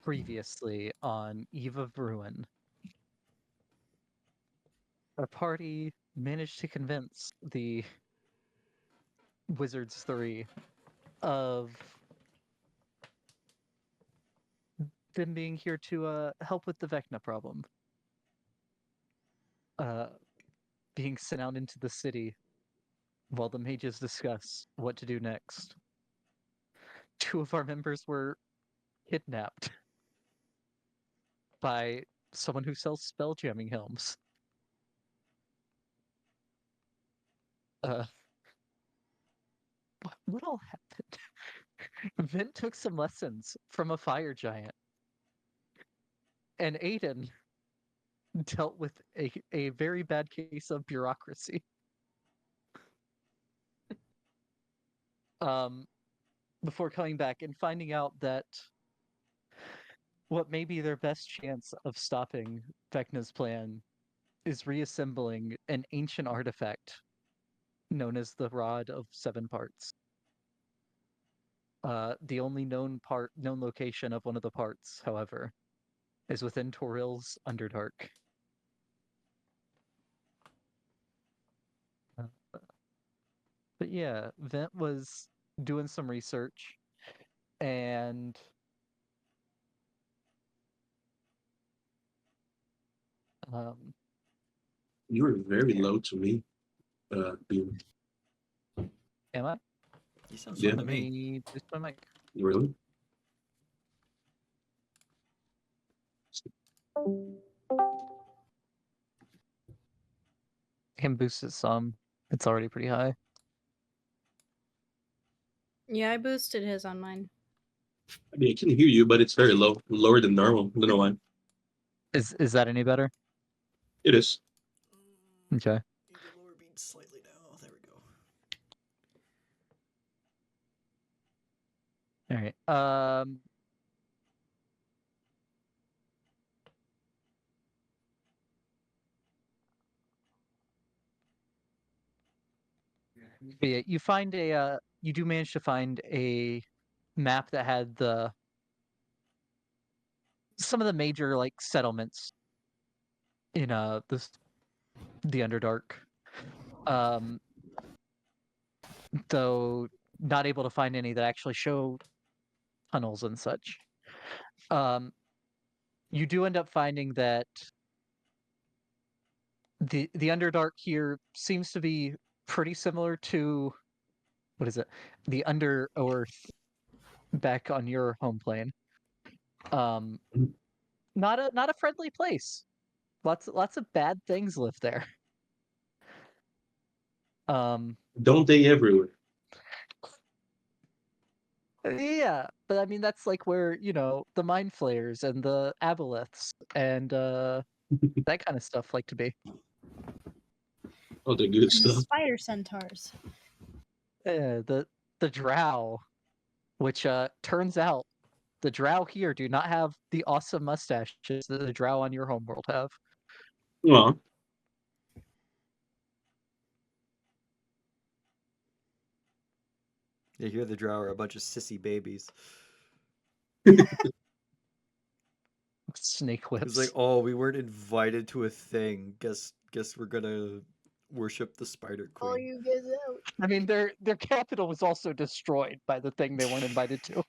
Previously on Eve of Ruin, our party managed to convince the Wizards 3 of them being here to help with the Vecna problem. Being sent out into the city while the mages discuss what to do next. Two of our members were kidnapped by someone who sells spell jamming helms. Uh, what all happened? Vin took some lessons from a fire giant, and Aiden dealt with a very bad case of bureaucracy. Um, Before coming back and finding out that what may be their best chance of stopping Vecna's plan is reassembling an ancient artifact known as the Rod of Seven Parts. The only known location of one of the parts, however, is within Toril's Underdark. But yeah, Vent was doing some research, and um, You were very low to me, Bean. am I? You sound Yeah. fine to Let me. me boost my mic. Really? I can boost it some. It's already pretty high. Yeah, I boosted his on mine. I mean, I can hear you, but it's very low, lower than normal. I don't know why. Is that any better? It is. Okay. Need to lower beats slightly now. There we go. All right. But yeah, you do manage to find a map that had some of the major like settlements in the Underdark. Um, though not able to find any that actually show tunnels and such. Um, you do end up finding that the Underdark here seems to be pretty similar to what is it? The Under Earth back on your home plane. Um, not a friendly place. Lots of bad things live there. Don't they everywhere? Yeah, but I mean that's like where, the mind flayers and the aboleths and that kind of stuff like to be. Oh, the good And the stuff. spider centaurs. The drow, which turns out the drow here do not have the awesome mustaches that the drow on your homeworld have. Well, You hear the drow are a bunch of sissy babies. Snake It's whips. like, oh, we weren't invited to a thing. Guess we're gonna worship the Spider Queen. Oh, you get out. I mean, their capital was also destroyed by the thing they weren't invited to.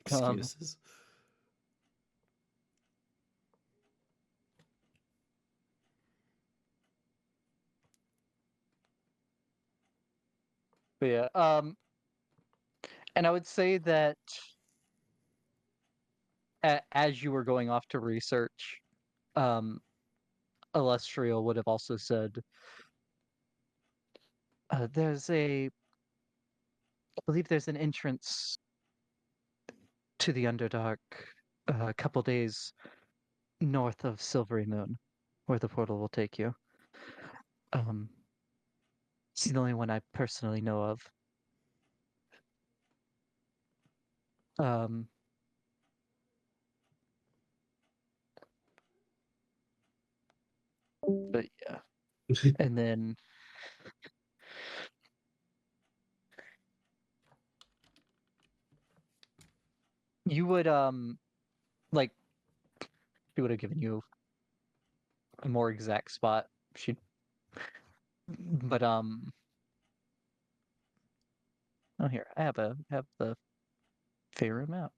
Excuses. But yeah, and I would say that as you were going off to research, Illustrial would have also said, I believe there's an entrance to the Underdark a couple days north of Silvery Moon, where the portal will take you. It's the only one I personally know of. But yeah, and then you would like she would have given you a more exact spot. She but oh here, I have the Faerun map.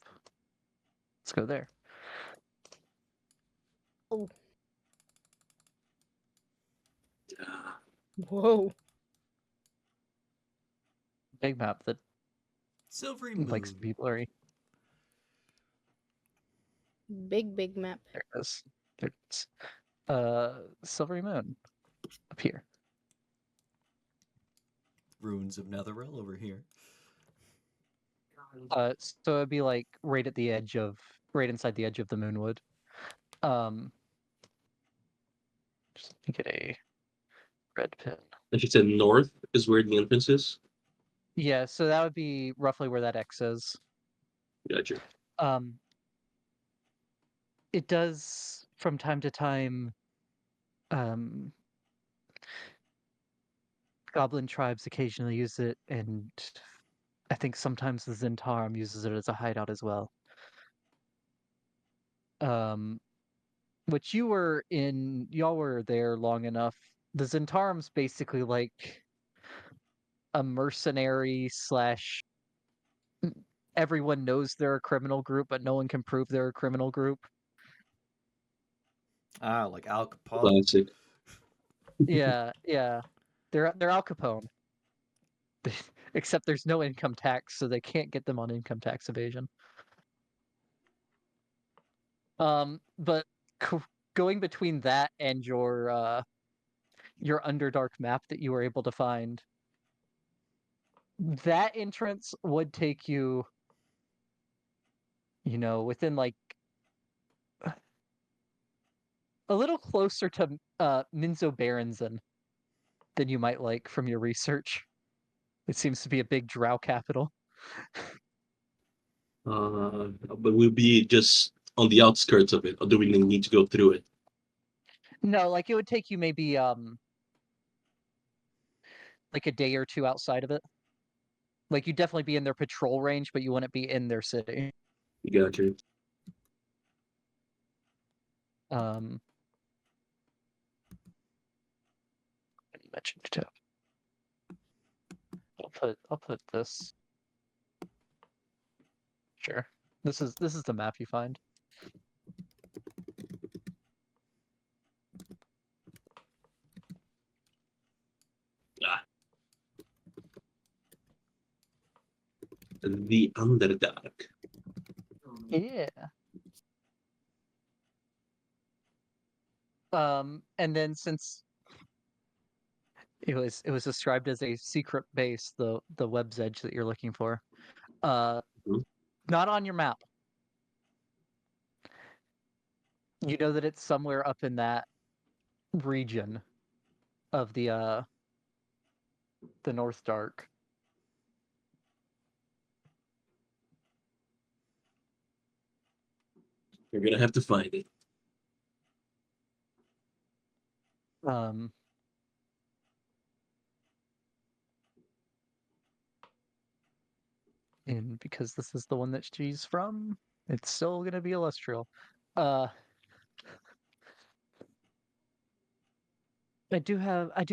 Let's go there. Oh, Uh, whoa. Big map that Silvery like some Moon. people are Big map. there it is. There it is. Silvery Moon up here. Ruins of Netheril over here. So it'd be like right at the edge of right inside the edge of the Moonwood. Just let me get a red pin. Like you said, north is where the entrance is. Yeah, so that would be roughly where that X is. Gotcha. Um, it does from time to time. Goblin tribes occasionally use it, and I think sometimes the Zentarum uses it as a hideout as well. Um, which y'all were there long enough. The Zentarum's basically like a mercenary slash everyone knows they're a criminal group, but no one can prove they're a criminal group. Ah, like Al Capone. Classic. Yeah, yeah. They're Al Capone. Except there's no income tax, so they can't get them on income tax evasion. But going between that and your Underdark map that you were able to find, that entrance would take you, within like a little closer to Minzo Barenzen than you might like from your research. It seems to be a big drow capital. But we'll be just on the outskirts of it, or do we need to go through it? No, like it would take you maybe like a day or two outside of it. Like you'd definitely be in their patrol range, but you wouldn't be in their city. Gotcha. Um, you mentioned too. I'll put this. Sure. This is the map you find. Ah, the Underdark. Yeah. And then since it was described as a secret base, the web's edge that you're looking for, Mhm. not on your map. You know that it's somewhere up in that region of the North Dark. You're gonna have to find it. Um, and because this is the one that she's from, it's still gonna be Illustrial. Uh, I do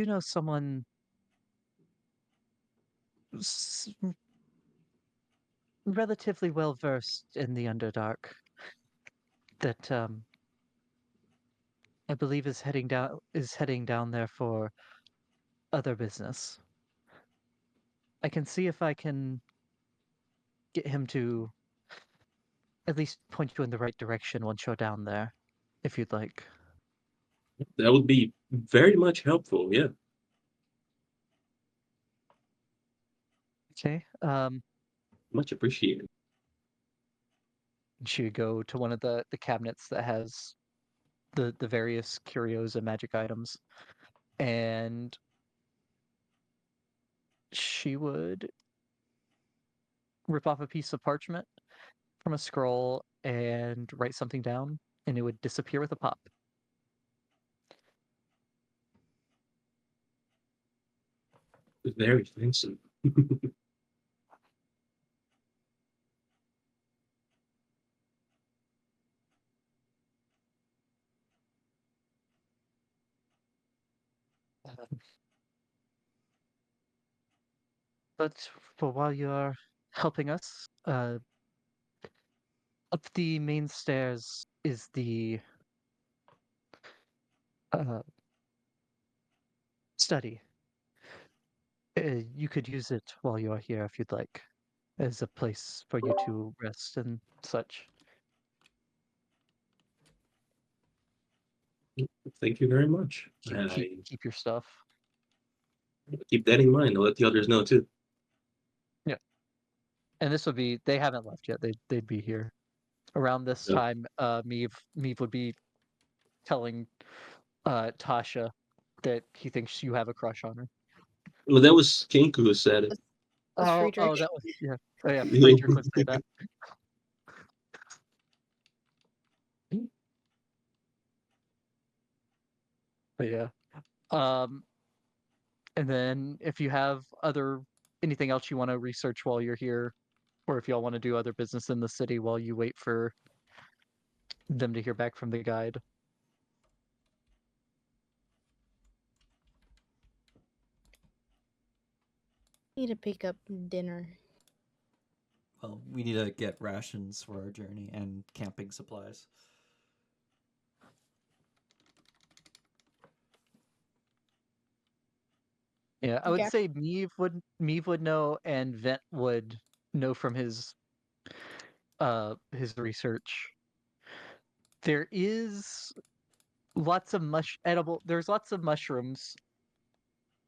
know someone relatively well versed in the Underdark that I believe is heading down there for other business. I can see if I can get him to at least point you in the right direction once you're down there, if you'd like. That would be very much helpful. Yeah. Okay. Much appreciated. She would go to one of the cabinets that has the various curios and magic items, and she would rip off a piece of parchment from a scroll and write something down, and it would disappear with a pop. Very fancy. But for while you are helping us, up the main stairs is the uh, study. You could use it while you are here if you'd like, as a place for you to rest and such. Thank you very much. Keep your stuff. Keep that in mind. I'll let the others know too. Yeah, and this would be. They haven't left yet. They'd be here around this Yeah. time. Meave would be telling Tasha that he thinks you have a crush on her. Well, that was Kinku who said it. That's Friedrich. Oh, that was yeah. Oh yeah, Friedrich would say that. But yeah. Um, and then if you have anything else you want to research while you're here, or if y'all want to do other business in the city while you wait for them to hear back from the guide. Need to pick up dinner. Well, we need to get rations for our journey and camping supplies. Yeah, I would Okay. say Meave would know, and Vent would know from his research. There is lots of there's lots of mushrooms,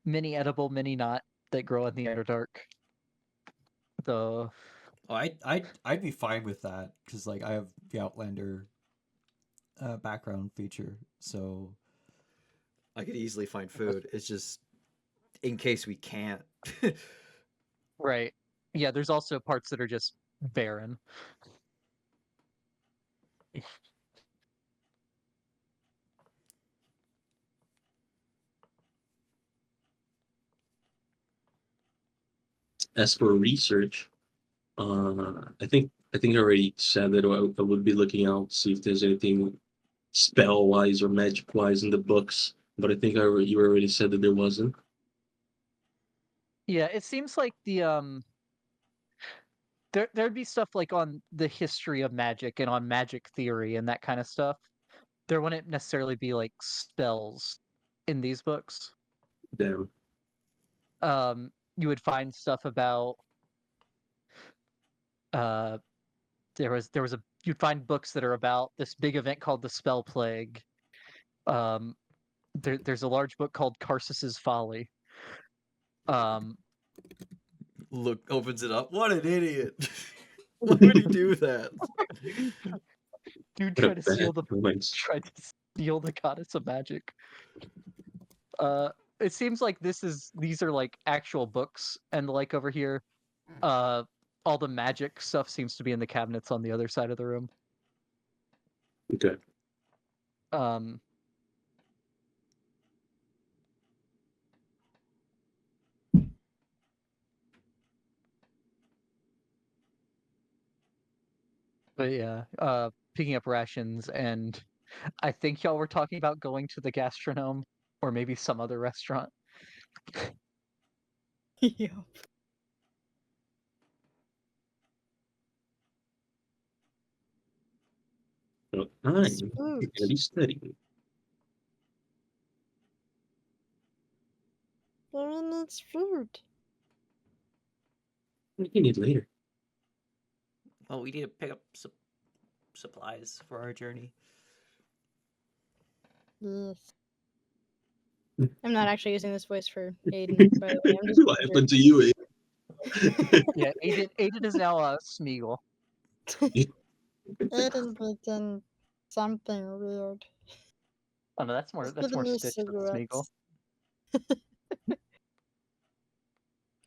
many edible, many not, that grow in the Underdark. The Oh, I'd be fine with that because like I have the Outlander background feature, so I could easily find food. It's just in case we can't. right. Yeah, there's also parts that are just barren. As for research, I think I already said that I would be looking out, see if there's anything spell wise or magic wise in the books. But I think you already said that there wasn't. Yeah, it seems like there'd be stuff like on the history of magic and on magic theory and that kind of stuff. There wouldn't necessarily be like spells in these books. Damn. You would find stuff about uh there was a you'd find books that are about this big event called the Spell Plague. Um there's a large book called Karsus's Folly. Um Look, opens it up. What an idiot! Why would he do that? dude What a tried to steal bad choice. the goddess of magic. It seems like these are like actual books, and like over here, uh all the magic stuff seems to be in the cabinets on the other side of the room. Okay. Um but yeah, picking up rations, and I think y'all were talking about going to the gastronome or maybe some other restaurant. Yeah. So I'm It's going food. to be studying. I mean, it's food. We can eat later. Well, we need to pick up supplies for our journey. Yes. I'm not actually using this voice for Aiden, by the way. I'm just What happened to you? Yeah, Aiden is now a Smeagol. Aiden begin something weird. Oh no, that's Just more giving me Stitch than Smeagol. cigarettes.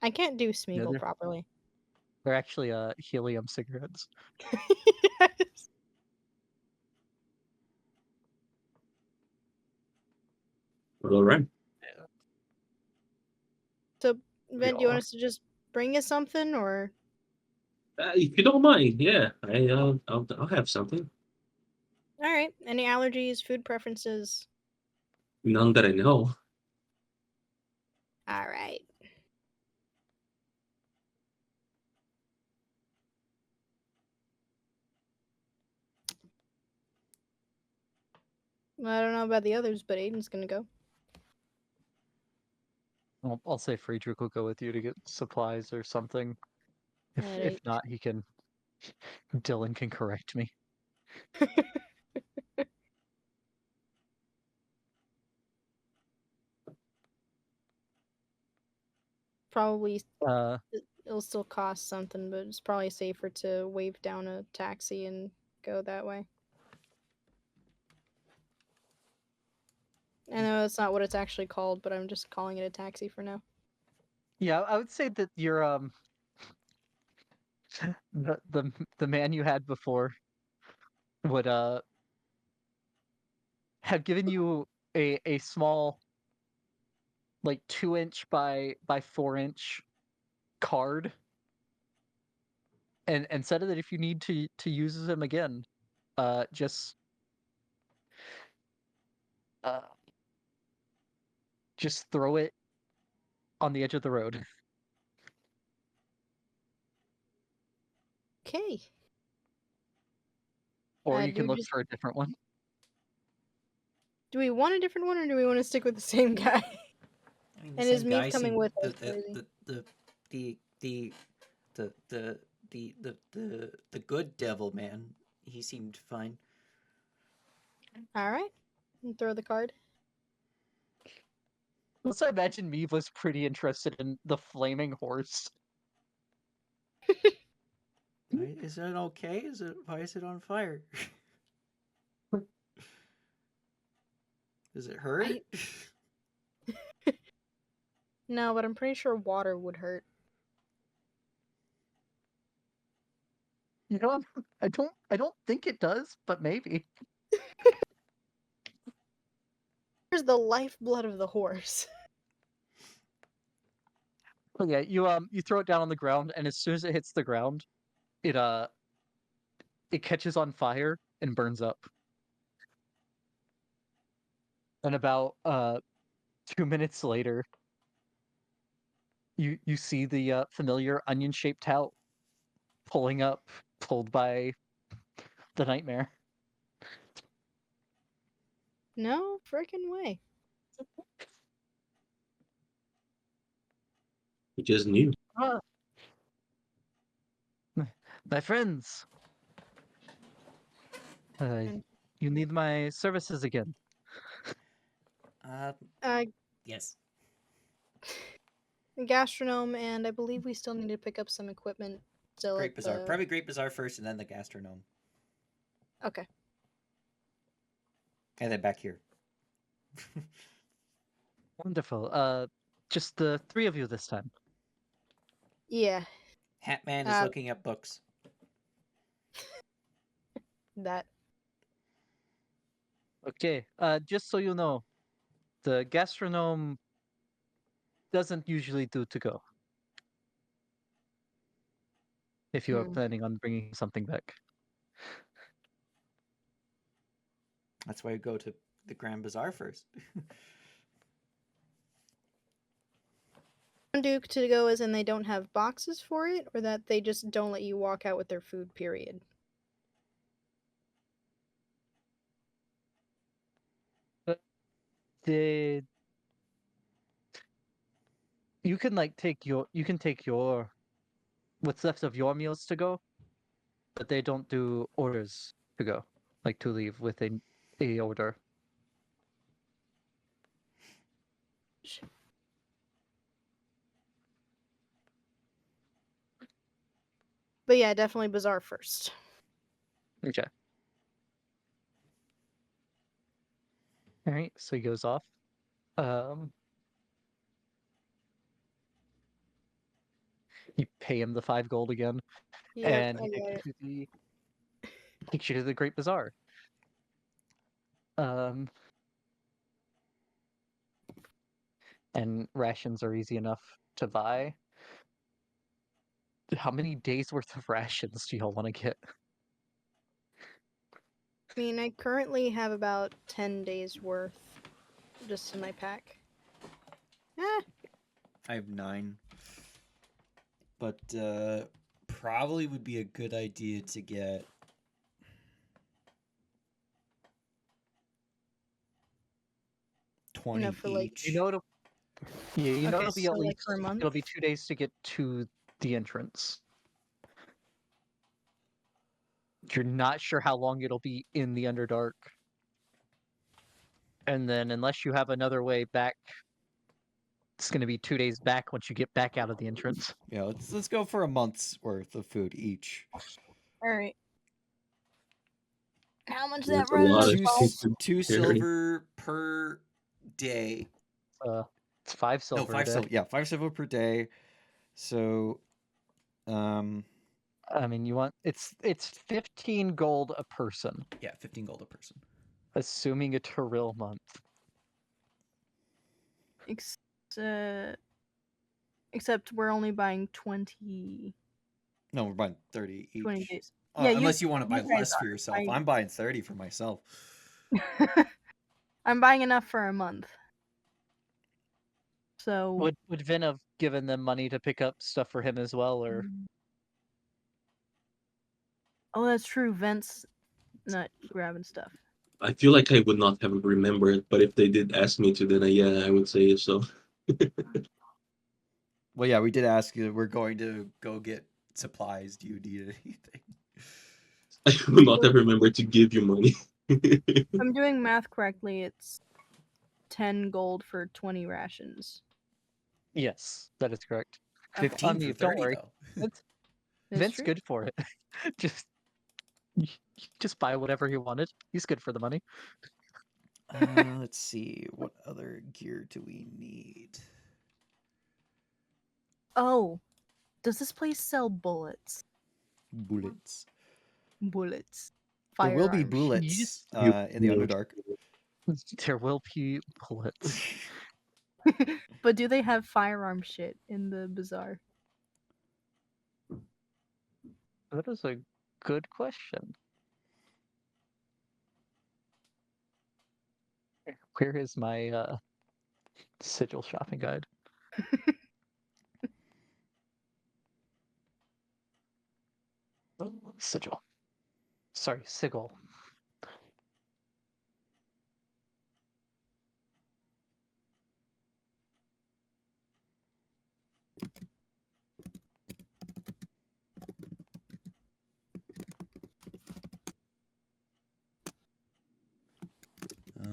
I can't do Yeah, Smeagol properly. they're actually helium cigarettes. Yes. Well, all right. So, Ben, do you want Yeah. us to just bring you something, or? If you don't mind, yeah, I'll have something. All right. Any allergies, food preferences? None that I know. All right. I don't know about the others, but Aiden's gonna go. I'll say Friedrich will go with you to get supplies or something. If Alright. not, he can. Dylan can correct me. Probably Uh, it'll still cost something, but it's probably safer to wave down a taxi and go that way. I know that's not what it's actually called, but I'm just calling it a taxi for now. yeah, I would say that your the man you had before would have given you a small like 2-inch by 4-inch card and said that if you need to use them again, just uh just throw it on the edge of the road. Okay. Or you Do can we look just for a different one. do we want a different one, or do we want to stick with the same guy? I mean, And is Meave coming with us? Or is he- the good devil man. He seemed fine. All right. And throw the card. Also, I imagine Meave was pretty interested in the flaming horse. Is that okay? Why is it on fire? Does it hurt? No, but I'm pretty sure water would hurt. You know, I don't think it does, but maybe. Here's the lifeblood of the horse. But yeah, you throw it down on the ground, and as soon as it hits the ground, it it catches on fire and burns up. And about 2 minutes later, you see the familiar onion-shaped tout pulling up, pulled by the nightmare. No freaking way. We just knew. Ah, my friends, And- you need my services again. Uh, Yes. gastronome, and I believe we still need to pick up some equipment still Great at Bazaar. the... Probably Great Bazaar first, and then the gastronome, Okay. and then back here. Wonderful. Just the three of you this time. Yeah, Hatman is Uh, looking at books. that. Okay. Just so you know, the gastronome doesn't usually do to go. If you are Hmm. planning on bringing something back. That's why we go to the Grand Bazaar first. Duke to go as in they don't have boxes for it, or that they just don't let you walk out with their food, period. The you can like take your what's left of your meals to go, but they don't do orders to go, like to leave with a order. But yeah, definitely Bazaar first. Okay. All right, so he goes off. Um, you pay him the 5 gold again, Yep, and I he got it. takes you to the Great Bazaar. Um, and rations are easy enough to buy. How many days worth of rations do y'all want to get? I mean, I currently have about 10 days worth just in my pack. Eh, I have 9. But probably would be a good idea to get 20 Enough for, like- each. You know it'll. Yeah, you know Okay, it'll be so, at like, least. for a month? It'll be 2 days to get to the entrance. You're not sure how long it'll be in the Underdark. And then, unless you have another way back, it's going to be 2 days back once you get back out of the entrance. Yeah, let's go for a month's worth of food each. All right. How much There's that a run lot us, of Two, shit Paul? to two carry. silver per day. It's 5 silver. No, 5 a day. silver. Yeah, 5 silver per day. So, I mean, you want it's 15 gold a person, yeah, 15 gold a person. assuming a Toril month. Except we're only buying 20 No, we're buying 30 each. 20 days. Unless you want to buy you guys less for are. yourself. I'm buying 30 for myself. I'm buying enough for a month. So Would Vin have given them money to pick up stuff for him as well, or Oh, that's true. Vent's not grabbing stuff. I feel like I would not have remembered, but if they did ask me to, then I would say so. Well, yeah, we did ask you. We're going to go get supplies. Do you need anything? I would not have remembered to give you money. If I'm doing math correctly, it's 10 gold for 20 rations. yes, that is correct. 15 for don't 30, worry. though. Vince, That's Vin's true. good for it. just just buy whatever he wanted. He's good for the money. Let's see. What other gear do we need? Oh, does this place sell bullets? Bullets. Bullets. There will be Firearms. bullets You- in the you- Underdark. There will be bullets. But do they have firearm shit in the bazaar? That is a good question. Where is my sigil shopping guide? Oh, sigil. Sorry, sigil.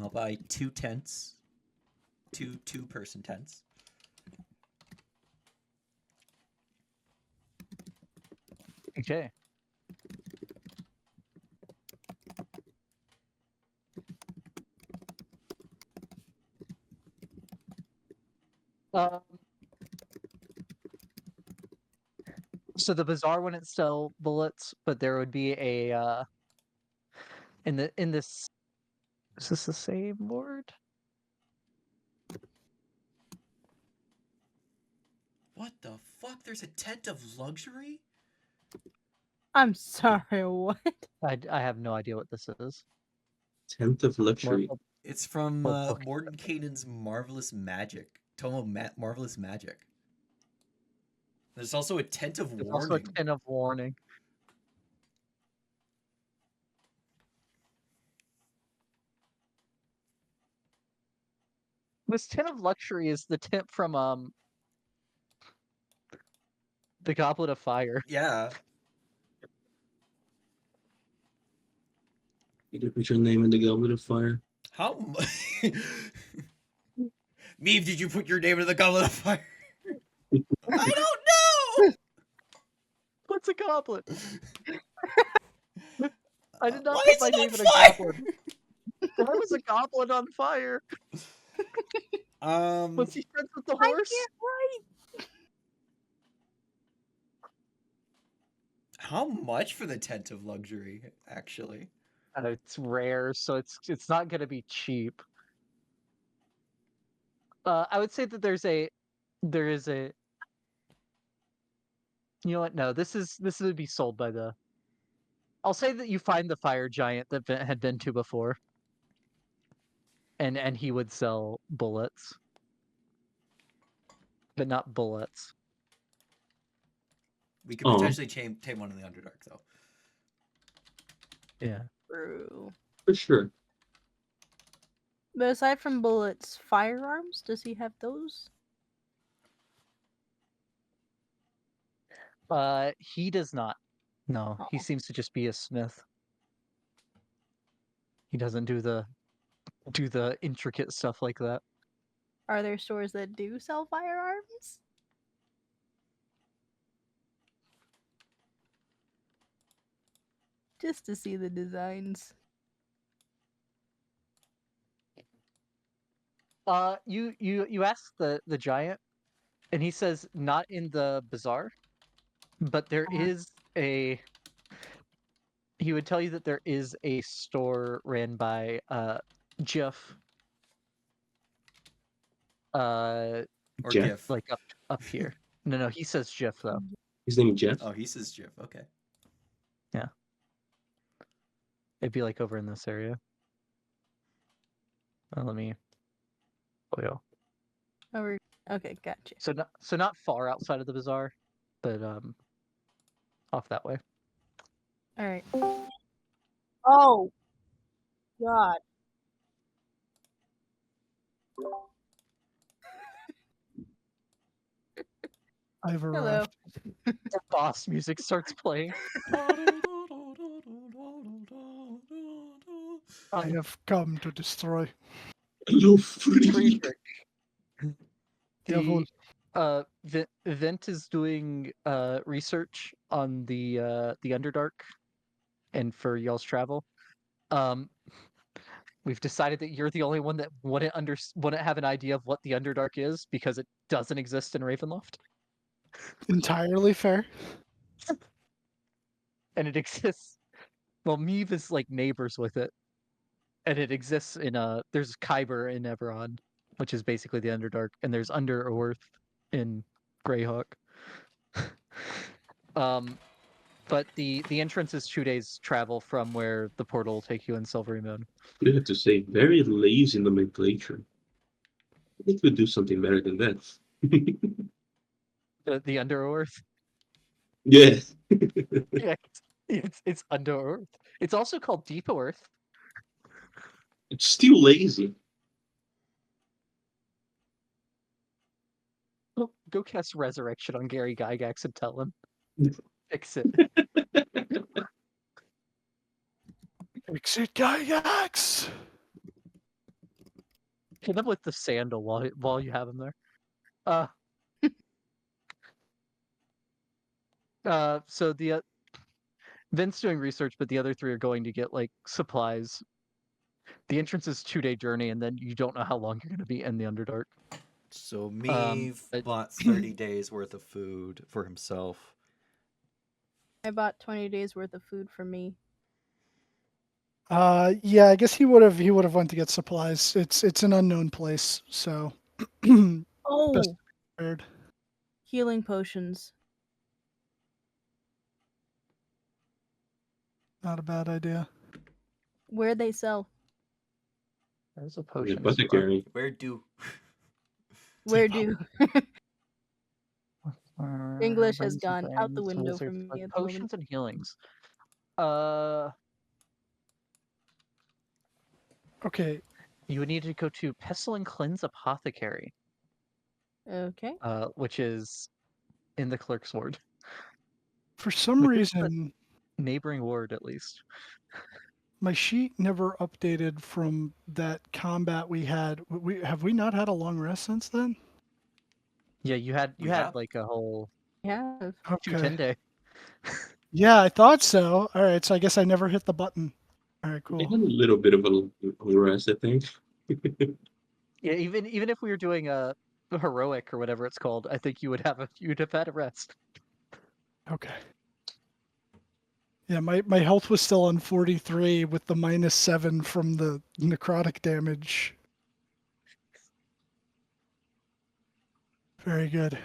I'll buy 2 tents. Two-person tents. Okay. So the bazaar wouldn't sell bullets, but there would be a in this. Is this the same word? What the fuck? There's a tent of luxury? I'm sorry, what? I have no idea what this is. Tent of luxury. More- It's from Well, okay. Mordenkainen's Marvelous Magic. Tome of Marvelous Magic. There's also a tent of There's also a warning. 10 of warning. This 10 of luxury is the tip from the Goblet of Fire. Yeah. You can put your name in the Goblet of Fire. How Meave, did you put your name in the Goblet of Fire? I don't know! What's a goblet? I did not Why put is my it name on in a fire? goblet. Why was a goblet on fire? Was he friends with the I horse? can't write. How much for the tent of luxury, actually? It's rare, so it's not gonna be cheap. I would say that there is a. You know what? No, this would be sold by the. I'll say that you find the fire giant that Vin had been to before, and he would sell bullets, but not bullets. We could Oh. potentially tame one in the Underdark, though. Yeah. True. For sure. But aside from bullets, firearms, does he have those? He does not. No, he Oh. seems to just be a smith. He doesn't do the intricate stuff like that. Are there stores that do sell firearms? Just to see the designs. You ask the giant, and he says not in the bazaar, but there is a. He would tell you that there is a store ran by Jeff. Or Jeff? GIF. Like up here. No, he says Jeff though. His name is Jeff. Oh, he says GIF. Okay. It'd be like over in this area. Let me. Oh, yeah. Okay, gotcha. So not far outside of the bazaar, but off that way. All right. Oh, God. I've Hello. arrived. The boss music starts playing. I have come to destroy. Hello, Freddy. Jawohl. Vent is doing research on the Underdark and for y'all's travel. We've decided that you're the only one that wouldn't have an idea of what the Underdark is because it doesn't exist in Ravenloft. Entirely fair. And it exists. Well, Meve is like neighbors with it, and it exists in there's Kyber in Eberron, which is basically the Underdark, and there's Under-Earth in Greyhawk. But the entrance is 2 days travel from where the portal will take you in Silvery Moon. You have to say very lazy nomenclature. I think we'd do something better than that. The Under-Earth. Yeah. Yeah, it's Under-Earth. It's also called Deep Earth. It's still lazy. Go cast Resurrection on Gary Gygax and tell him. Fix it. Exit Gygax! Hit him with the sandal while you have him there. So the Vin's doing research, but the other three are going to get like supplies. The entrance is 2-day journey, and then you don't know how long you're going to be in the Underdark. So Meave bought 30 days worth of food for himself. I bought 20 days worth of food for me. Yeah, I guess he would have went to get supplies. It's an unknown place, so Oh, best prepared. healing potions. Not a bad idea. Where they sell? There's a The potion. apothecary. Where do? Where do? English has gone out the window for me at the Potions moment. and healings. Okay, You would need to go to Pestle and Cleanse Apothecary, Okay. which is in the Clerk's Ward. for some Which is the reason, neighboring ward, at least. my sheet never updated from that combat we had. Have we not had a long rest since then? Yeah, you had We have. like a whole Yeah. 2-10 day. Yeah, I thought so. All right, so I guess I never hit the button. All right, I cool. had a little bit of a rest, I think. Yeah, even if we were doing a heroic or whatever it's called, I think you'd have had a rest. Okay. Yeah, my health was still on 43 with the -7 from the necrotic damage. Very good.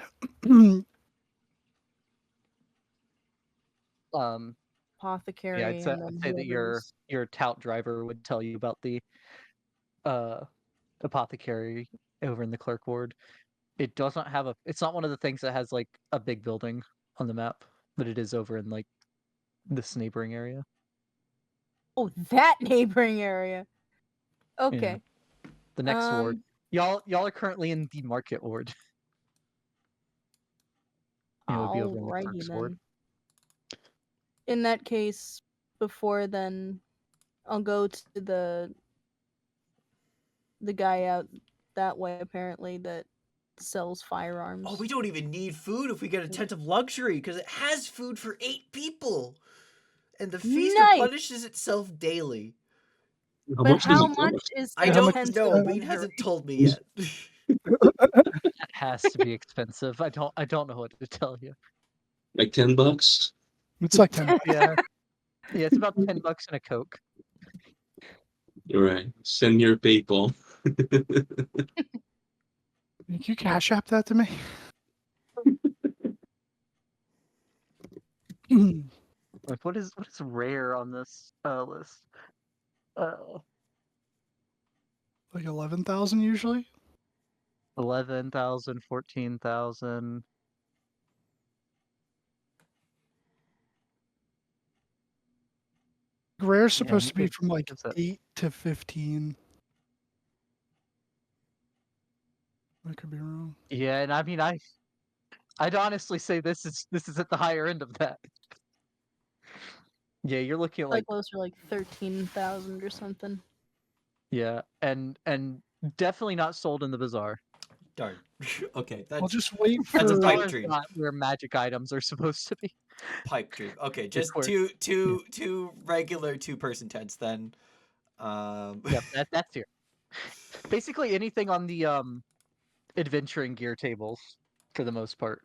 Apothecary. Yeah, I'd say and then that whoever's- your tout driver would tell you about the apothecary over in the Clerk Ward. It doesn't have it's not one of the things that has like a big building on the map, but it is over in like this neighboring area. Oh, that neighboring area. Okay. The next ward. Y'all are currently in the market ward. It would be over in the Alrighty clerk's ward. then. In that case, before then, I'll go to the guy out that way apparently that sells firearms. Oh, we don't even need food if we get a tent of luxury because it has food for 8 people, and the feast Nice! replenishes itself daily. How But much does how it much cost? is I the How much don't tent know. of Bean luxury? hasn't told me yet. That has to be expensive. I don't know what to tell you. Like $10? It's like 10. Yeah. Yeah, it's about $10 and a Coke. You're right. Send your PayPal. Can you cash app that to me? Like what is rare on this list? Like 11,000 usually. 11,000, 14,000. Rare's supposed to be it- from like it's a- 8 to 15. I could be wrong. Yeah, and I mean I'd honestly say this is at the higher end of that. Yeah, you're looking at Like like closer like 13,000 or something. yeah, and definitely not sold in the bazaar. Darn. Okay, I'll that's just wait That's a for. pipe Bazaar is dream. not where magic items are supposed to be. pipe dream. Okay, It's just where- two regular 2-person tents then. Yep, that's here. Basically anything on the adventuring gear tables, for the most part,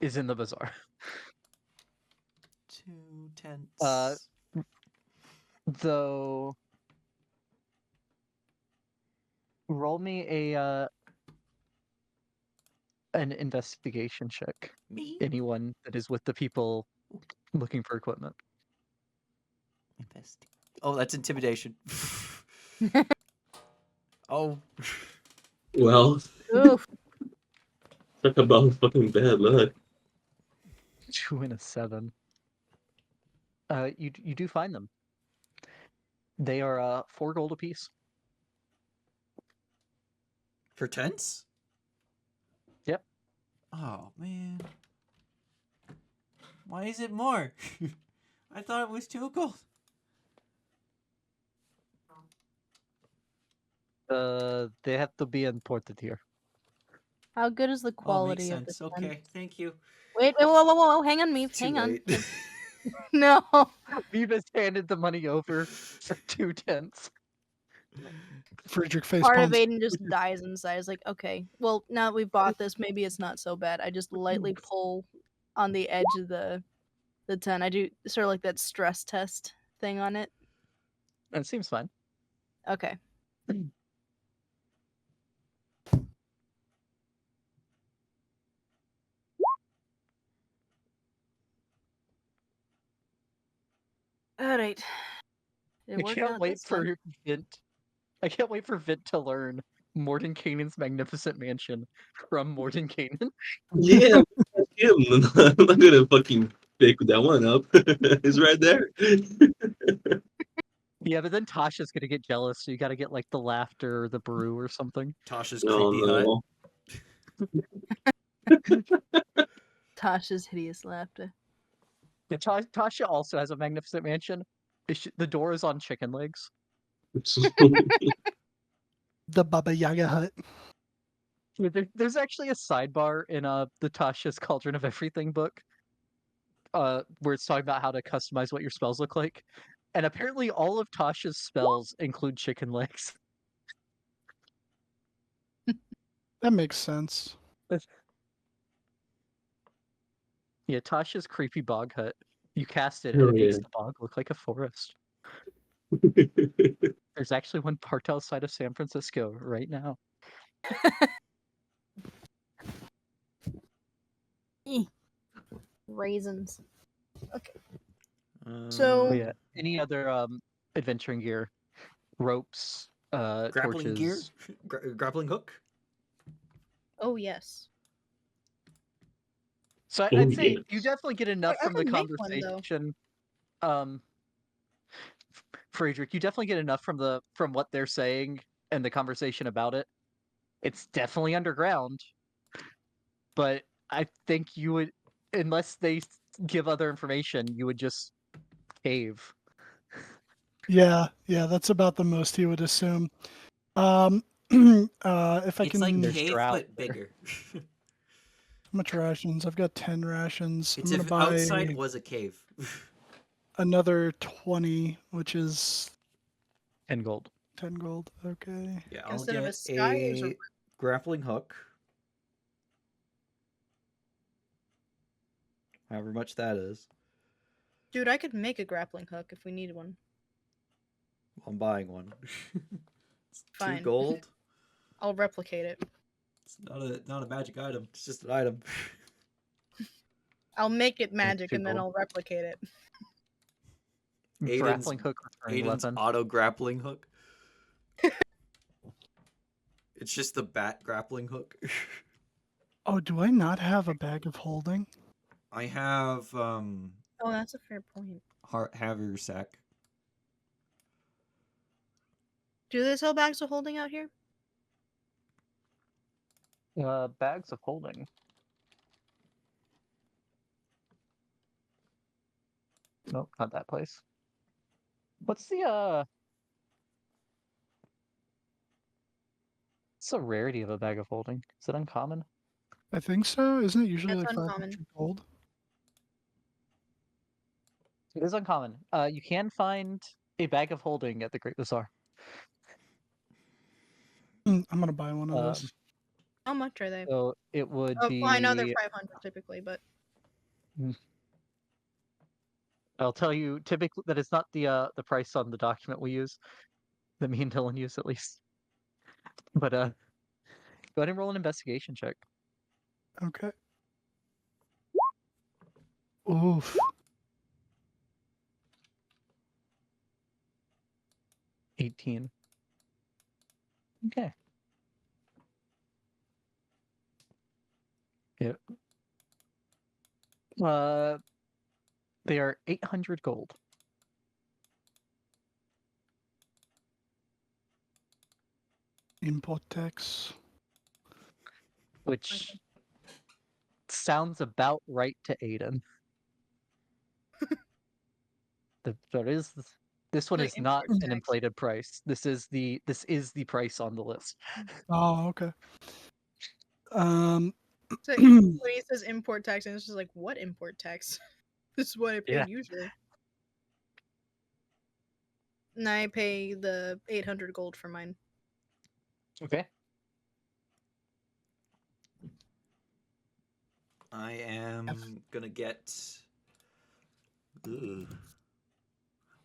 is in the bazaar. 2 tents. Though, roll me a an investigation check. Me? Anyone that is with the people looking for equipment. Oh, that's intimidation. Oh, Well, Oof. talk about fucking bad luck. 2 and a 7. You do find them. They are 4 gold apiece. for tents? Yep. Oh man. Why is it more? I thought it was 2 gold. They have to be imported here. How good is the Oh, makes quality of the sense. tent? Okay, thank you. Wait, whoa, hang on, me, Too hang on. late. No. Viva's handed the money over for 2 tents. Friedrich face Part of palms. Aiden just dies inside. It's like, okay, well, now that we've bought this, maybe it's not so bad. I just lightly pull on the edge of the tent. I do sort of like that stress test thing on it. That seems fine. Okay. All right. It I worked can't out wait this time. for Vint. I can't wait for Vint to learn Mordenkainen's magnificent mansion from Mordenkainen. Yeah, him. I'm not gonna fucking pick that one up. It's right there. Yeah, but then Tasha's gonna get jealous, so you gotta get like the laughter or the brew or something. Tasha's No, creepy hut. no. Tasha's hideous laughter. Yeah, Tasha also has a magnificent mansion. The door is on chicken legs. The Baba Yaga hut. Yeah, there's actually a sidebar in the Tasha's Cauldron of Everything book, where it's talking about how to customize what your spells look like, and apparently all of Tasha's spells include chicken legs. That makes sense. Yeah, Tasha's creepy bog hut. You cast it, Oh, and it makes yeah. the bog look like a forest. There's actually one parked outside of San Francisco right now. Raisins. But So- yeah, any other adventuring gear, ropes, grappling gear, torches. grappling hook. Oh yes. So Oh, I'd say yeah. you definitely get enough I from the can make one, though. conversation. Friedrich, you definitely get enough from what they're saying and the conversation about it, it's definitely underground. But I think you would, unless they give other information, you would just cave. Yeah, that's about the most he would assume. If I It's can, like There's cave drought but there. bigger. how much rations? I've got 10 rations. It's I'm if gonna buy outside was a cave. another 20, which is 10 gold. 10 gold. Okay. Yeah, I'll Instead of a get sky, there's a a grappling hook. However much that is. Dude, I could make a grappling hook if we needed one. I'm buying one. It's Fine. 2 gold. I'll replicate it. It's not a magic item. It's just an item. I'll make it magic too and then cool. I'll replicate it. Aiden's- Grappling hook returning Aiden's weapon. auto grappling hook. It's just the bat grappling hook. Oh, do I not have a bag of holding? I have Oh, that's a fair point. haversack. Do they sell bags of holding out here? Bags of holding. Nope, not that place. What's the what's the rarity of a bag of holding? Is it uncommon? I think so. Isn't it usually That's like uncommon. 500 gold? It is uncommon. You can find a bag of holding at the Great Bazaar. I'm gonna buy one of Um, those. How much are they? So it would Oh, be. well, I know they're 500 typically, but I'll tell you typically that it's not the price on the document we use, that me and Dylan use at least. But go ahead and roll an investigation check. Okay. Oof. 18. Okay. Yeah. They are 800 gold. Import tax. Which sounds about right to Aiden. This one Like is not import an tax. inflated price. This is the price on the list. Oh, okay. So when he says import tax, and it's just like, what import tax? This is what I pay Yeah. usually. And I pay the 800 gold for mine. Okay. I am gonna get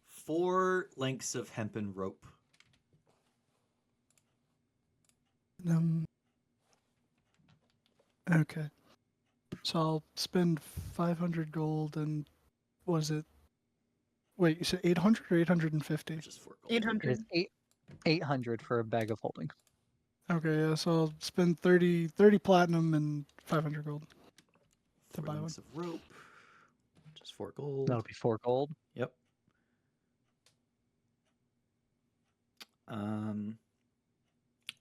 4 lengths of hempen rope. Okay. So I'll spend 500 gold and what is it? Wait, you said 800 or 850? Just 4 gold. 800. It is 800 for a bag of holding. Okay, yeah, so I'll spend 30 platinum and 500 gold to 4 buy one. lengths of rope. Just 4 gold. That'll be 4 gold. Yep.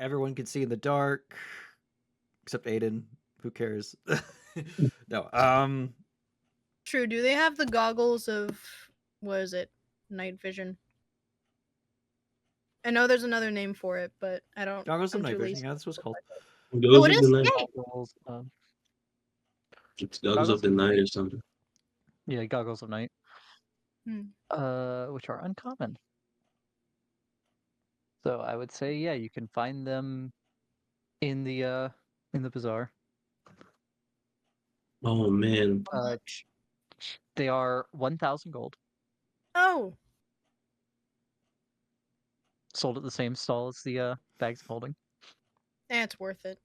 Everyone can see in the dark, except Aiden. Who cares? No. True. Do they have the goggles of, what is it? Night vision? I know there's another name for it, but I don't. Goggles of I'm night too vision. lazy. Yeah, that's what it's called. Goggles Oh, it of is? the night. Yay! Goggles, It's goggles of the night or something. yeah, goggles of night. Hmm. Which are uncommon. So I would say, yeah, you can find them in the bazaar. Oh man. They are 1,000 gold, Oh, sold at the same stall as the bags of holding. it's worth it.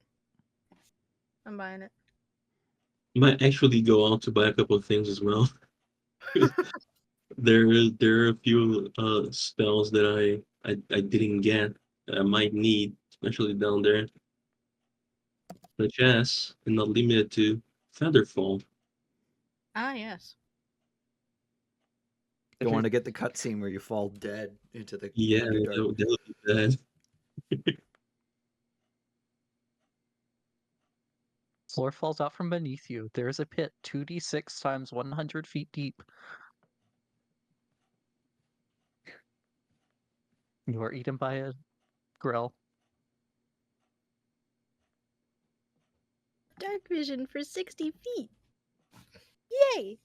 I'm buying it. Might actually go out to buy a couple of things as well. there are a few spells that I didn't get that I might need, especially down there. Such as, and not limited to, Featherfall. Ah, yes. You want to get the cutscene where you fall dead into the Yeah, Underdark. that would be bad. Floor falls out from beneath you. There is a pit 2d6 times 100 feet deep. You are eaten by a grill. Dark vision for 60 feet. Yay!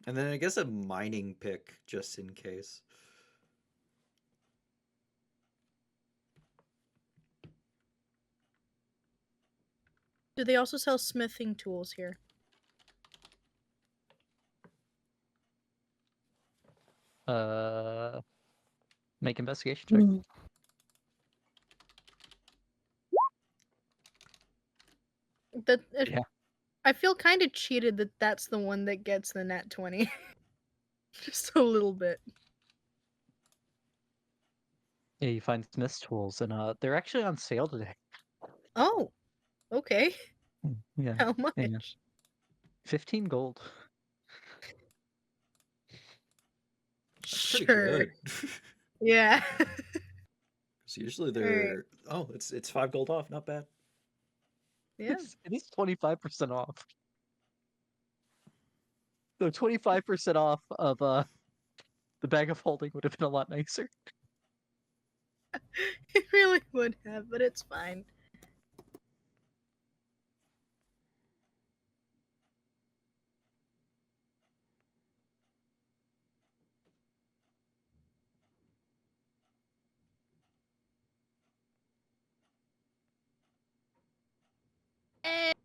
And then I guess a mining pick just in case. Do they also sell smithing tools here? Make investigation check. Yeah. I feel kind of cheated that that's the one that gets the nat 20. Just a little bit. Yeah, you find Smith's tools, and they're actually on sale today. Oh, okay. Yeah. How much? 15 gold. That's pretty Sure. good. Yeah. So usually they're it's 5 gold off, not bad. Yeah. It is 25% off. So 25% off of the bag of holding would have been a lot nicer. It really would have, but it's fine.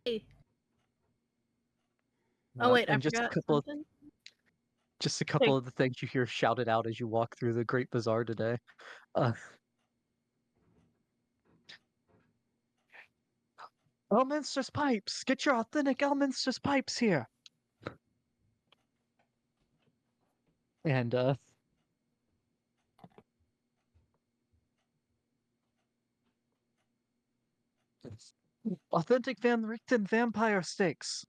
Hey! Oh wait, I And just forgot a couple something. just a couple of the things you hear shouted out as you walk through the Great Bazaar today. Elminster's pipes! Get your authentic Elminster's pipes here! And authentic Van Richten vampire steaks.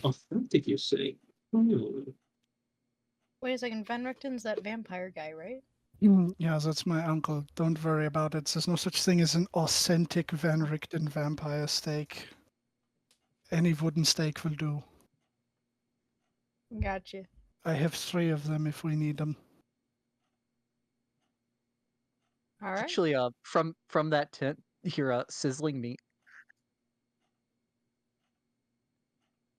Authentic, you say? Oh, Wait a second, Van Richten's that vampire guy, right? Yeah, that's my uncle. Don't worry about it. There's no such thing as an authentic Van Richten vampire steak. Any wooden steak will do. Gotcha. I have 3 of them if we need them. All right. Actually, from that tent, you hear sizzling meat.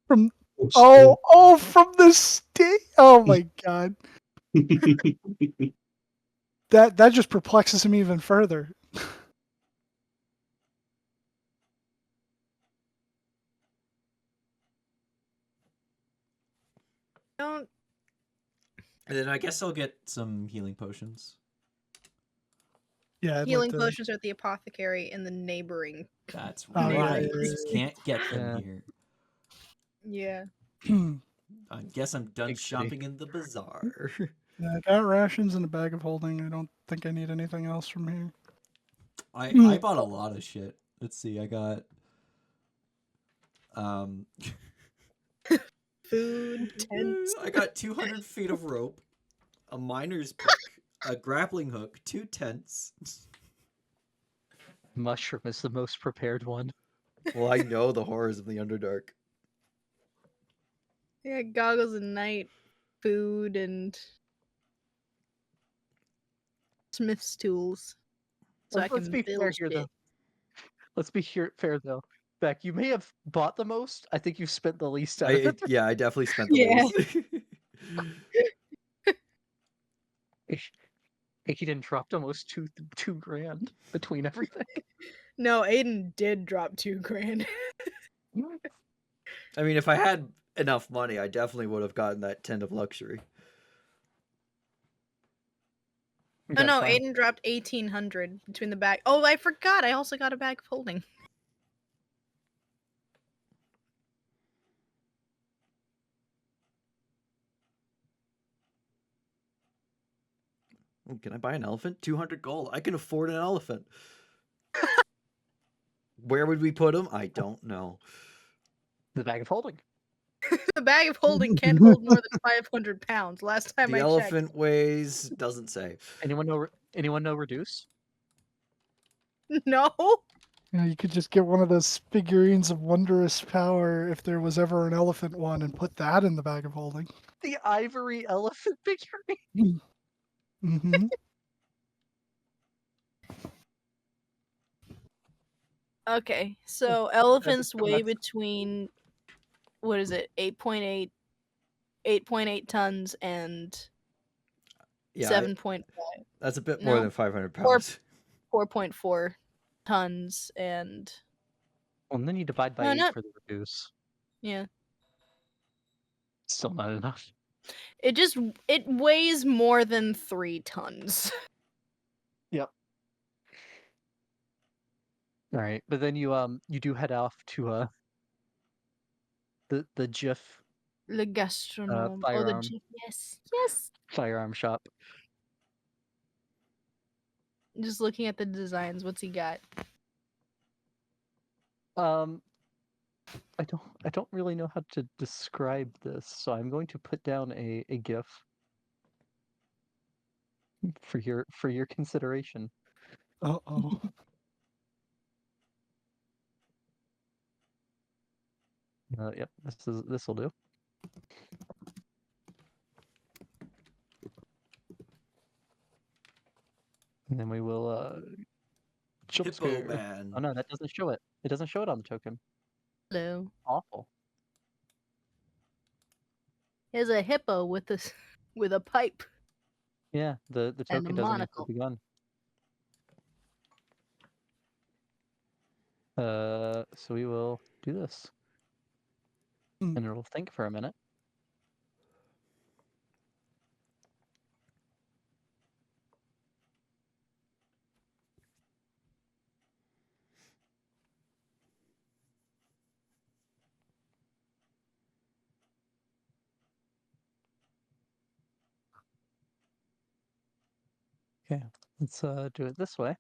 From oh, from the steak. Oh my god. That just perplexes him even further. Don't. And then I guess I'll get some healing potions. Yeah, I'd like Healing to. potions are at the apothecary in the neighboring. That's Oh, yeah, right. yeah, You yeah. can't get them Yeah. here. Yeah. I guess I'm done Big city. shopping in the bazaar. Yeah, I got rations and a bag of holding. I don't think I need anything else from here. I bought a lot of shit. Let's see, I got Food, tents. I got 200 feet of rope, a miner's pick, a grappling hook, 2 tents. Mushroom is the most prepared one. Well, I know the horrors of the Underdark. Yeah, goggles and night, food, and smith's tools. So I Let's can be fair build here, shit. though. Let's be fair, though. Beck, you may have bought the most. I think you've spent the least out of it. Yeah, I definitely spent the Yeah. least. Aiden dropped almost two grand between everything. No, Aiden did drop 2 grand. I mean, if I had enough money, I definitely would have gotten that tent of luxury. Oh no, Fine. Aiden dropped 1,800 between the bag. Oh, I forgot. I also got a bag of holding. Oh, can I buy an elephant? 200 gold. I can afford an elephant. Where would we put him? I don't know. The bag of holding. The bag of holding can't hold more than 500 pounds. Last time The I elephant weighs doesn't say. Anyone know reduce? checked. No. Yeah, you could just get one of those figurines of wondrous power if there was ever an elephant one and put that in the bag of holding. The ivory elephant figurine. Mm-hmm. Okay, so elephants weigh that's- between what is it? 8.8 tons and Yeah, 7.5. that's a bit more No. than 500 Or- pounds. 4.4 tons and Well, and then you divide by No, 8 not- for the reduce. yeah. Still not enough. It weighs more than 3 tons. All right, but then you do head off to the GIF Le gastronome. Oh, the firearm yes. Yes. firearm shop. Just looking at the designs, what's he got? I don't really know how to describe this, so I'm going to put down a GIF for your consideration. Uh-oh. Yep, this will do. And then we will jump Hippo scare. man. Oh no, that doesn't show it. It doesn't show it on the token. Hello. Awful. Here's a hippo with with a pipe. Yeah, the And a token doesn't monocle. include the gun. So we will do this. Hmm. And it'll think for a minute. Okay, let's do it this way.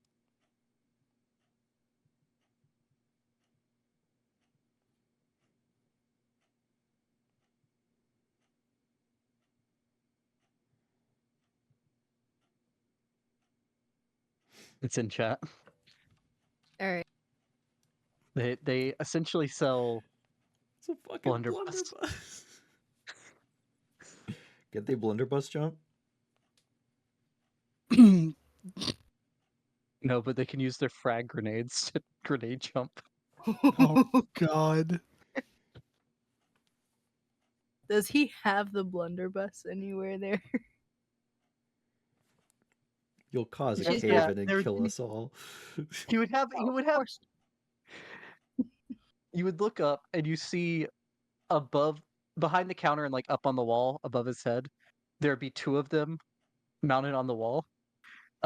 It's in chat. All right. They essentially sell It's a fucking blunderbuss. blunderbuss. Get the blunderbuss jump? No, but they can use their frag grenades to grenade jump. Oh God. Does he have the blunderbuss anywhere there? You'll cause a Yeah, cave yeah, in and there- kill us all. You would have Of course. you would look up and you see behind the counter and like up on the wall above his head, there'd be 2 of them mounted on the wall.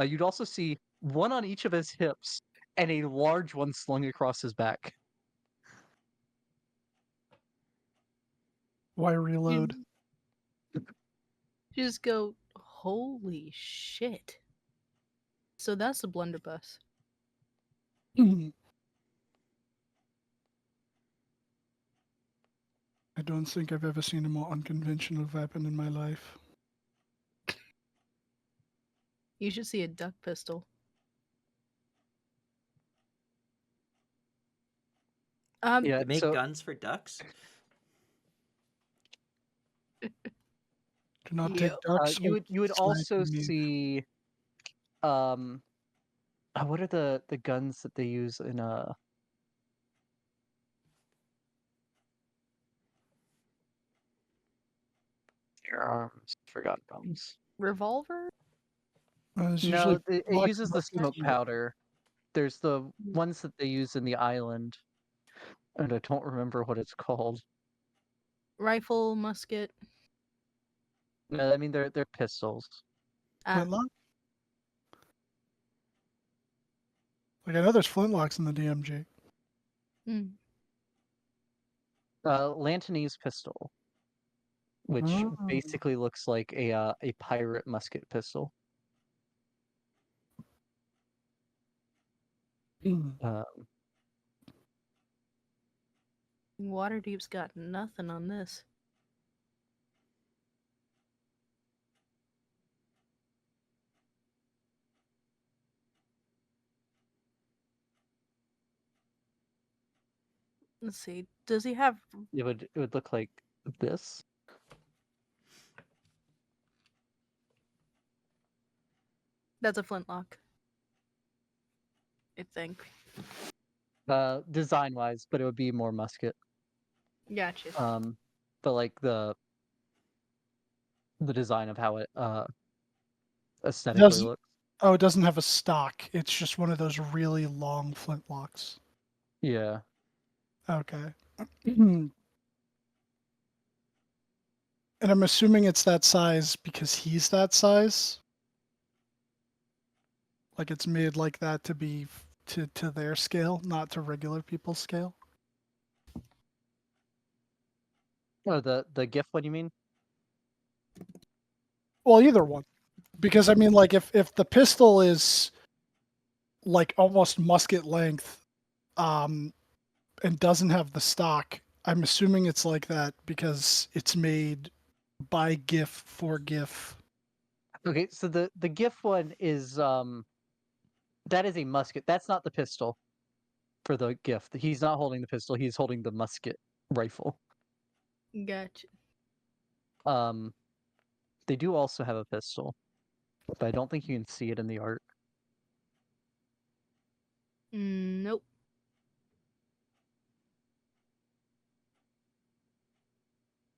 You'd also see one on each of his hips and a large one slung across his back. Why reload? You just go, holy shit. So that's the blunderbuss. I don't think I've ever seen a more unconventional weapon in my life. You should see a duck pistol. Yeah, They make so guns for ducks? Do not Yeah. take ducks. you would also sniping me. see what are the guns that they use in firearms? Forgot guns. Revolver? It's No, usually it like uses the smoke musket. powder. There's the ones that they use in the island, and I don't remember what it's called. Rifle, musket. No, I mean they're pistols. Flintlock? Like I know there's flintlocks in the DMG. Mm. Lantonese pistol, which Oh. basically looks like a pirate musket pistol. Waterdeep's got nothing on this. Let's see. Does he have? it would look like this. That's a flintlock. I think. Design wise, but it would be more musket. Gotcha. But like the design of how it aesthetically Doesn't- looks. Oh, it doesn't have a stock. It's just one of those really long flintlocks. Yeah. Okay. And I'm assuming it's that size because he's that size. Like it's made like that to be to their scale, not to regular people's scale. Oh, the GIF one you mean? Well, either one. Because I mean, like if the pistol is like almost musket length, and doesn't have the stock, I'm assuming it's like that because it's made by GIF for GIF. Okay, so the GIF one is that is a musket. That's not the pistol for the GIF. He's not holding the pistol. He's holding the musket rifle. Gotcha. They do also have a pistol, but I don't think you can see it in the art. Nope.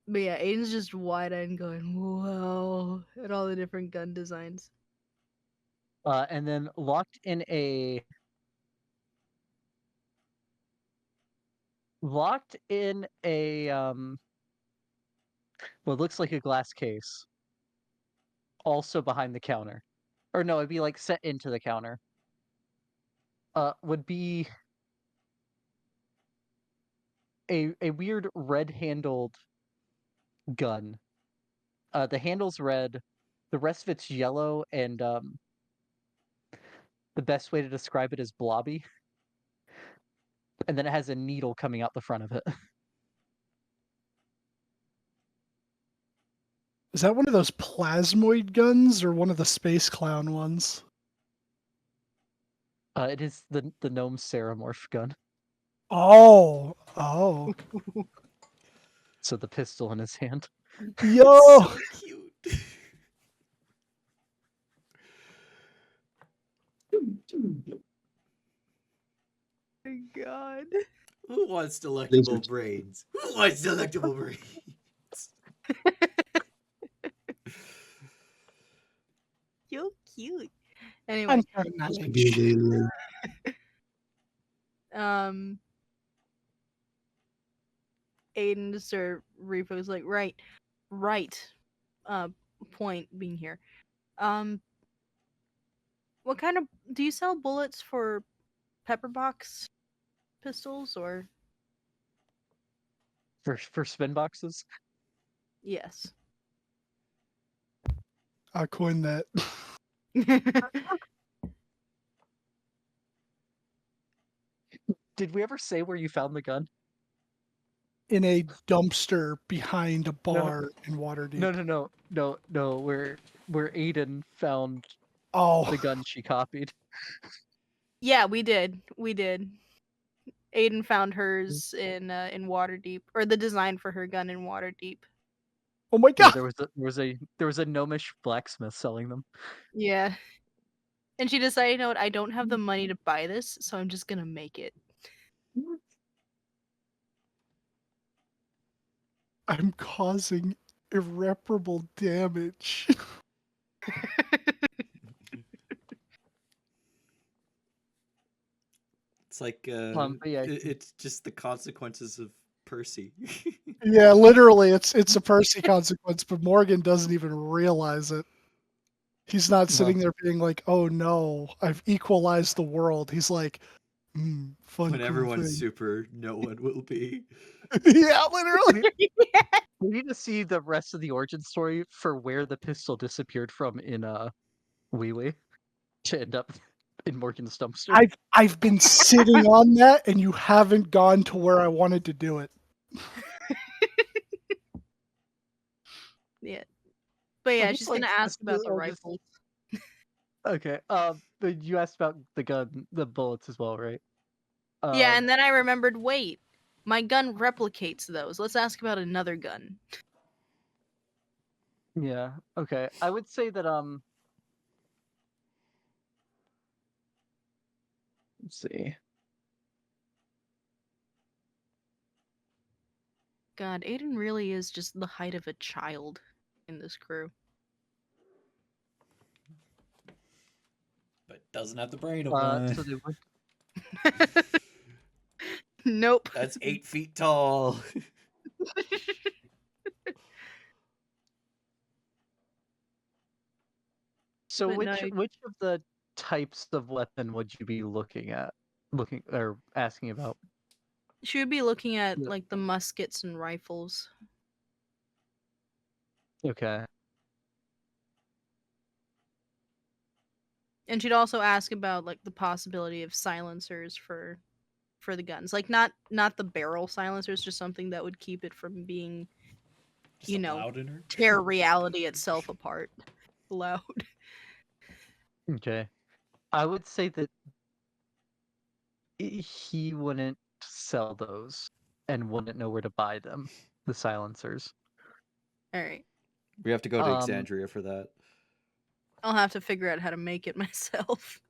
But yeah, Aiden's just wide-eyed going, "Wow!" at all the different gun designs. And then locked in a what looks like a glass case, also behind the counter, or no, it'd be like set into the counter. Would be a weird red-handled gun. The handle's red, the rest of it's yellow, and the best way to describe it is blobby. And then it has a needle coming out the front of it. Is that one of those plasmoid guns or one of the space clown ones? It is the gnome Ceramorph gun. Oh. So the pistol in his hand. Yo! So cute. My God. Who wants delectable Lasers. brains? Who wants delectable brains? So cute. Anyway, I'm kind of not Should be an alien. Aiden just sort of refocus like, right. Point being here. What kind of do you sell bullets for pepper box pistols or For spin boxes? yes? I coined that. Did we ever say where you found the gun? In a dumpster behind a No, no. bar in Waterdeep. No. Where Aiden found Oh, the gun she copied. Yeah, we did. Aiden found hers in Waterdeep, or the design for her gun in Waterdeep. oh my Yeah, god! there was a gnomish blacksmith selling them. Yeah. And she decided, you know what, I don't have the money to buy this, so I'm just gonna make it. I'm causing irreparable damage. It's like But yeah, it's just the consequences of Percy. Yeah, literally, it's a Percy consequence, but Morgan doesn't even realize it. He's not sitting there being like, "Oh no, I've equalized the world." He's like, fun, When cool everyone's thing." super, no one will be. Yeah, literally. we need to see the rest of the origin story for where the pistol disappeared from in Wee Wee to end up in Morgan's dumpster. I've been sitting on that, and you haven't gone to where I wanted to do it. Yeah. But yeah, guess, she's like, gonna ask about the I'll just- rifles. Okay. But you asked about the gun, the bullets as well, right? Yeah, and then I remembered, wait, my gun replicates those. Let's ask about another gun. Yeah. Okay. I would say that let's see. God, Aiden really is just the height of a child in this crew. But doesn't have the brain of one. So they would. Nope. That's 8 feet tall. So But no, which of the types of weapon would you be looking or asking about? she would be looking at Yeah. like the muskets and rifles. Okay. And she'd also ask about like the possibility of silencers for the guns. Like not the barrel silencers, just something that would keep it from being, Just you a know, loudener. tear reality itself apart. Loud. Okay. I would say that he wouldn't sell those and wouldn't know where to buy them, the silencers. Alright. We have to go to Um, Exandria for that. I'll have to figure out how to make it myself.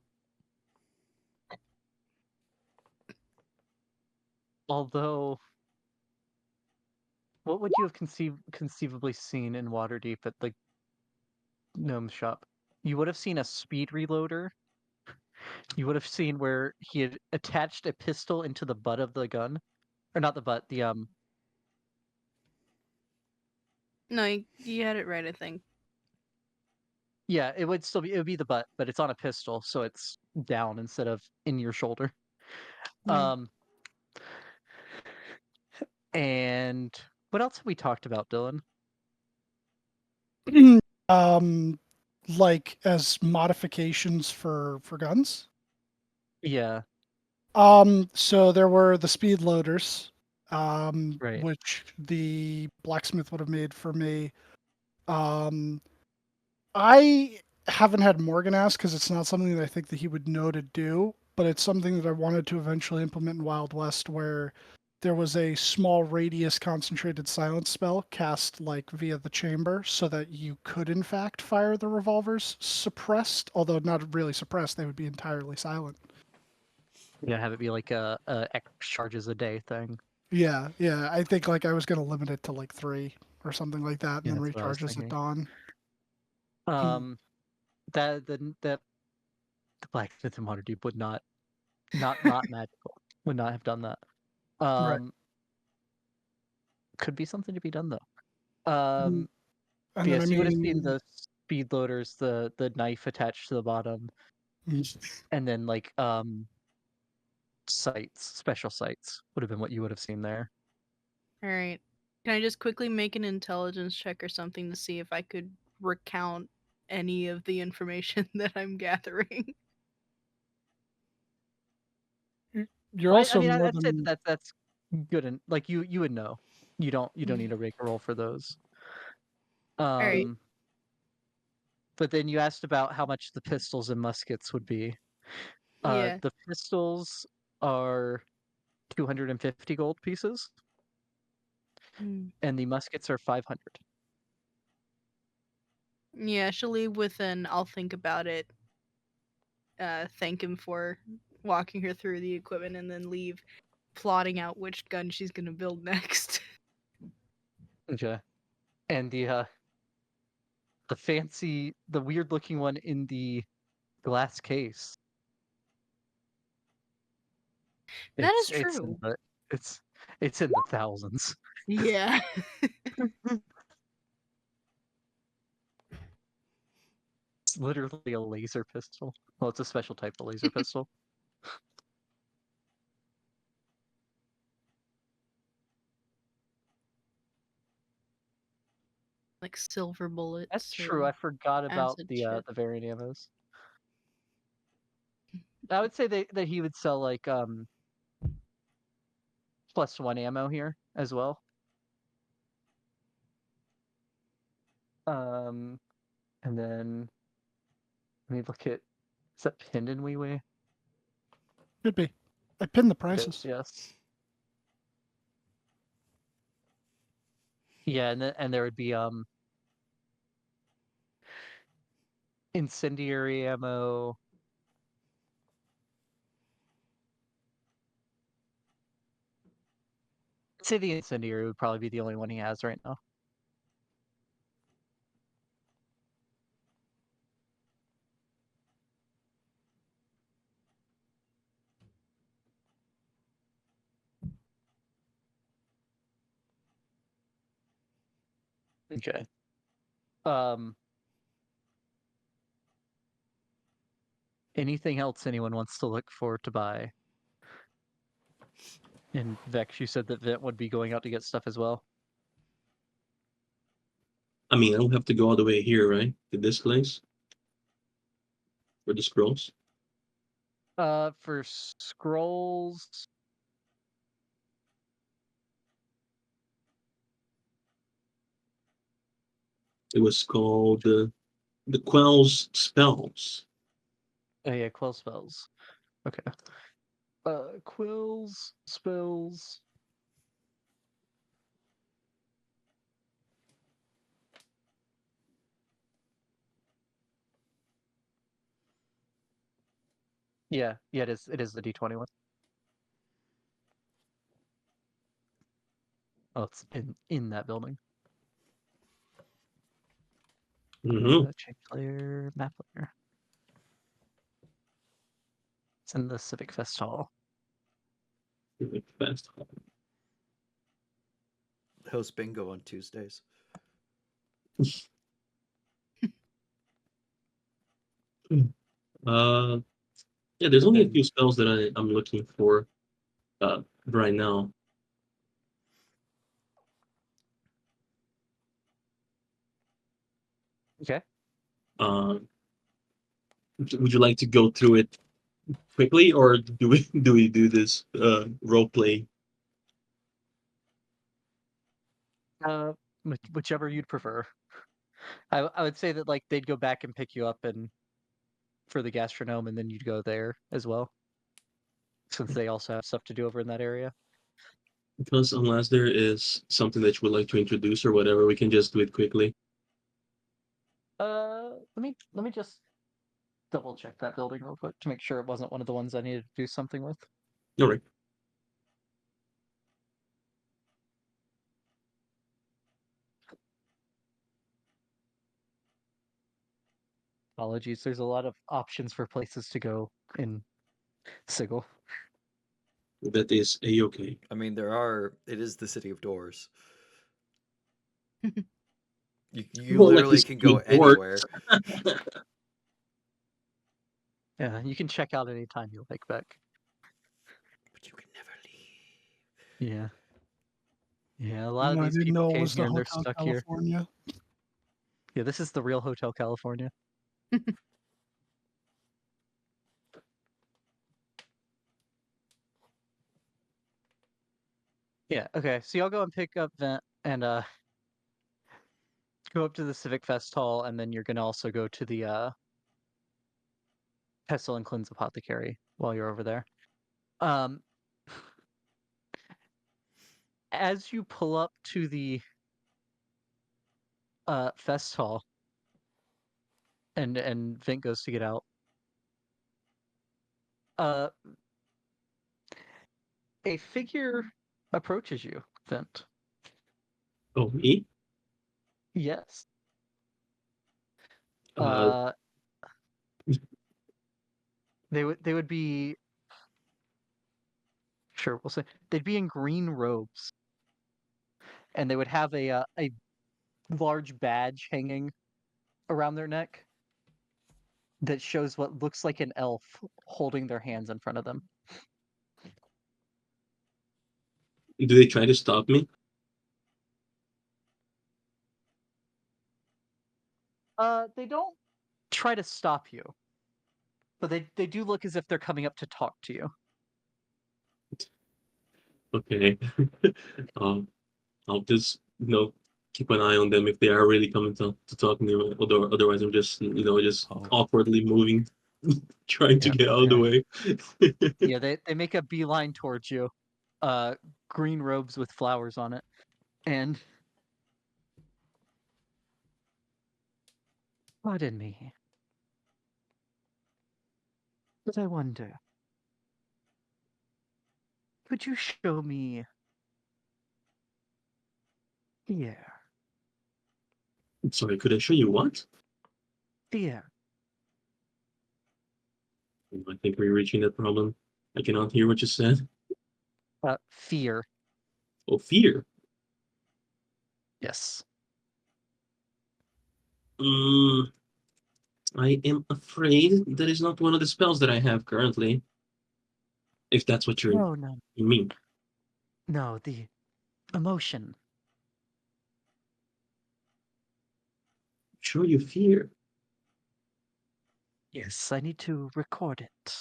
Although, what would you have conceivably seen in Waterdeep at the gnome shop? You would have seen a speed reloader. You would have seen where he had attached a pistol into the butt of the gun, or not the butt, the No, you had it right, I think. Yeah, it would be the butt, but it's on a pistol, so it's down instead of in your shoulder. Hmm. And what else have we talked about, Dylan? Like as modifications for guns. Yeah, So there were the speed loaders, right. which the blacksmith would have made for me. Um, I haven't had Morgan ask because it's not something that I think that he would know to do, but it's something that I wanted to eventually implement in Wild West, where there was a small radius concentrated silence spell cast like via the chamber, so that you could in fact fire the revolvers suppressed, although not really suppressed; they would be entirely silent. Yeah, have it be like a X charges a day thing. Yeah, yeah. I think like I was gonna limit it to like 3 or something like that, and Yeah, then that's what I was recharges at thinking. dawn. That the blacksmith in Waterdeep would not magical would not have done that. Right. Could be something to be done though. And But then I yes, you would have seen mean, the speed loaders, the knife attached to the bottom, and then like special sights would have been what you would have seen there. Alright. Can I just quickly make an intelligence check or something to see if I could recount any of the information that I'm gathering? you're Well, also I mean, more I'd say than that's good, and like you would know. You don't need to make a roll for those. Alright. But then you asked about how much the pistols and muskets would be. Yeah. The pistols are 250 gold pieces, Mm. and the muskets are 500. Yeah, she'll leave with an I'll think about it. Thank him for walking her through the equipment and then leave plotting out which gun she's gonna build next. Okay. And the weird looking one in the glass case. That is It's true. it's it's in the thousands. Yeah. It's literally a laser pistol. Well, it's a special type of laser pistol. Like silver bullets. That's or true. I forgot about acid the shit. variant ammos. I would say that he would sell like +1 ammo here as well. And then let me look at, is that pinned in WeWe? Could be. I pinned the It is, prices. yes. Yeah, and there would be incendiary ammo. I'd say the incendiary would probably be the only one he has right now. Okay. Anything else anyone wants to look for to buy? And Vex, you said that Vent would be going out to get stuff as well. I mean, I don't have to go all the way here, right? To this place for the scrolls. For scrolls, It was called the Quell's Spells. oh yeah, quill spells. Okay. Quills, spells. Yeah, it is. It is the D20 one. Oh, it's in that building. Mm-hmm. Change layer, map layer. It's in the Civic Fest Hall. Fast. Host bingo on Tuesdays. Yeah, there's And only a then few spells that I'm looking for right now. okay. Would you like to go through it quickly, or do we do this role play? Uh, whichever you'd prefer. I would say that like they'd go back and pick you up and for the gastronome, and then you'd go there as well, since they also have stuff to do over in that area. Because unless there is something that you would like to introduce or whatever, we can just do it quickly. Let me just double check that building real quick to make sure it wasn't one of the ones I needed to do something with. All right. Apologies, there's a lot of options for places to go in Sigil. That is a-okay. I mean, there are. It is the city of doors. You Well, like literally this can go board. anywhere. Yeah, you can check out anytime you like, Beck. But you can never leave. Yeah. Yeah, a lot of I these didn't people know it came was the here and they're Hotel stuck here. California. Yeah, this is the real Hotel California. Yeah, okay. So y'all go and pick up Vent and go up to the Civic Fest Hall, and then you're gonna also go to the Pestle and Cleanse Apothecary while you're over there. Um as you pull up to the Fest Hall and Vent goes to get out, uh a figure approaches you, Vent. Oh, me? Yes. Uh, Uh they would be, sure, we'll say they'd be in green robes, and they would have a large badge hanging around their neck that shows what looks like an elf holding their hands in front of them. do they try to stop me? They don't try to stop you. but they do look as if they're coming up to talk to you. Okay. um, I'll just keep an eye on them if they are really coming to talk to me. Otherwise, I'm just just Oh. awkwardly moving, trying to Yep, get out of the way. Yeah, they make a beeline towards you. Green robes with flowers on it. And pardon me. But I wonder, could you show me here? Sorry, could I show you what? Fear. I think we're reaching that problem. I cannot hear what you said. Fear. Oh, fear. Yes. Mm, I am afraid that is not one of the spells that I have currently. If that's what No, you mean. no, the emotion. Show you fear. Yes, I need to record it.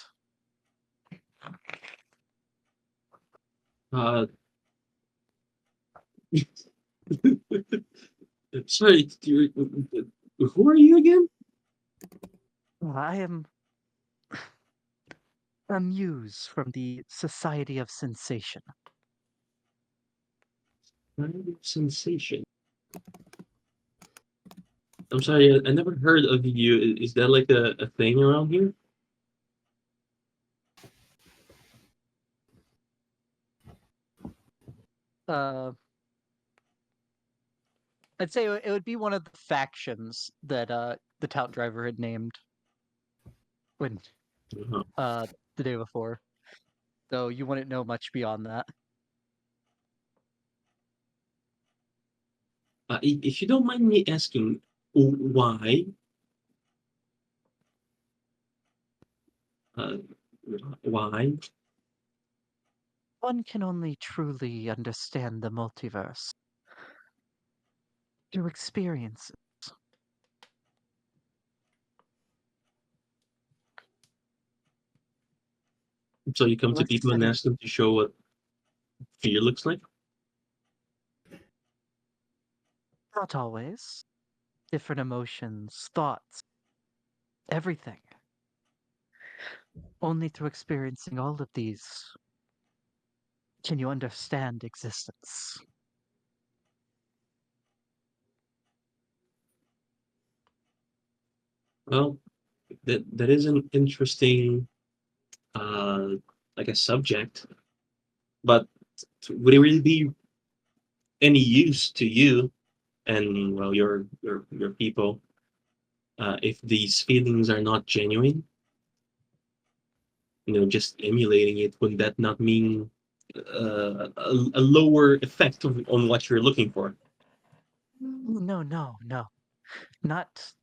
Uh, sorry, who are you again? I am a muse from the Society of Sensation. Sensation. I'm sorry, I never heard of you. Is that like a thing around here? Uh, I'd say it would be one of the factions that the tout driver had named when Uh-huh. the day before. So you wouldn't know much beyond that. If you don't mind me asking, why? Uh, why? One can only truly understand the multiverse through experience. So you come to Let's people and say ask them to show what fear looks like? not always. Different emotions, thoughts, everything. Only through experiencing all of these can you understand existence. Well, that is an interesting uh like a subject, but would it really be any use to you and well your people if these feelings are not genuine? Just emulating it, would that not mean a lower effect on what you're looking for? No, no, no. Not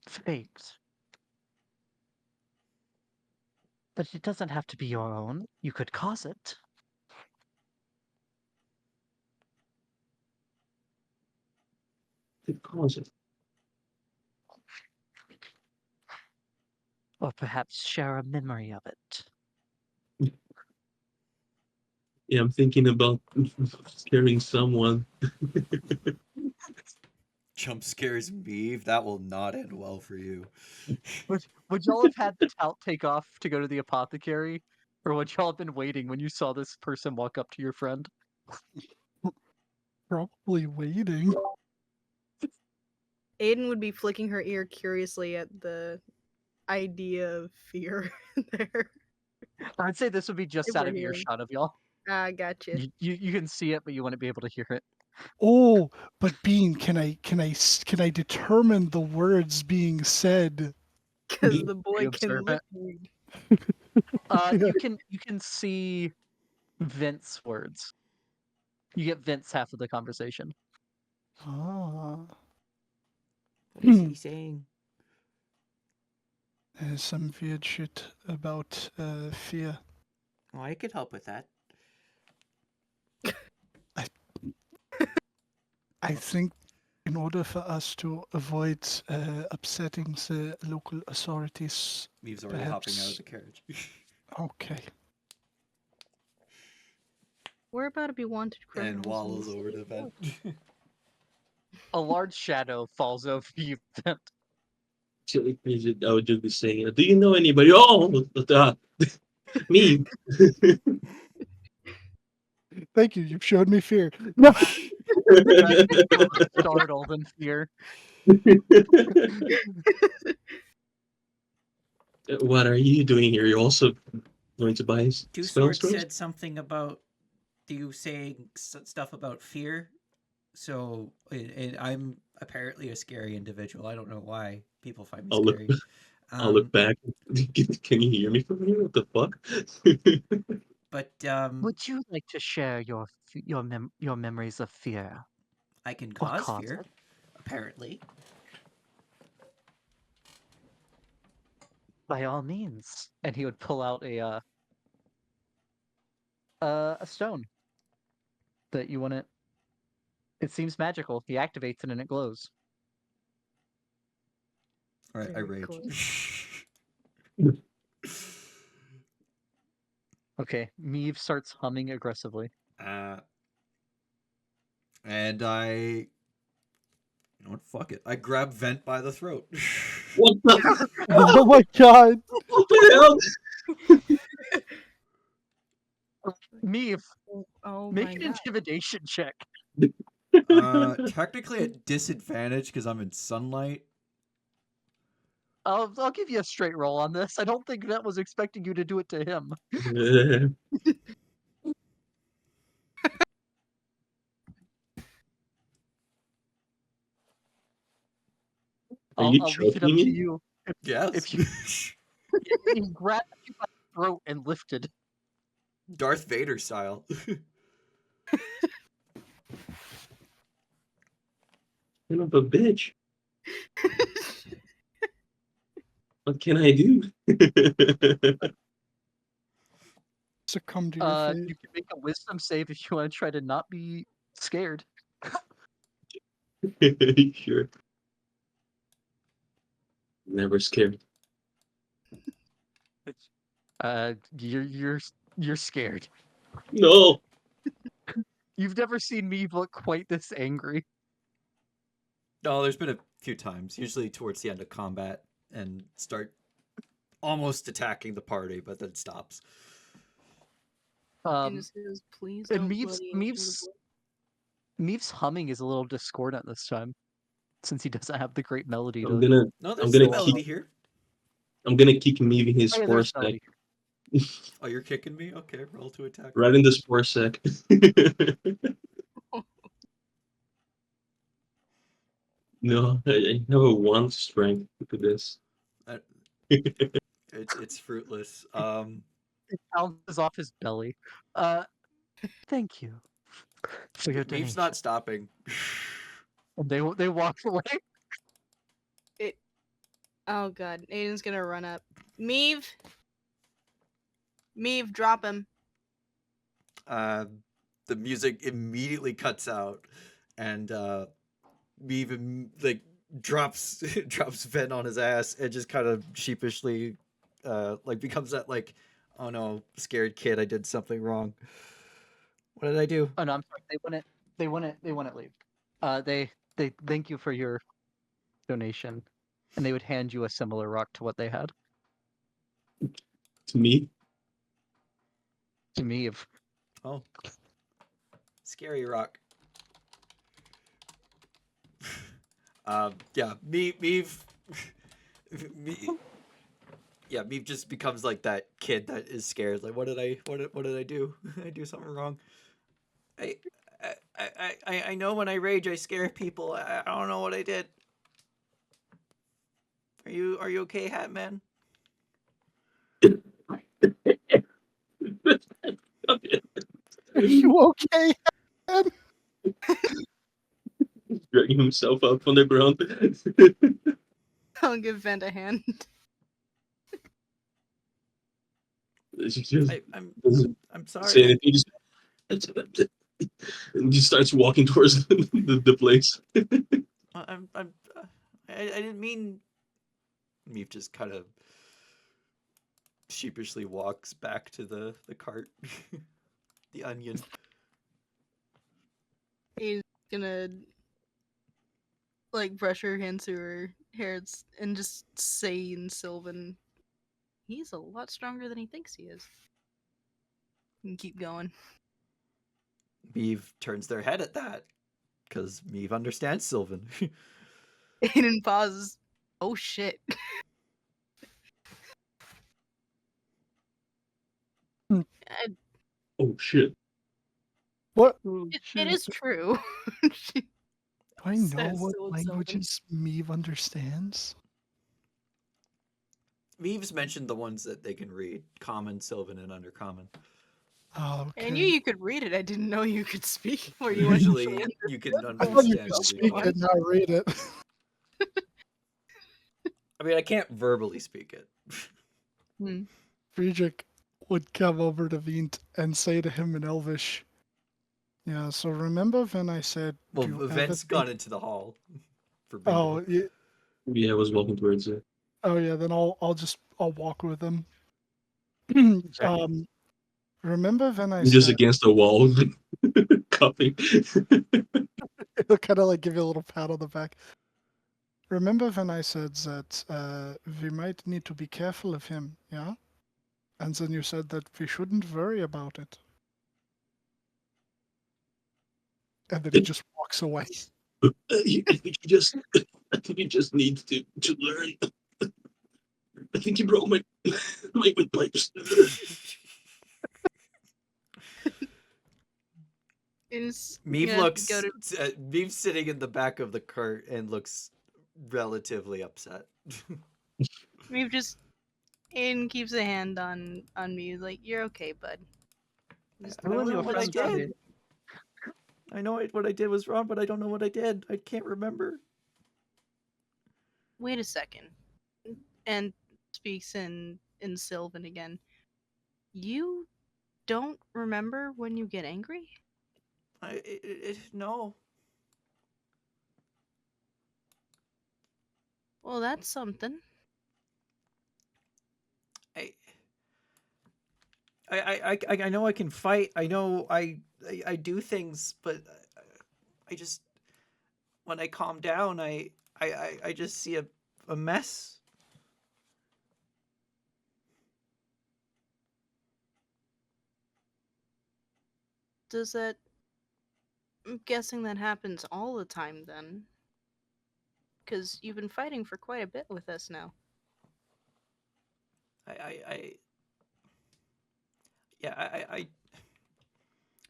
fate. But it doesn't have to be your own. You could cause it. The cause it. Or perhaps share a memory of it. Yeah, I'm thinking about scaring someone. Jump scares me. That will not end well for you. Would y'all have had the tout take off to go to the apothecary? Or would y'all have been waiting when you saw this person walk up to your friend? Probably waiting. Aiden would be flicking her ear curiously at the idea of fear there. I'd say this would be just out of Overhearing. earshot of y'all. Ah, gotcha. You can see it, but you wouldn't be able to hear it. Oh, but Bean, can I determine the words being said? Because the boy You can observe look it. weird. You can see Vince's words. You get Vince half of the conversation. Ah, What is he saying? there's some weird shit about fear. Oh, I could help with that. I think in order for us to avoid upsetting the local authorities. Meve's already hopping out Perhaps- of the carriage. Okay. We're about to be wanted criminals. And in waddles this over to city. vent. A large shadow falls over you. Actually, I would just be saying, "Do you know anybody?" Oh, me. Thank you. You've showed me fear. No. Startled in fear. What are you doing here? You're also going to buy Two spell Swords scrolls? said something about you saying stuff about fear. So and I'm apparently a scary individual. I don't know why people find me I'll look. scary. I'll look back. Can you hear me from here? What the fuck? But Would you like to share your memories of fear? I can Or cause cause fear, it? apparently. By all means. And he would pull out a stone that you want to. It seems magical. He activates it and it glows. All right, I Very rage. cool. Okay, Meave starts humming aggressively. And I, you know what? Fuck it. I grab Vent by the throat. What the? Oh my god. What the hell? Meave, Oh make my an god. intimidation check. Technically at disadvantage because I'm in sunlight. I'll give you a straight roll on this. I don't think that was expecting you to do it to him. Are you I'll leave it up choking to me? you. Yes. If you he grabbed you by the throat and lifted. Darth Vader style. Son of a bitch. What can I do? Succumb to your fate. You can make a wisdom save if you want to try to not be scared. Sure. Never scared. You're scared. No. You've never seen me look quite this angry. No, there's been a few times, usually towards the end of combat, and start almost attacking the party, but then stops. And it says, please and don't Meave's bloody Meave's Meave's humming is a little discordant this time, since he doesn't have the great melody I'm to. gonna No, there's gonna some melody keep- here. kick Meaving his Oh, yeah, spore there's sack. melody. Oh, you're kicking me? Okay, roll to attack. Right in the spore sack. No, I have a 1 strength to this. It's fruitless. It bounces off his belly. Thank you for your Meve's donation. not stopping. And they walk away. Oh god, Aiden's gonna run up. Meave, drop him. The music immediately cuts out, and Meave like drops Ven on his ass and just kind of sheepishly like becomes that like, oh no, scared kid, I did something wrong. What did I do? Oh no, I'm sorry. They wouldn't leave. They thank you for your donation, and they would hand you a similar rock to what they had. To me? To me, if Oh, scary rock. Yeah, Meave, yeah, Meave just becomes like that kid that is scared. Like, what did I do? Did I do something wrong? I know when I rage, I scare people. I don't know what I did. Are you okay, Hat Man? Are you okay? Dragging himself up on the ground. I'll give Vent a hand. I'm sorry. Say anything. And he starts walking towards the place. I didn't mean. Meep just kind of sheepishly walks back to the cart. The onion. He's gonna like brush her hands through her hair and just say in Sylvan, he's a lot stronger than he thinks he is. And keep going. Meave turns their head at that because Meave understands Sylvan. Aiden pauses. Oh shit. Hmm. And Oh shit. What? it is true. She Do I know says what so in Sylvan. languages Meave understands? Meave's mentioned the ones that they can read: Common, Sylvan, and Undercommon. Oh, okay. I knew you could read it. I didn't know you could speak. Or you Usually, actually you can I thought you understand. could at least speak one. it, not read it. I mean, I can't verbally speak it. Hmm. Friedrich would come over to Vint and say to him in Elvish, yeah, so remember when I said, Well, do you ever Vent's think... gone into the hall for bingo. Oh, yeah. Yeah, I was walking towards it. Oh yeah, then I'll walk with him. Remember when I I'm just said against the wall, coughing. he'll kind of like give you a little pat on the back. Remember when I said that we might need to be careful of him, yeah? And then you said that we shouldn't worry about it. And then he just walks away. I think he just, I think he just needs to learn. I think he broke my windpipes. Meave looks. Meave's sitting in the back of the cart and looks relatively upset. We've just Aiden keeps a hand on me. He's like, "You're okay, bud." Just I don't know what I what's wrong. did. I know what I did was wrong, but I don't know what I did. I can't remember. Wait a second. And speaks in Sylvan again. You don't remember when you get angry? No. Well, that's something. I know I can fight. I know I do things, but I just when I calm down, I just see a mess. Does that... I'm guessing that happens all the time then. Because you've been fighting for quite a bit with us now.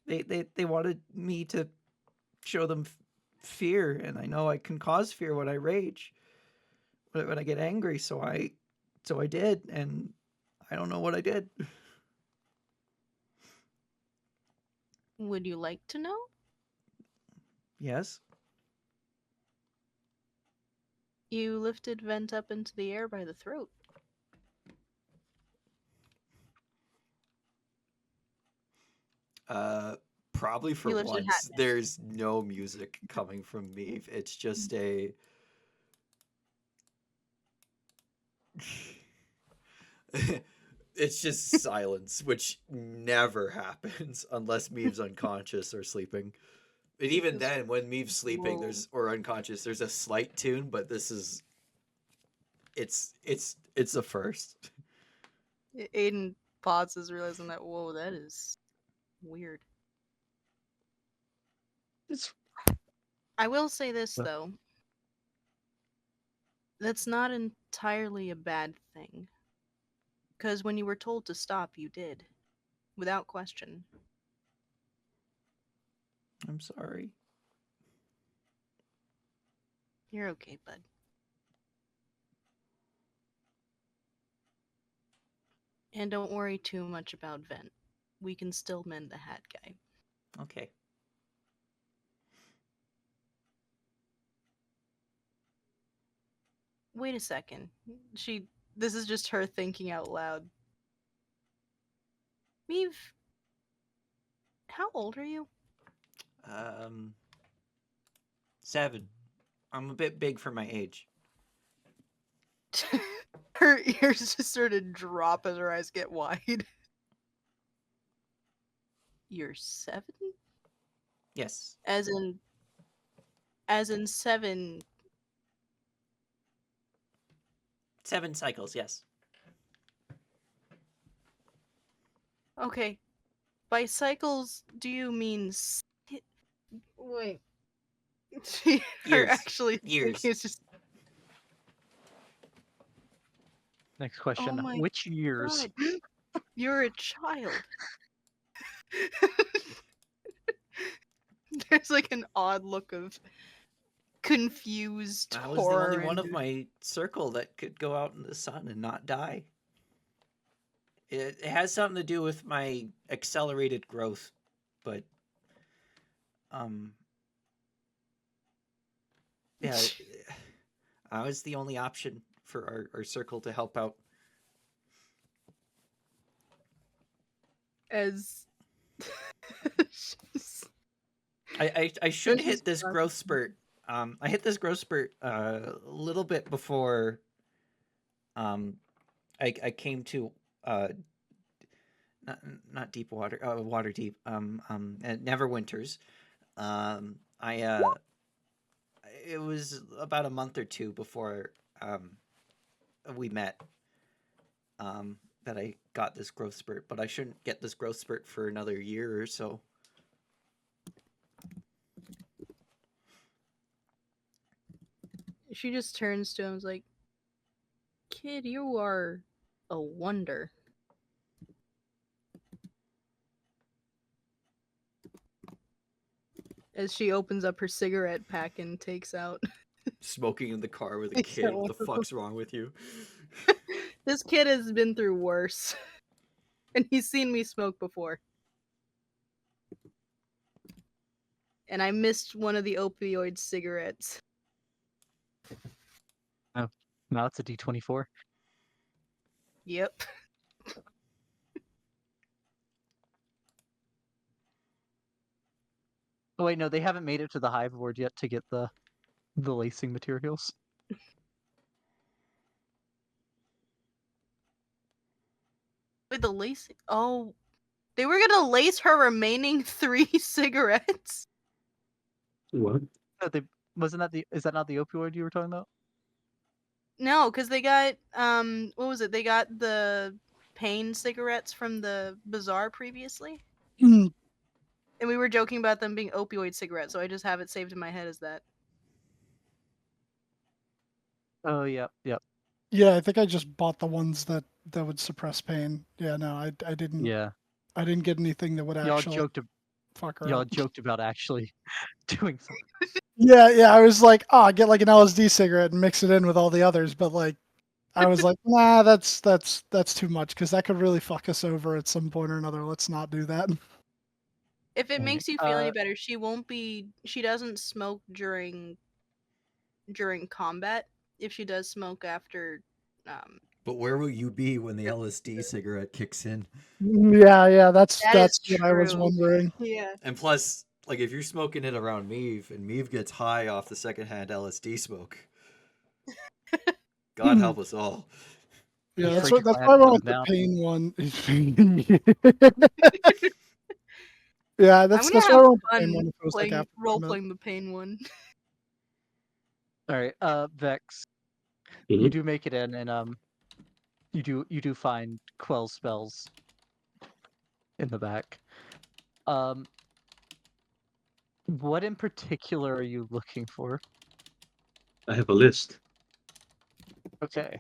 They wanted me to show them fear, and I know I can cause fear when I rage, when I get angry. So I did, and I don't know what I did. Would you like to know? Yes. You lifted Vent up into the air by the throat. Probably for You lifted once. Hatman. There's no music coming from me. It's just a. It's just silence, which never happens unless Meave's unconscious or sleeping. And even then, when Meave's sleeping, or unconscious, there's a slight tune, but this is. It's a first. Aiden pauses, realizing that, whoa, that is weird. I will say this, though. That's not entirely a bad thing. Because when you were told to stop, you did. Without question. I'm sorry. You're okay, bud. And don't worry too much about Vent. We can still mend the hat guy. Okay. Wait a second. This is just her thinking out loud. Meave, how old are you? 7. I'm a bit big for my age. Her ears just sort of drop as her eyes get wide. You're 7? Yes. As in 7. 7 cycles, yes. Okay. By cycles, do you mean wait. She her Years. actually Years. thinking it's just Next question. my Which years? God. You're a child. There's like an odd look of confused I was the horror. only one of and- my circle that could go out in the sun and not die. It has something to do with my accelerated growth, but yeah, I was the only option for our circle to help out. As I should This is hit this fun. growth spurt. I hit this growth spurt a little bit before I came to not deep water, water deep, at Neverwinters. It was about a month or two before we met that I got this growth spurt, but I shouldn't get this growth spurt for another year or so. she just turns to him and is like, "Kid, you are a wonder." As she opens up her cigarette pack and takes out. Smoking in the car with a Takes kid. out What the one of fuck's wrong with you? This kid has been through worse. And he's seen me smoke before. And I missed one of the opioid cigarettes. Now it's a D24. Yep. Oh wait, no, they haven't made it to the hive board yet to get the lacing materials. Wait, the lace. Oh, they were gonna lace her remaining 3 cigarettes. What? No, they wasn't that the is that not the opioid you were talking about? No, because they got what was it? They got the pain cigarettes from the bazaar previously, Hmm. and we were joking about them being opioid cigarettes. So I just have it saved in my head as that. Oh yep. Yeah, I think I just bought the ones that would suppress pain. Yeah, no, I didn't. Yeah. I didn't get anything that would Y'all actually joked fuck her y'all up. joked about actually doing something. Yeah, I was like, oh, get like an LSD cigarette and mix it in with all the others, but like, I was like, nah, that's too much because that could really fuck us over at some point or another. Let's not do that. If it Alright, makes you feel any better, she won't be. She doesn't smoke during combat. If she does smoke after, But where will you be when the LSD cigarette kicks in? Yeah, that's That is what I was true. wondering. yeah. And plus, like if you're smoking it around Meave and Meave gets high off the secondhand LSD smoke, God help us all. Yeah, Yeah. that's Afraid what your I went client with comes the down. pain one. Yeah, I'm that's gonna why I have went with the pain one. fun If it was like playing after role combat. playing the pain one. Alright, Vex. Mhm. You do make it in and you do find quell spells in the back. What in particular are you looking for? I have a list. Okay.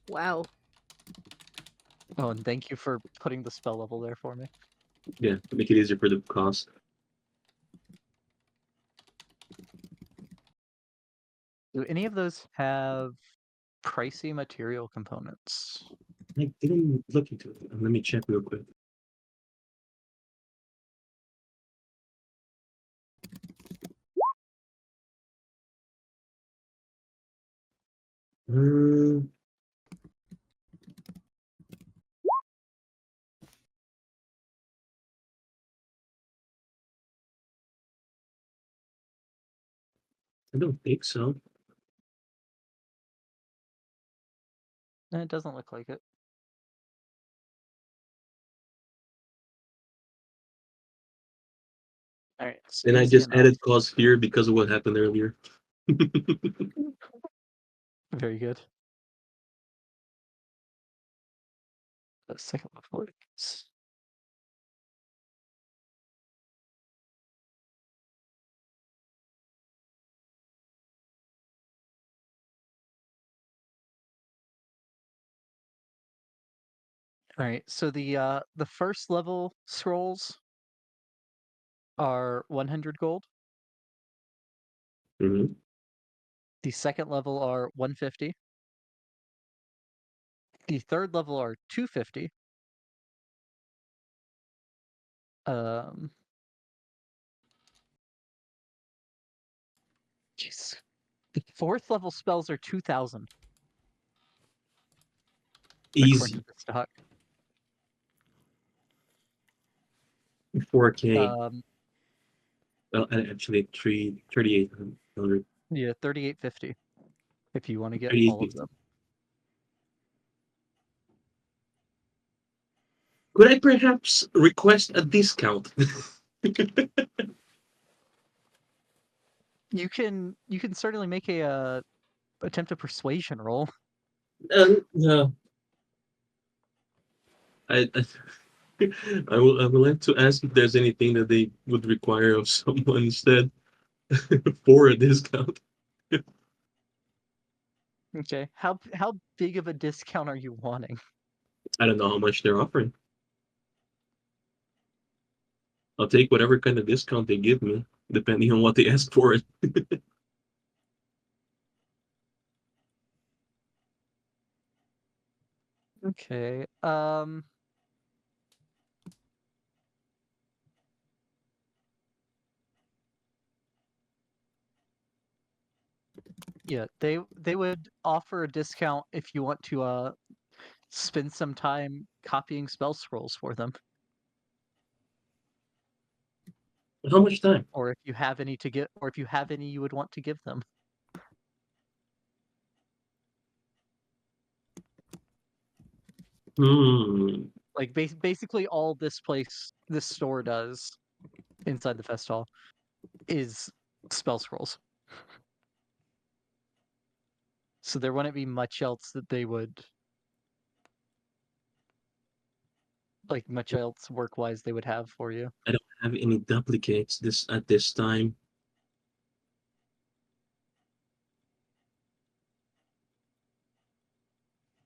Wow. Oh, and thank you for putting the spell level there for me. Yeah, to make it easier for the cost. Do any of those have pricey material components? I didn't look into it. Let me check real quick. Uh, I don't think so. It doesn't look like it. All right. So And I easy just enough. added cause fear because of what happened earlier. Very good. The second level is all right. So the first level scrolls are 100 gold. Mhm. The second level are 150. The third level are 250. Um, jeez. The fourth level spells are 2,000 according Easy. to the stock. 4K. Um, Well, actually, 3,800. yeah, 3850 if you want to get all of 3,850. them. Could I perhaps request a discount? You can certainly make a attempt a persuasion roll. No, I I would like to ask if there's anything that they would require of someone instead for a discount. Okay. How big of a discount are you wanting? I don't know how much they're offering. I'll take whatever kind of discount they give me, depending on what they ask for it. Okay. Yeah, they would offer a discount if you want to spend some time copying spell scrolls for them, How much time? or if you have any to get, or if you have any you would want to give them. Hmm. Like basically all this store does inside the fest hall is spell scrolls. So there wouldn't be much else that they would like much else work wise they would have for you. I don't have any duplicates at this time.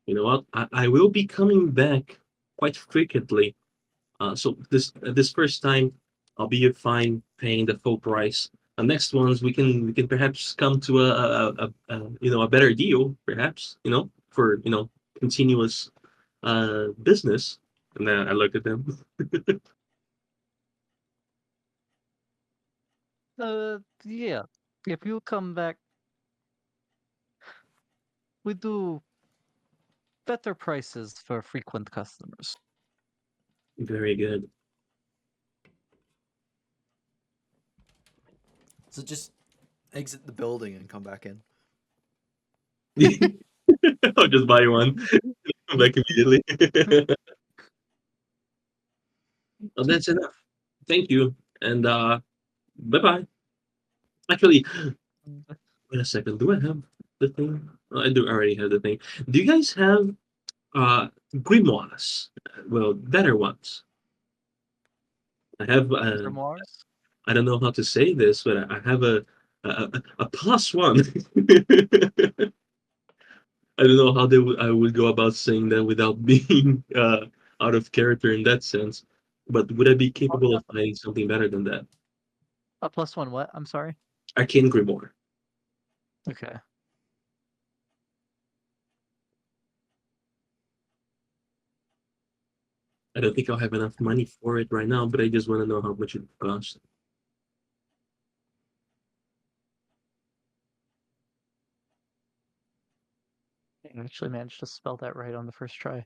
You know what? I will be coming back quite frequently. So this first time, I'll be fine paying the full price. The next ones we can perhaps come to a better deal, perhaps for continuous business. And then I look at them. Yeah. If you come back, we do better prices for frequent customers. Very good. So just exit the building and come back in. I'll just buy one. Come back immediately. Well, that's enough. Thank you, and bye bye. Actually, wait a second. Do I have the thing? Oh, I do already have the thing. Do you guys have grimoires? Well, better ones. I have. Grimoires? I don't know how to say this, but I have a plus one. I don't know how I would go about saying that without being out of character in that sense. But would I be capable of finding something better than that? A plus one what? I'm sorry. Arcane grimoire. Okay. I don't think I'll have enough money for it right now, but I just want to know how much it costs. I actually managed to spell that right on the first try.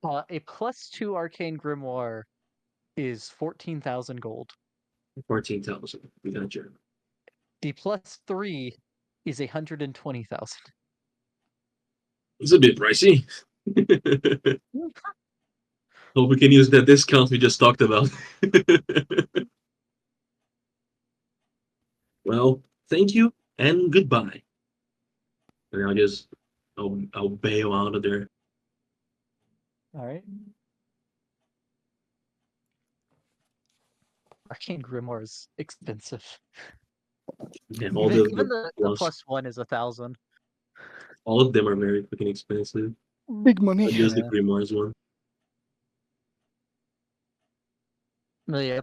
A +2 arcane grimoire is 14,000 gold. 14,000. Gotcha. The +3 is 120,000. It's a bit pricey. Hope we can use that discount we just talked about. Well, thank you and goodbye. And I'll bail out of there. All right. Arcane grimoire is expensive. And all Even the the plus, +1 is 1,000. all of them are very fucking expensive. Big money. Not just the Yeah. Grimoires one. No, yeah,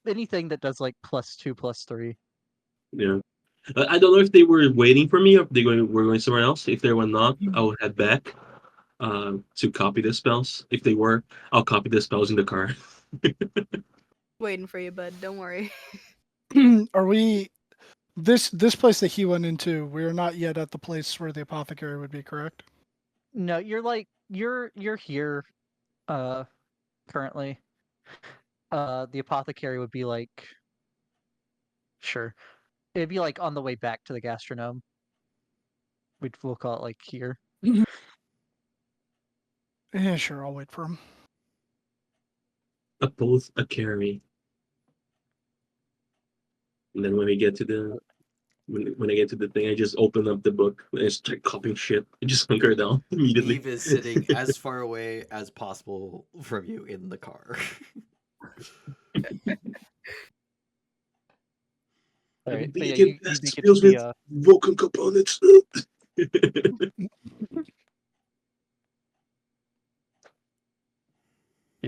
anything that does like +2, +3. Yeah. I don't know if they were waiting for me or if were going somewhere else. If they were not, I would head back to copy the spells. If they were, I'll copy the spells in the car. Waiting for you, bud. Don't worry. Are we this place that he went into? We're not yet at the place where the apothecary would be, correct? No, you're here currently. The apothecary would be like sure. It'd be like on the way back to the gastronome. We'll call it like here. Yeah, sure. I'll wait for him. A carry. And then when I get to the thing, I just open up the book and I start copying shit. I just hunker down immediately. Eve is sitting as far away as possible from you in the car. All right. So yeah, Vegan you pest make it to deals with the Vulcan components.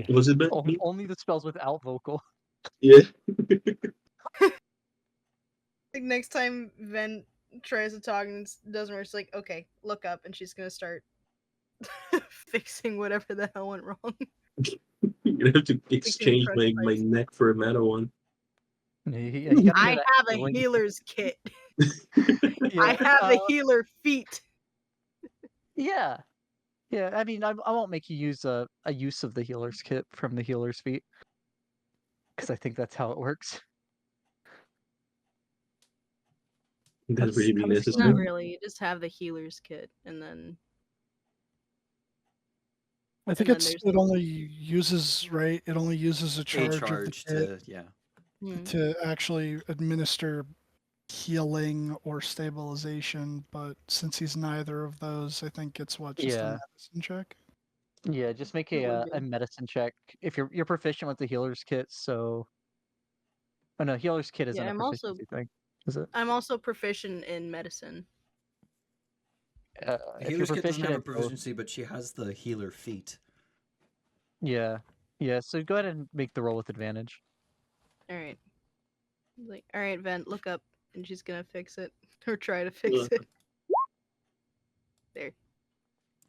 Was it bad? only the spells without vocal. Yeah. Like next time Ven tries to talk and it doesn't work, she's like, okay, look up, and she's gonna start fixing whatever the hell went wrong. You're gonna have to exchange trust my pipes. neck for a metal one. Yeah, you gotta I get that have a healing. healer's kit. Yeah, I have a healer feat. yeah. Yeah, I mean, I won't make you use a use of the healer's kit from the healer's feet, because I think that's how it works. That's really be how does Not necessary. really. You just have the healer's kit, and then I think And then it only uses It only uses a A charge, charge of the kit to yeah. to actually administer healing or stabilization. But since he's neither of those, I think it's just a Yeah. medicine check. Yeah, just make It would a be. medicine check if you're proficient with the healer's kit. So, oh no, healer's kit isn't Yeah, a I'm also proficiency thing, is it? I'm also proficient in medicine. The If you're healer's kit doesn't proficient have a in both, proficiency, but she has the healer feat. yeah, yeah. So go ahead and make the roll with advantage. All right. Like, all right, Vent, look up, and she's gonna fix it or try to fix it. There.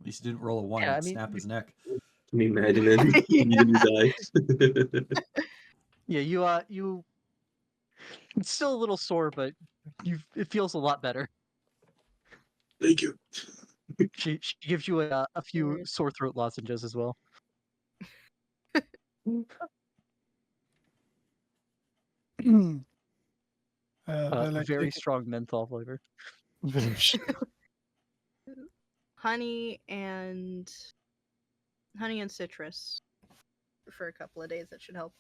At least he didn't roll a 1 Yeah, I and mean- snap his neck. Can you imagine it? Yeah. Immediately dies. Yeah, you. It's still a little sore, but it feels a lot better. Thank you. She gives you a few Alright. sore throat lozenges as well. Very strong menthol flavor. honey and citrus for a couple of days. That should help.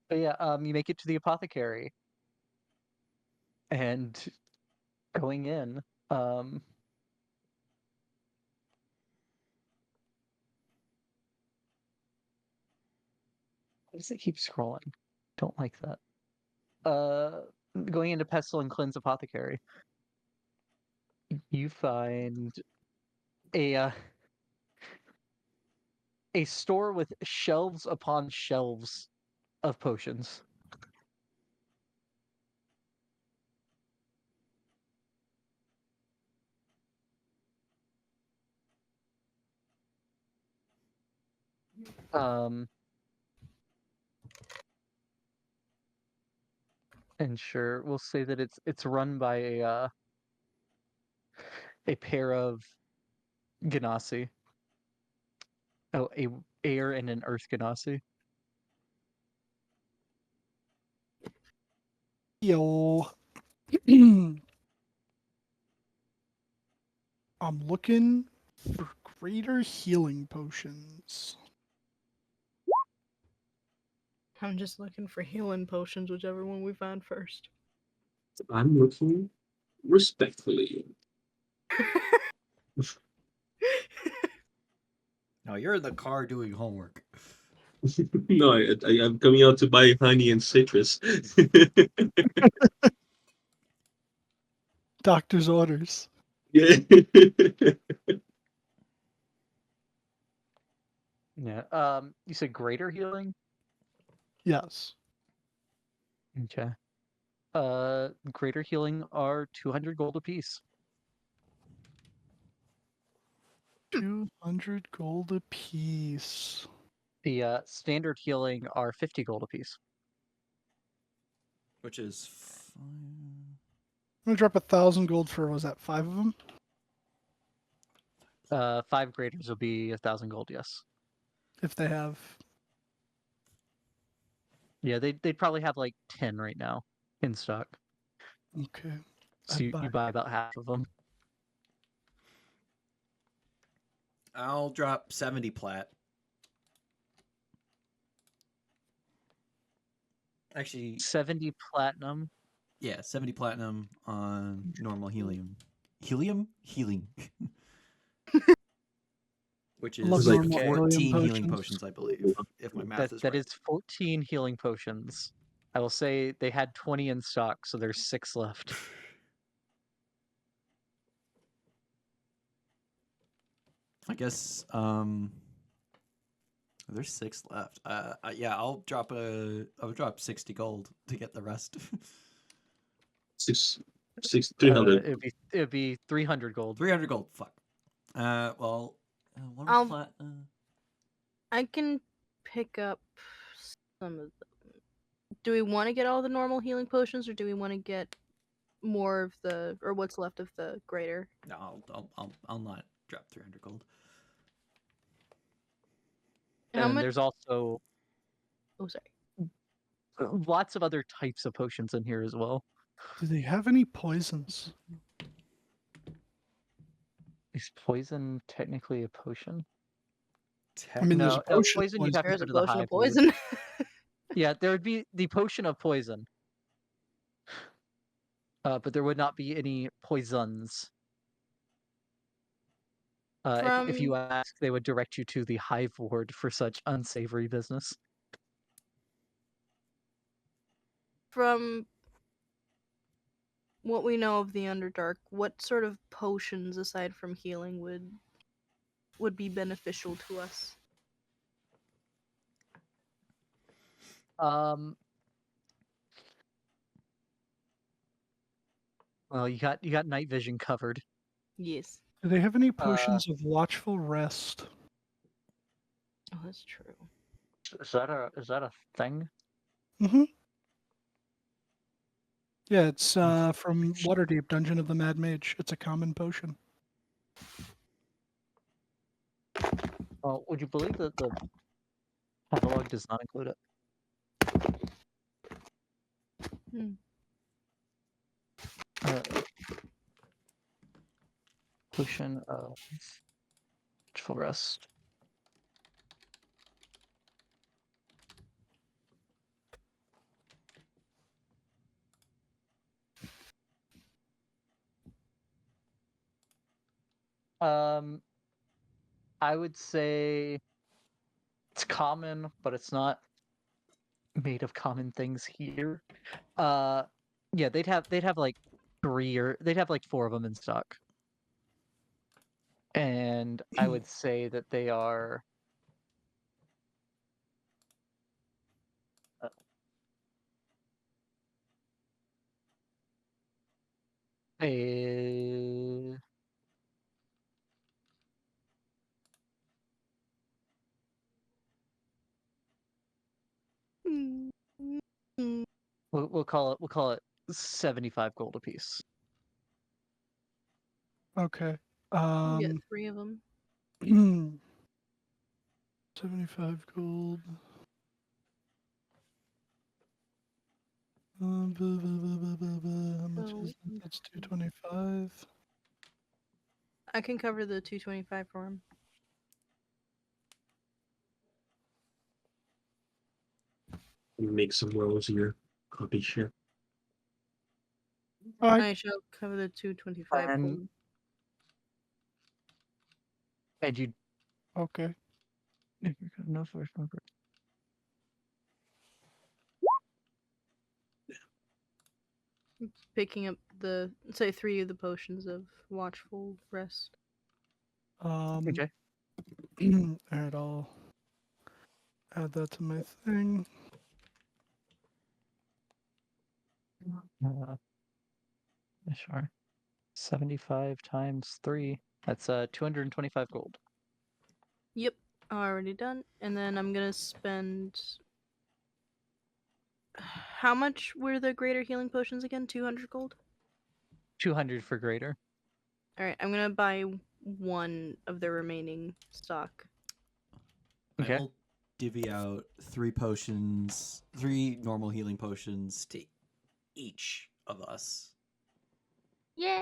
But yeah, you make it to the apothecary, and going in, why does it keep scrolling? Don't like that. Going into Pestle and Cleanse Apothecary, you find a a store with shelves upon shelves of potions. And sure, we'll say that it's run by a pair of Ganassi. Oh, a air and an earth ganassi. Yo. I'm looking for greater healing potions. I'm just looking for healing potions, whichever one we find first. I'm looking respectfully. No, you're in the car doing homework. No, I'm coming out to buy honey and citrus. Doctor's orders. Yeah. Yeah. You said greater healing? Yes. Okay. Greater healing are 200 gold apiece. 200 gold apiece. The standard healing are 50 gold apiece. Which is fine. I'm gonna drop 1,000 gold for, was that 5 of them? 5 graders will be 1,000 gold. Yes. If they have. Yeah, they'd probably have like 10 right now in stock. Okay. So you buy about half of them. I'll drop 70 plat. Actually, 70 platinum. yeah, 70 platinum on normal helium. Helium? Healing. Which I love is like normal 14 helium healing potions. potions, I believe, if my math is That right. is 14 healing potions. I will say they had 20 in stock, so there's 6 left. I guess there's 6 left. Yeah, I'll drop 60 gold to get the rest. Six, 300. It'd be 300 gold. 300 gold. Fuck. Well, what I'll- are plat? I can pick up some of them. Do we want to get all the normal healing potions, or do we want to get more of the, or what's left of the greater? No, I'll not drop 300 gold. And How then much? there's also Oh, sorry. lots of other types of potions in here as well. Do they have any poisons? Is poison technically a potion? I mean, there's No, a potion. poison you'd have to There's go a to the potion of hive with. poison. Yeah, there would be the potion of poison. But there would not be any poisons. If you ask, they would direct you to the hive ward for such unsavory business. From what we know of the Underdark, what sort of potions aside from healing would be beneficial to us? Well, you got night vision covered. Yes. Do they have any potions of watchful rest? Oh, that's true. Is that a thing? Mm-hmm. Yeah, it's from Waterdeep, Dungeon of the Mad Mage. It's a common potion. Well, would you believe that the catalog does not include it? Hmm. Potion of watchful rest. I would say it's common, but it's not made of common things here. Yeah, they'd have like 3 or they'd have like 4 of them in stock. And I would say that they are a we'll call it 75 gold apiece. Okay. We get 3 of them. 75 gold. How much is that? That's 225. I can cover the 225 for him. Make some rolls here. Copy shit. I shall cover the 225 for And- him. And you Okay. no first number. Picking up the, say, 3 of the potions of watchful rest. Okay. Alright, I'll add that to my thing. Sure. 75 times 3. That's 225 gold. Yep, already done. And then I'm gonna spend. How much were the greater healing potions again? 200 gold? 200 for greater. Alright, I'm gonna buy 1 of the remaining stock. Okay. I'll divvy out 3 potions, 3 normal healing potions to each of us. Yay!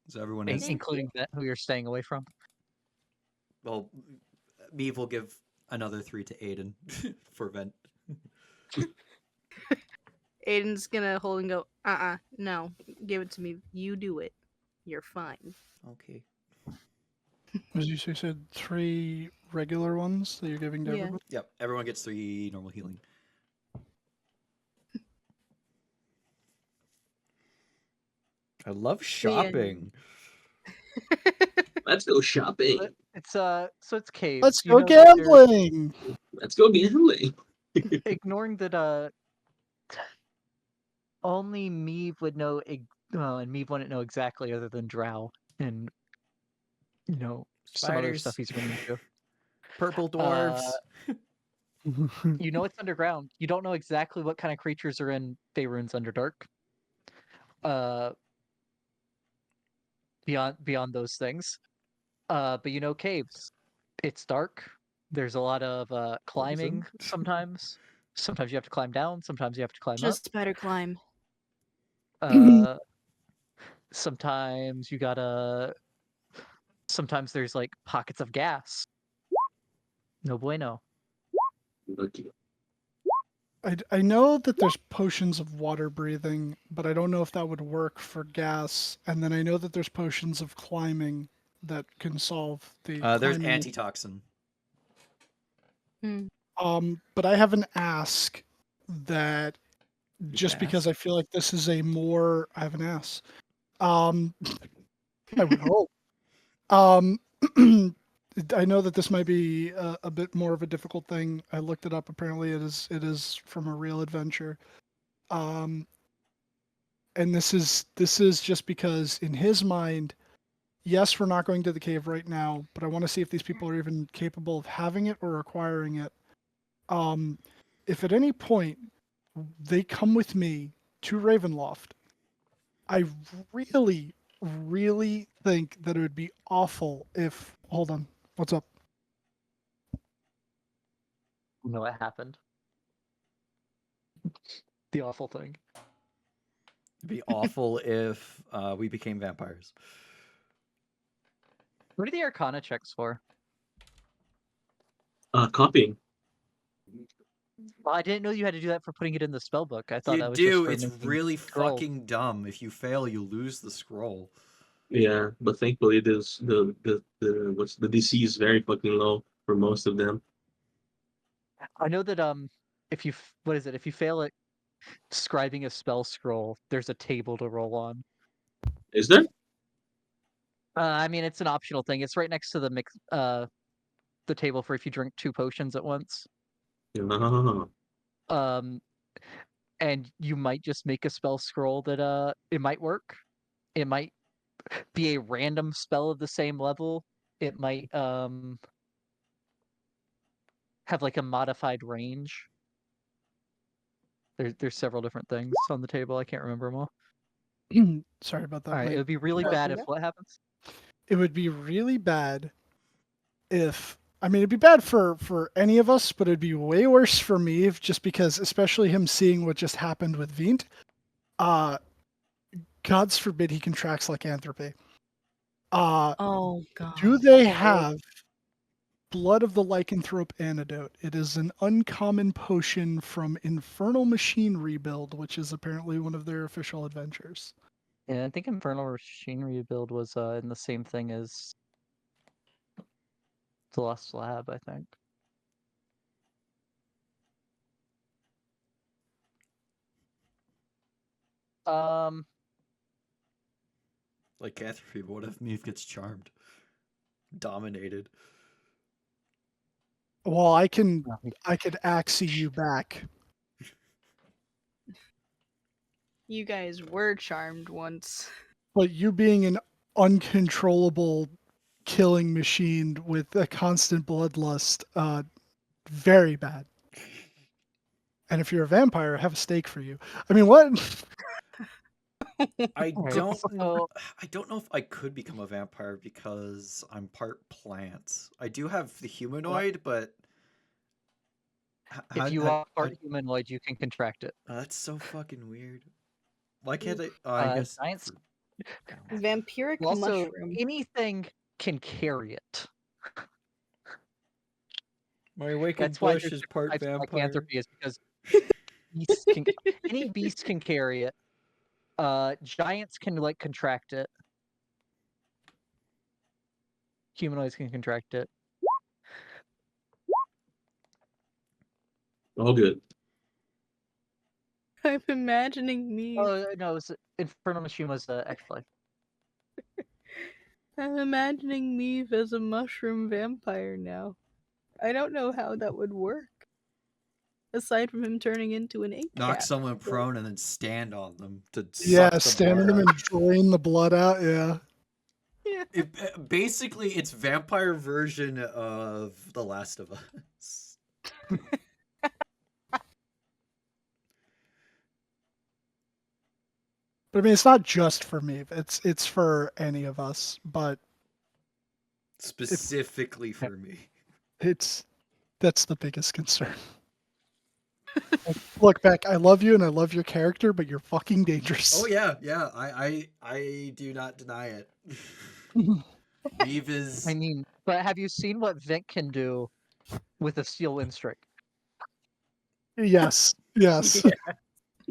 So everyone In- has. including that who you're staying away from. Well, Meave will give another 3 to Aiden for Vent. Aiden's gonna hold and go, no, give it to me. You do it. You're fine. Okay. As you said, 3 regular ones that you're giving to Yeah. everybody. Yep, everyone gets 3 normal healing. I love shopping. Let's go shopping. But it's so it's caves. Let's You go know that there- gambling! Let's go gambling. ignoring that only Meave would know and Meave wouldn't know exactly other than Drow and some other stuff Spiders. he's running into. Purple dwarves. You know it's underground. You don't know exactly what kind of creatures are in Faerun's Underdark. Beyond those things. But you know caves. It's dark. There's a lot of climbing sometimes. Sometimes you have to climb down, sometimes you have to climb Just spider climb. up. Sometimes you gotta sometimes there's like pockets of gas. No bueno. Lucky. I know that there's potions of water breathing, but I don't know if that would work for gas. And then I know that there's potions of climbing that can solve the There's climbing. antitoxin. But I have an ask that just because ask? I feel like this is I have an ass. I would hope. I know that this might be a bit more of a difficult thing. I looked it up. Apparently, it is from a real adventure. And this is just because in his mind, yes, we're not going to the cave right now, but I want to see if these people are even capable of having it or acquiring it. If at any point they come with me to Ravenloft, I really, really think that it would be awful if. Hold on, what's up? You know what happened. The awful thing. It'd be awful if we became vampires. What are the Arcana checks for? Copying. Well, I didn't know you had to do that for putting it in the spell book. I thought You that was do. just for It's making really scrolls. fucking dumb. If you fail, you lose the scroll. Yeah, but thankfully there's the DC is very fucking low for most of them. I know that if you if you fail at scribing a spell scroll, there's a table to roll on. Is there? I mean, it's an optional thing. It's right next to the table for if you drink 2 potions at once. No. And you might just make a spell scroll that it might work. It might be a random spell of the same level. It might have like a modified range. There's several different things on the table. I can't remember them all. Sorry about that. All right, it would be really bad if what happens? It would be really bad if I mean, it'd be bad for any of us, but it'd be way worse for me, just because, especially him seeing what just happened with Vint. God's forbid he contracts lycanthropy. Oh god. Do they have Blood of the Lycanthrope Antidote? It is an uncommon potion from Infernal Machine Rebuild, which is apparently one of their official adventures. Yeah, I think Infernal Machinery build was in the same thing as the Lost Lab, I think. Um, Lycanthropy, but what if Meave gets charmed? Dominated. Well, I could no, axie you back. You guys were charmed once. But you being an uncontrollable killing machine with a constant bloodlust, very bad. And if you're a vampire, I have a stake for you. I mean, what? I Alright, don't so- I don't know if I could become a vampire because I'm part plant. I do have the humanoid, but if you are part humanoid, you can contract it. that's so fucking weird. Why can't I? Oh, I guess Giants. Vampiric Also, mushroom. anything can carry it. my awakened That's why bush there's is different part types of vampire. lycanthropy, is because any beast can carry it. Giants can like contract it. Humanoids can contract it. All good. I'm imagining me. Oh no, it was Infernal Machine was actually. I'm imagining Meave as a mushroom vampire now. I don't know how that would work. Aside from him turning into an ape Knock cat. someone prone and then stand on them to Yeah, suck the stand on blood them out. and drain the blood out. Yeah. Yeah. Basically, it's vampire version of The Last of Us. But I mean, it's not just for me. It's for any of us. But Specifically for me. that's the biggest concern. Like, look, Beck, I love you and I love your character, but you're fucking dangerous. Oh yeah, yeah. I do not deny it. Meave is. I mean, but have you seen what Vent can do with a steel wind strike? Yes. Yes. Yeah.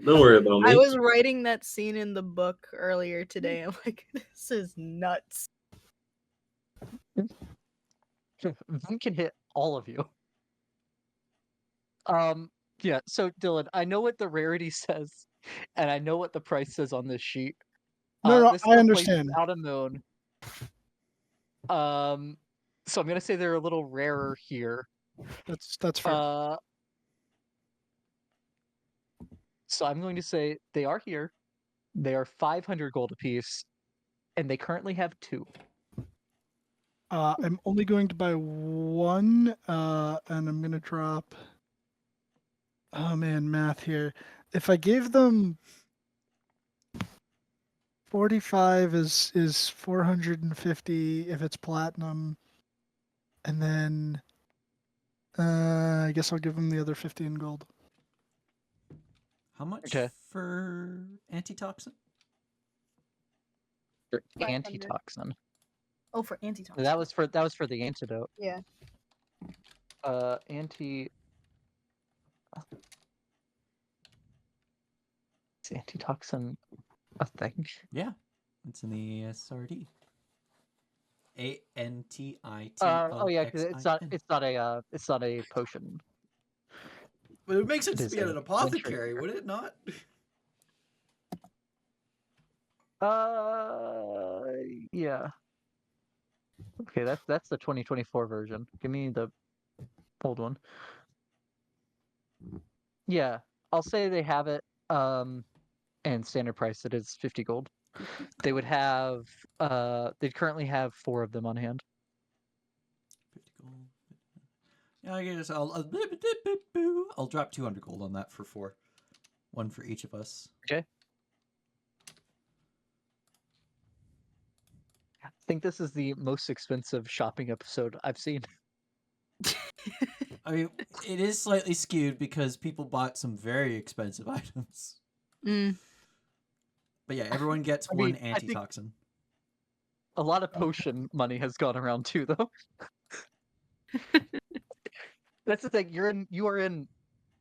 Don't worry about I me. was writing that scene in the book earlier today. I'm like, this is nuts. Vent can hit all of you. Yeah, so Dylan, I know what the rarity says, and I know what the price says on this sheet. No, This is I a place understand. without a moon. So I'm gonna say they're a little rarer here. That's fair. So I'm going to say they are here. They are 500 gold apiece, and they currently have 2. I'm only going to buy one, and I'm gonna drop. Oh man, math here. If I gave them 45 is 450 if it's platinum, and then I guess I'll give them the other 50 in gold. How much Okay. for antitoxin? For 500. antitoxin. Oh, for antitoxin. That was for the antidote. Yeah. Is antitoxin a thing? Yeah, it's in the SRD. ANTITOXIN. Oh yeah, because it's not a potion. But it would make sense It to is be at a an wind apothecary, strike. would it not? Yeah. Okay, that's the 2024 version. Give me the old one. Yeah, I'll say they have it. And standard price it is 50 gold. They would have they currently have 4 of them on hand. 50 gold. Yeah, I guess I'll drop 200 gold on that for 4. One for each of us. Okay. I think this is the most expensive shopping episode I've seen. I mean, it is slightly skewed because people bought some very expensive items. Mm. But yeah, everyone gets I one mean, I think antitoxin. a lot of potion money has gone around too, though. That's the thing. You are in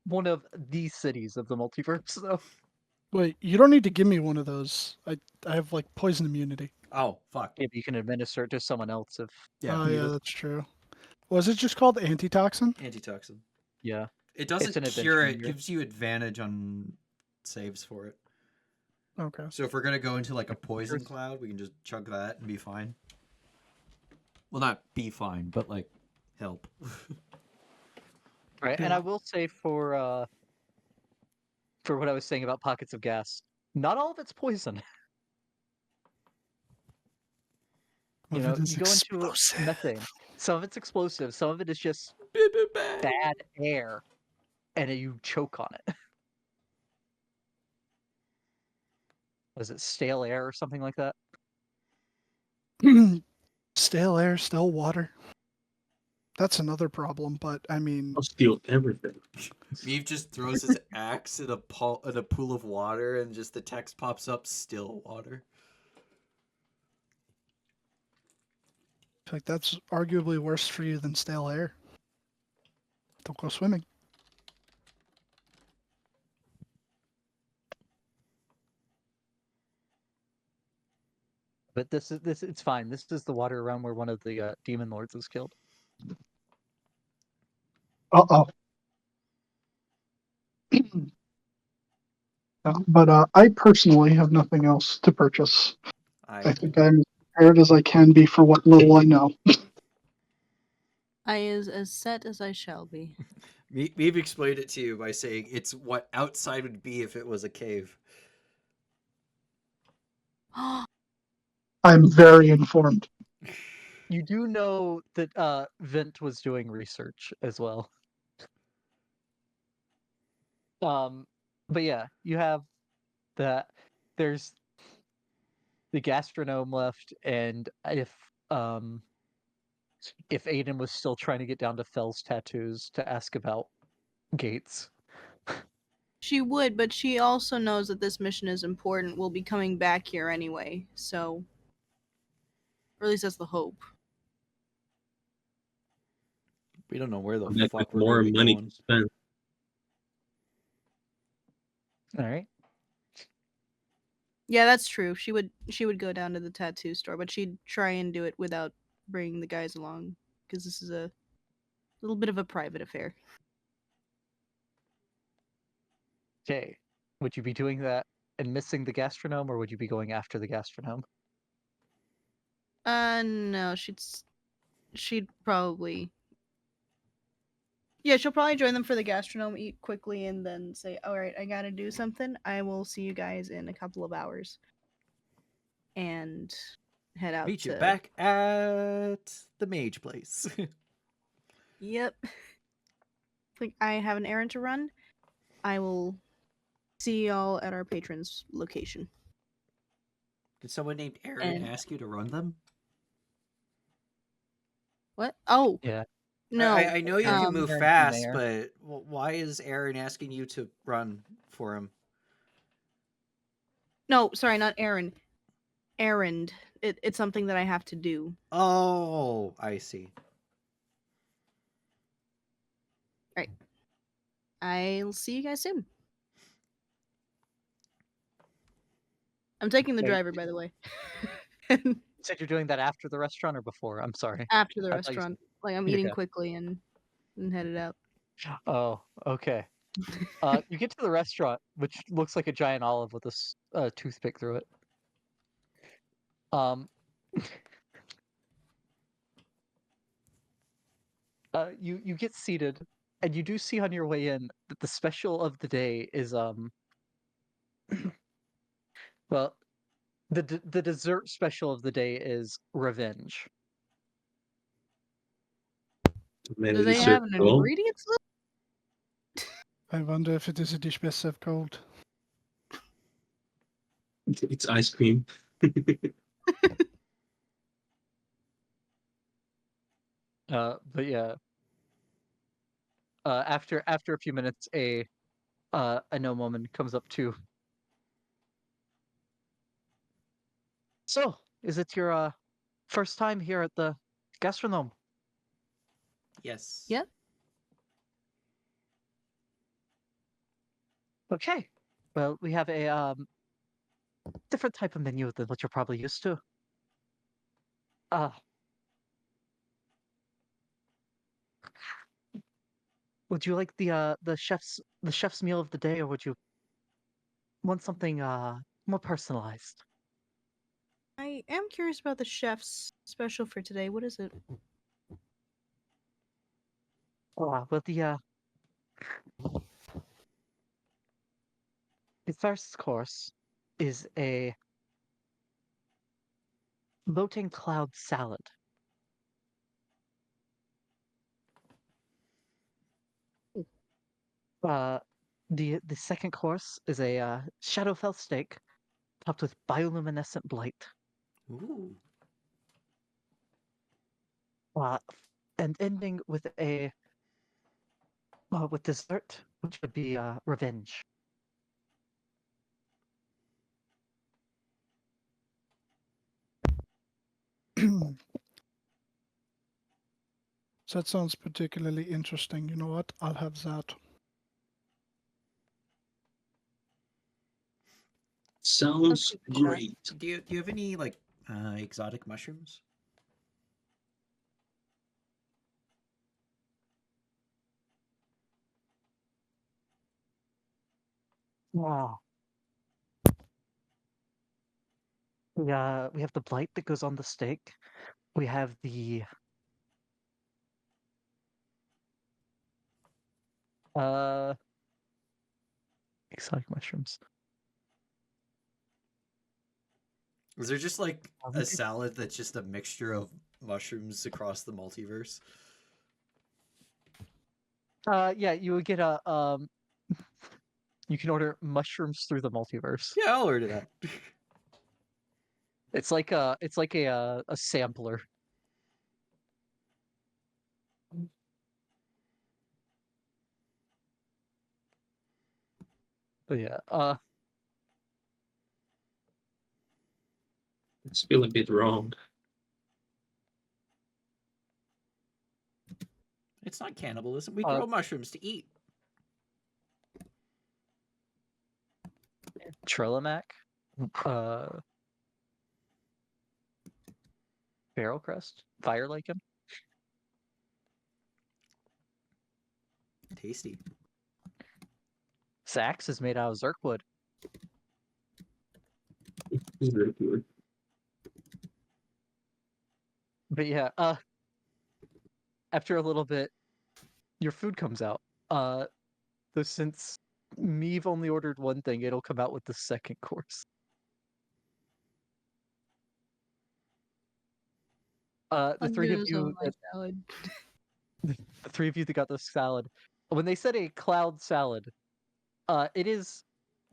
one of the cities of the multiverse, though. Wait, you don't need to give me one of those. I have like poison immunity. Oh, fuck. Maybe you can administer it to someone else if Yeah, Oh yeah, that's true. Was it just called antitoxin? antitoxin. yeah. It It's doesn't an cure adventure it, year. gives you advantage on saves for it. Okay. So if we're gonna go into like a poison Sure. cloud, we can just chug that and be fine. Well, not be fine, but like help. Right, and Yeah. I will say for what I was saying about pockets of gas, not all of it's poison. You Of know, it is you go into explosive. methane. Some of it's explosive, some of it is just bad air, and you choke on it. Was it stale air or something like that? Stale air, stale water. That's another problem, but I mean, I'll steal everything. Meave just throws his axe in a pool of water, and just the text pops up: "Still water." I feel like that's arguably worse for you than stale air. Don't go swimming. But this it's fine. This is the water around where one of the demon lords was killed. Uh-oh. But I personally have nothing else to purchase. I think I'm as prepared as I can be for what little I know. I is as set as I shall be. Meave explained it to you by saying it's what outside would be if it was a cave. I'm very informed. You do know that Vint was doing research as well. But yeah, you have that. There's the gastronome left, and if Aiden was still trying to get down to Fell's tattoos to ask about Gates. She would, but she also knows that this mission is important. We'll be coming back here anyway, so. Or at least that's the hope. We don't know where the Back with fuck we're more gonna be money going. to spend. All right. Yeah, that's true. She would go down to the tattoo store, but she'd try and do it without bringing the guys along because this is a little bit of a private affair. Okay. Would you be doing that and missing the gastronome, or would you be going after the gastronome? No, she'd probably. Yeah, she'll probably join them for the gastronome, eat quickly, and then say, "All right, I gotta do something. I will see you guys in a couple of hours," and head out Meet you to. back at the mage place. Yep. Like I have an errand to run. I will see y'all at our patron's location. Did someone named Aaron And- ask you to run them? What? Oh, Yeah. no. I know you can Um, move Aaron's fast, there. but why is Aaron asking you to run for him? No, sorry, not Aaron. Errand. It's something that I have to do. Oh, I see. I'll see you guys soon. I'm taking the Wait. driver, by the way. You said you're doing that after the restaurant or before? I'm sorry. After the I thought you restaurant. Like I'm Yeah, eating okay. quickly and headed out. Oh, okay. You get to the restaurant, which looks like a giant olive with a toothpick through it. Um, you get seated, and you do see on your way in that the special of the day is well, the dessert special of the day is revenge. Man, Do it they is have served an cold. ingredients list? I wonder if it is a dish best served cold. It's ice cream. But yeah, after a few minutes, a gnome woman comes up to. So, is it your first time here at the gastronome? Yes. Yep. Okay. Well, we have a different type of menu than what you're probably used to. Uh, would you like the chef's meal of the day, or would you want something more personalized? I am curious about the chef's special for today. What is it? Well, the first course is a floating cloud salad. Uh, the second course is a shadowfell steak topped with bioluminescent blight. Ooh. Uh, and ending with a with dessert, which would be revenge. So that sounds particularly interesting. You know what? I'll have that. Sounds good shot. great. Do you have any like exotic mushrooms? Wow. We have the blight that goes on the steak. We have the uh exotic mushrooms. Is there just like Um, a salad that's just a mixture of mushrooms across the multiverse? Yeah, you would get a you can order mushrooms through the multiverse. Yeah, I'll order that. It's like a sampler. But yeah, It's feel a bit wrong. It's not cannibalism. We Uh, grow mushrooms to eat. Trillimac, uh, Barrel Crest, Fire Lichen. Tasty. Sax is made out of Zerkwood. It's very good. But yeah, after a little bit, your food comes out. So since Meave only ordered one thing, it'll come out with the second course. The I'm three of doing some you of my salad. the three of you that got the salad. When they said a cloud salad, it is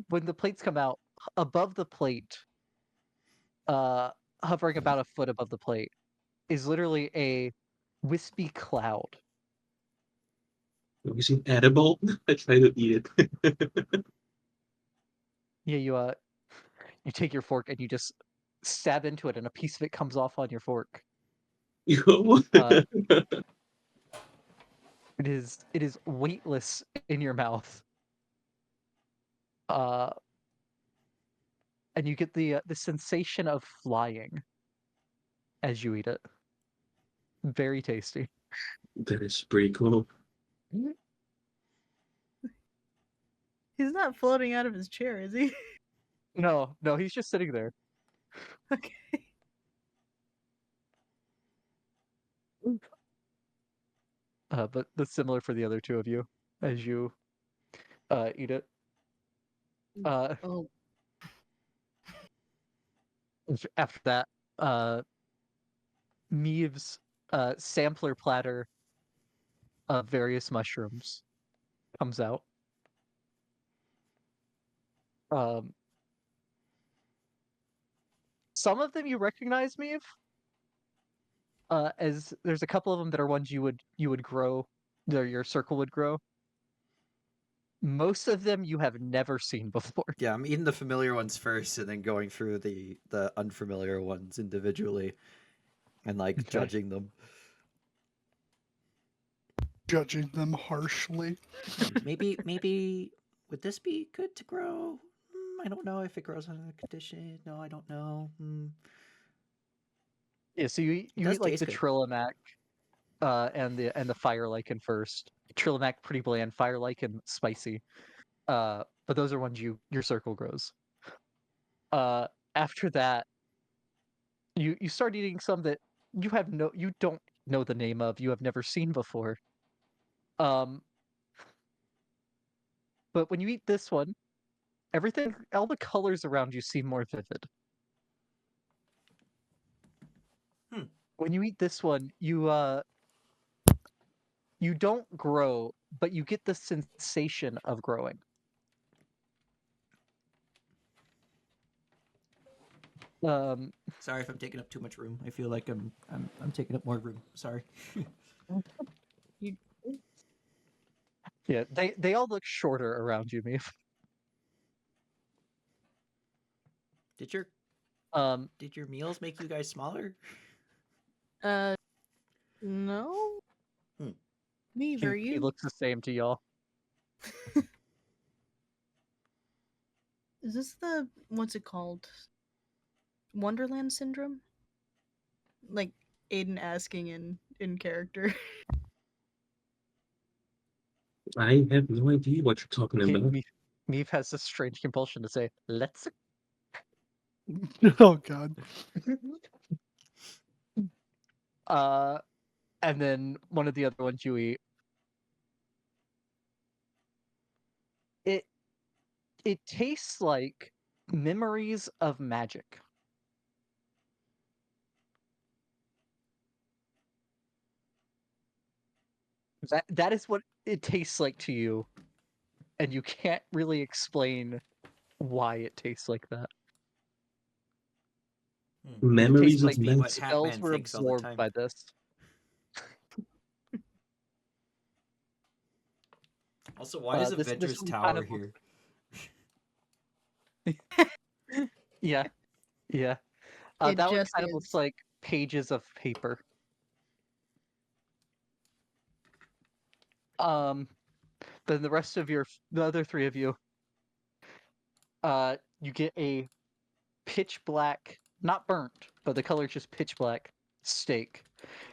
when the plates come out above the plate, uh, hovering about a foot above the plate, is literally a wispy cloud. Is it edible? I try to eat it. Yeah, you take your fork and you just stab into it, and a piece of it comes off on your fork. Yo. Uh, it is weightless in your mouth. Uh, and you get the sensation of flying as you eat it. Very tasty. That is pretty cool. He's not floating out of his chair, is he? No, he's just sitting there. Okay. But that's similar for the other two of you as you eat it. Oh, After that, Meave's sampler platter of various mushrooms comes out. Um, some of them you recognize, Meave, as there's a couple of them that are ones you would grow your circle would grow. Most of them you have never seen before. Yeah, I'm eating the familiar ones first, and then going through the unfamiliar ones individually, and like Okay. judging them. Judging them harshly. Maybe would this be good to grow? I don't know if it grows under the condition. No, I don't know. Yeah, so you does eat like taste the good. Trillimac and the fire lichen first. Trillimac pretty bland, fire lichen spicy. But those are ones your circle grows. After that, you start eating some that you don't know the name of, you have never seen before. But when you eat this one, all the colors around you seem more vivid. Hmm. When you eat this one, you don't grow, but you get the sensation of growing. Sorry if I'm taking up too much room. I feel like I'm taking up more room. Sorry. Yeah, they all look shorter around you, Meef. Did your Um, did your meals make you guys smaller? No. Hmm. Meave, are he you? looks the same to y'all. Is this the what's it called? Wonderland syndrome? Like Aiden asking in character. I have no idea what you're talking about. Meave has this strange compulsion to say, "Let's." Oh god. Uh, and then one of the other ones you eat. It it tastes like memories of magic. That is what it tastes like to you, and you can't really explain why it tastes like that. It tastes Memories of like me what magic. spells Hatman were thinks all the absorbed time. by this. Also, why is This Avengers one Tower here? Yeah, yeah. It That one just kind of looks is. like pages of paper. Then the other three of you, you get a pitch black, not burnt, but the color is just pitch black steak,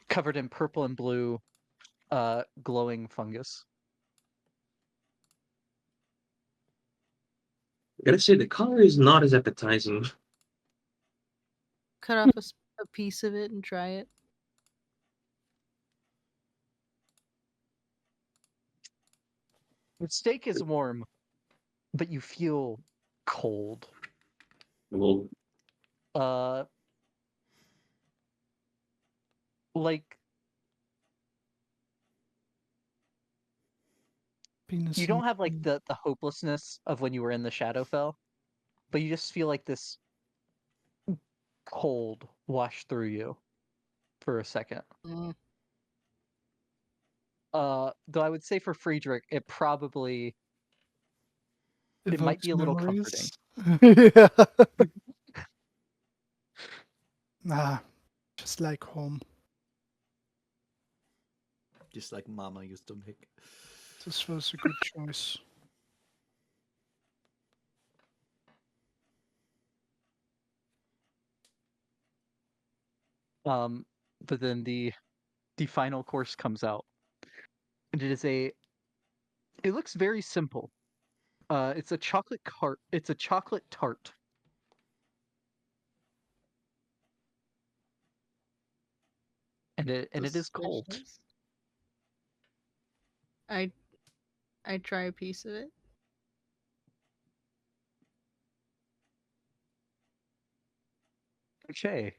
covered in purple and blue, glowing fungus. I gotta say, the color is not as appetizing. Cut off a piece of it and try it. The steak is warm, but you feel cold. Well, Uh, like Penis you don't and have like cream. the hopelessness of when you were in the Shadowfell, but you just feel like this cold wash through you for a second. Mm. Though I would say for Friedrich, it might Evokes be a little comforting. memories. Yeah. Nah, just like home. Just like Mama used to make. This was a good choice. But then the final course comes out, and it looks very simple. It's a chocolate cart. It's a chocolate tart. And it is cold. Delicious. I try a piece of it. Okay.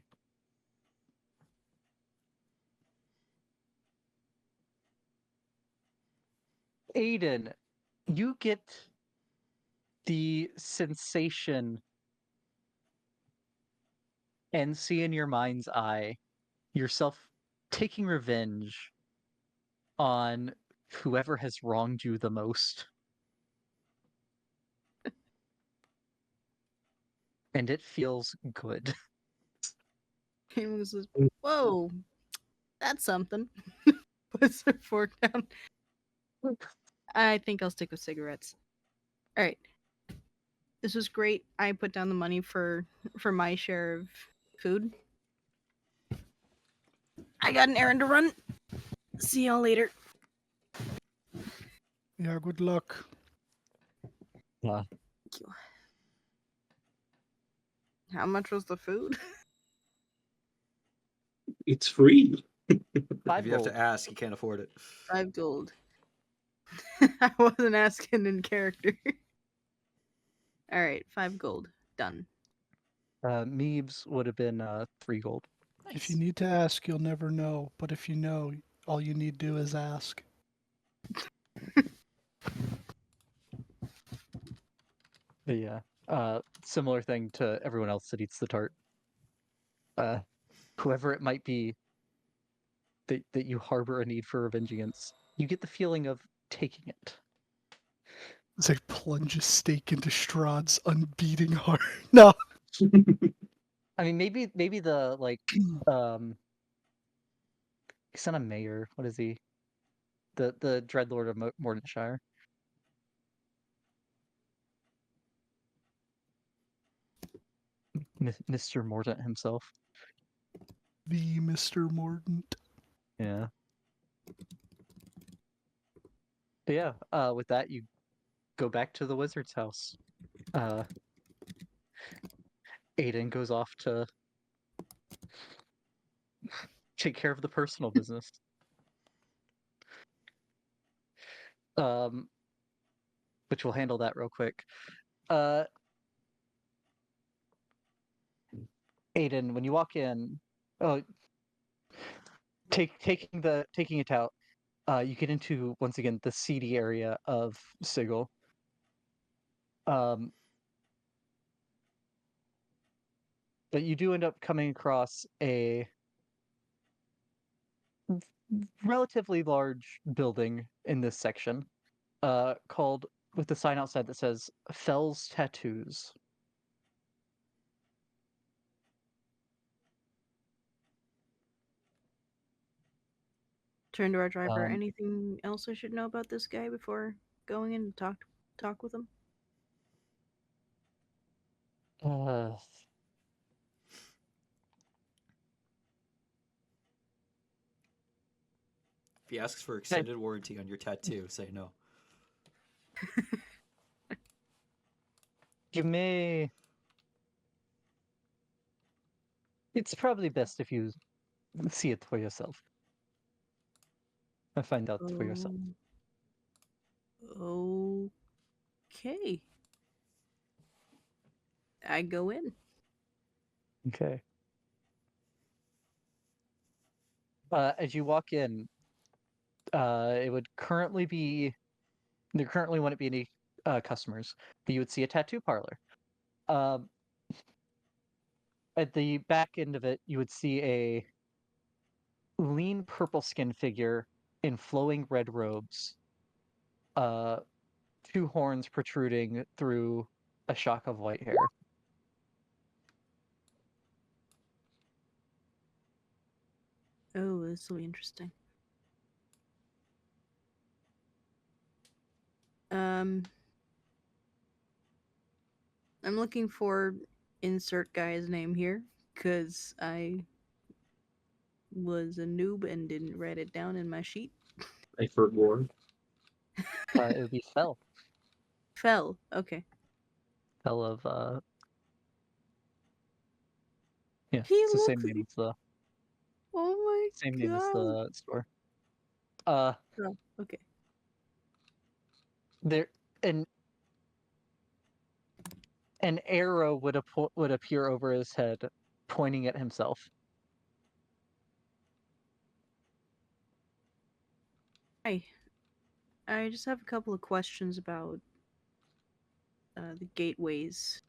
Aiden, you get the sensation and see in your mind's eye yourself taking revenge on whoever has wronged you the most. And it feels good. He was just, whoa, that's something. Puts her fork down. I think I'll stick with cigarettes. All right. This was great. I put down the money for my share of food. I got an errand to run. See y'all later. Yeah, good luck. How much was the food? It's free. If 5 you have gold. to ask, you can't afford it. 5 gold. I wasn't asking in character. All right, 5 gold. Done. Meebs would have been 3 gold. If you need to ask, you'll never know. But if you know, all you need to do is ask. But yeah, similar thing to everyone else that eats the tart. Whoever it might be that you harbor a need for revenge against, you get the feeling of taking it. As I plunge a stake into Strahd's unbeating heart. No. I mean, maybe the like, he's not a mayor. What is he? The Dreadlord of Mordenshire. Mr. Mordant himself. The Mr. Mordant. Yeah. But yeah, with that, you go back to the wizard's house. Aiden goes off to take care of the personal business. Which we'll handle that real quick. Aiden, when you walk in, oh, taking it out, you get into once again the seedy area of Sigil. But you do end up coming across a relatively large building in this section, called with the sign outside that says Fell's Tattoos. Turn to our driver. Um, Anything else I should know about this guy before going in and talk with him? uh, If he asks for extended warranty on your tattoo, say no. you may. It's probably best if you see it for yourself. And find out for yourself. Okay. I go in. Okay. As you walk in, it would currently be there currently wouldn't be any customers, but you would see a tattoo parlor. Um, at the back end of it, you would see a lean purple skin figure in flowing red robes, uh, 2 horns protruding through a shock of white hair. Oh, this will be interesting. I'm looking for insert guy's name here because I was a noob and didn't write it down in my sheet. I forgot. It would be Fell. Fell. Okay. Fell of yeah, He it's the same looks. name as the Oh my same god. name as the store. Oh, okay. There an arrow would appear over his head, pointing at himself. Hi. I just have a couple of questions about the gateways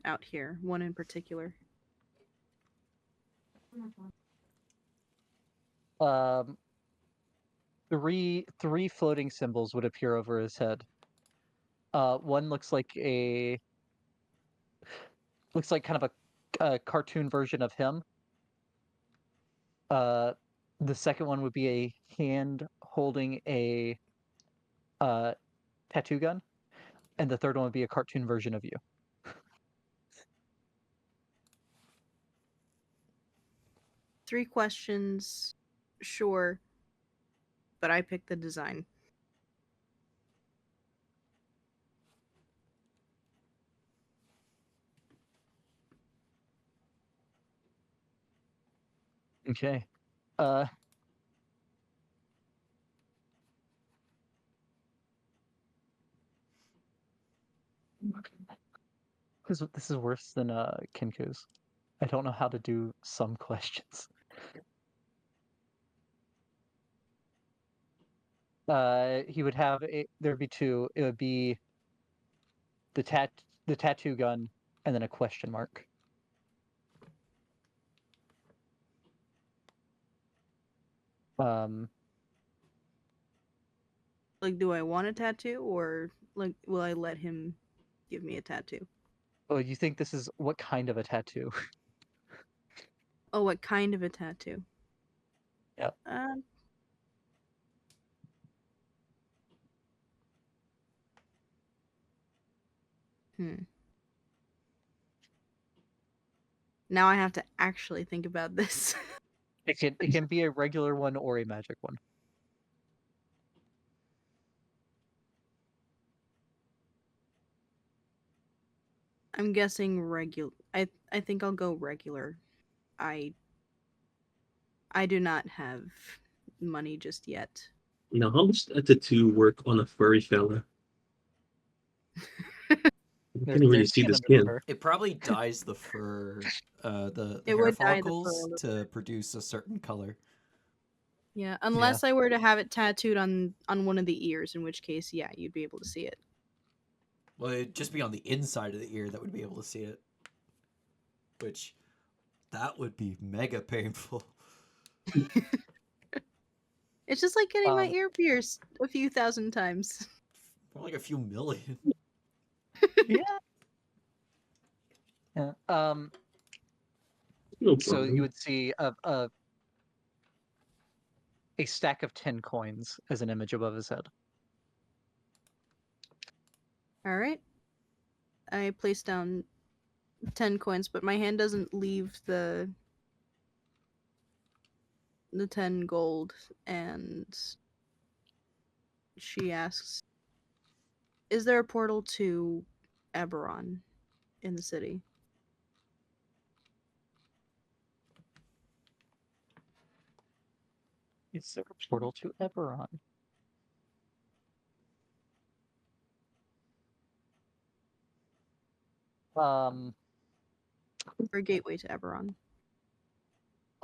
out here. One in particular. Um, three floating symbols would appear over his head. One looks like kind of a cartoon version of him. The second one would be a hand holding a tattoo gun, and the third one would be a cartoon version of you. Three questions, sure, but I picked the design. Okay. This is worse than Kinku's. I don't know how to do some questions. He would have there'd be two. It would be the tattoo gun and then a question mark. Like, do I want a tattoo, or like, will I let him give me a tattoo? Oh, you think this is what kind of a tattoo? Oh, what kind of a tattoo? Yep. Now I have to actually think about this. It can be a regular one or a magic one. I'm guessing regular. I think I'll go regular. I do not have money just yet. Now, how does a tattoo work on a furry fella? You There's can't really see skin the under the skin. fur. It probably dyes the fur, the It hair would dye the fur a follicles little to produce a certain color. Yeah, unless I were to have it tattooed on one of the ears, in which case, yeah, you'd be able to see it. Well, it'd just be on the inside of the ear that would be able to see it. Which, that would be mega painful. It's just like getting my ear pierced a few thousand times. More like a few million. Yeah. Yeah. No So you problem. would see a stack of 10 coins as an image above his head. All right. I place down 10 coins, but my hand doesn't leave the 10 gold, and she asks, "Is there a portal to Eberron in the city?" Is there a portal to Eberron? Or a gateway to Eberron?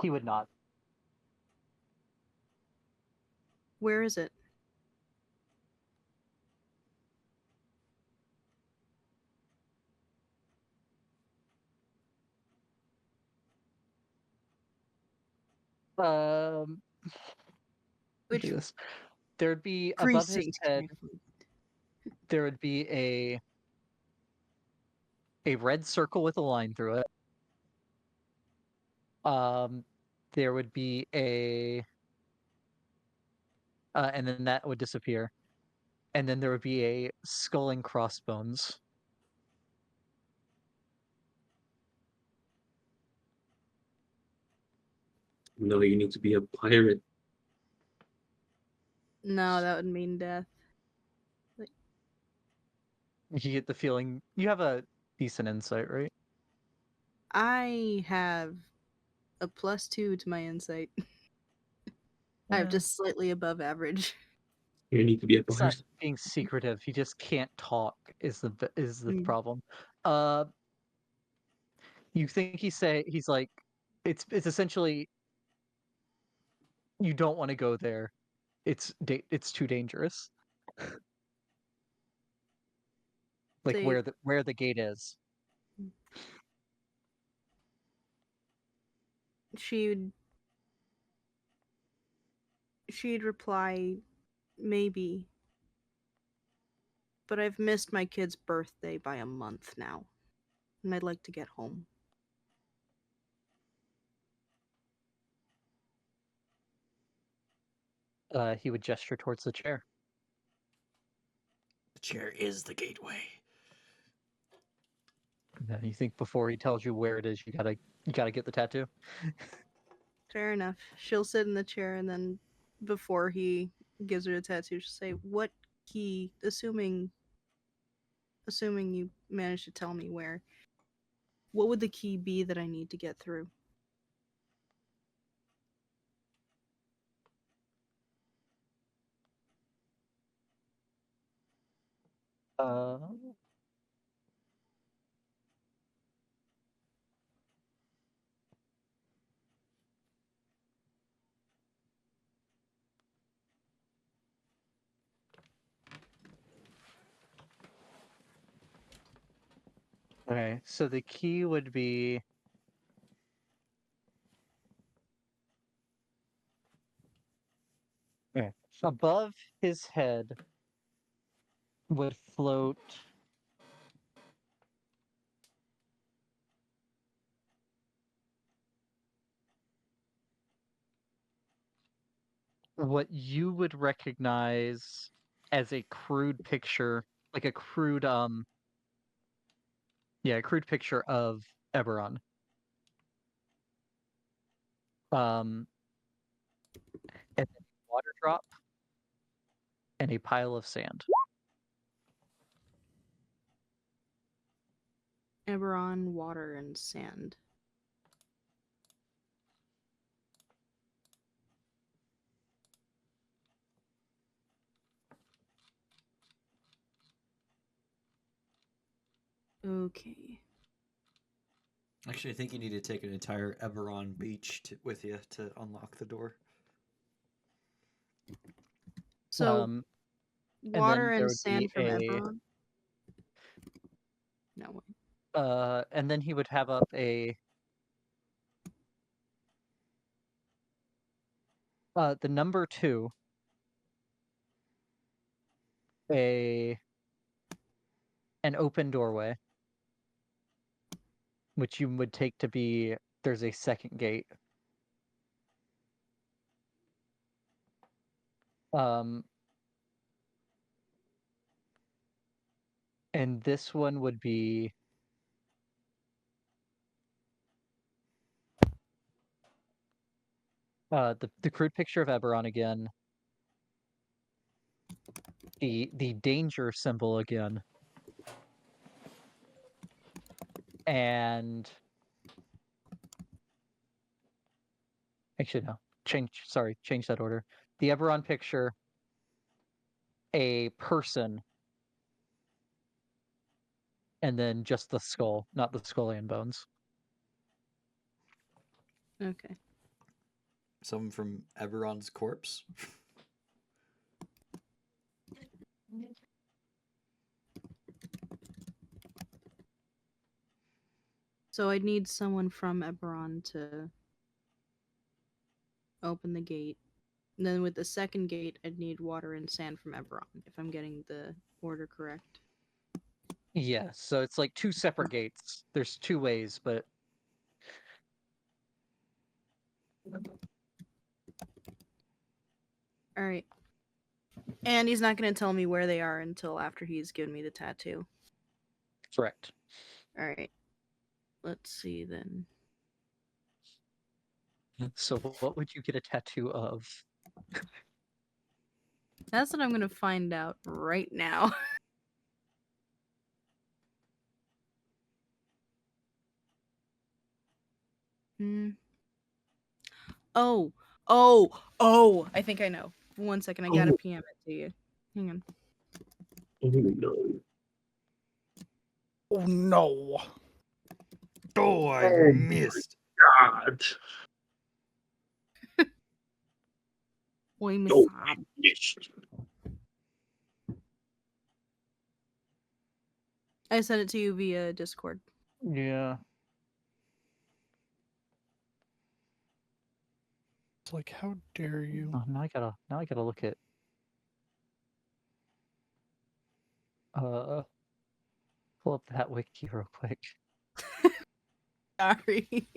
He would not. Where is it? Which Which this? There'd be above his precinct? head. There would be a red circle with a line through it. There would be and then that would disappear, and then there would be a skull and crossbones. No, you need to be a pirate. No, that would mean death. You get the feeling you have a decent insight, right? I have a +2 to my insight. I have just slightly above average. You need to be a It's not pirate. being secretive. He just can't talk. Is the Mm. problem? You think he's like, it's essentially you don't want to go there. It's too dangerous. Like Say- where the gate is. She she'd reply, maybe. But I've missed my kid's birthday by a month now, and I'd like to get home. He would gesture towards the chair. The chair is the gateway. You think before he tells you where it is, you gotta get the tattoo. Fair enough. She'll sit in the chair, and then before he gives her a tattoo, she'll say, "What key?" Assuming you managed to tell me where. What would the key be that I need to get through? Uh, okay, so the key would be okay. Above his head would float what you would recognize as a crude picture, like a crude a crude picture of Eberron. Um and then a water drop and a pile of sand. Eberron, water, and sand. Okay. Actually, I think you need to take an entire Eberron beach with you to unlock the door. So, And water then there and would sand be from a Eberron? No way. and then he would have up the number 2, an open doorway, which you would take to be there's a second gate. And this one would be the crude picture of Eberron again. The danger symbol again. And actually no. Change that order. The Eberron picture, a person, and then just the skull, not the skull and bones. Okay. Someone from Eberron's corpse. So I'd need someone from Eberron to open the gate. And then with the second gate, I'd need water and sand from Eberron, if I'm getting the order correct. Yeah, so it's like 2 separate gates. There's 2 ways, but All right. And he's not going to tell me where they are until after he's given me the tattoo. correct. All right. Let's see then. So what would you get a tattoo of? That's what I'm going to find out right now. Oh, I think I know. 1 second, I gotta PM it to you. Hang on. Oh no. Oh no. Oh, I Oh missed. God. Oi, Miss Oh, Sam. yes. I sent it to you via Discord. Yeah. like, how dare you? Oh, now I gotta look at uh pull up that wiki real quick. Sorry.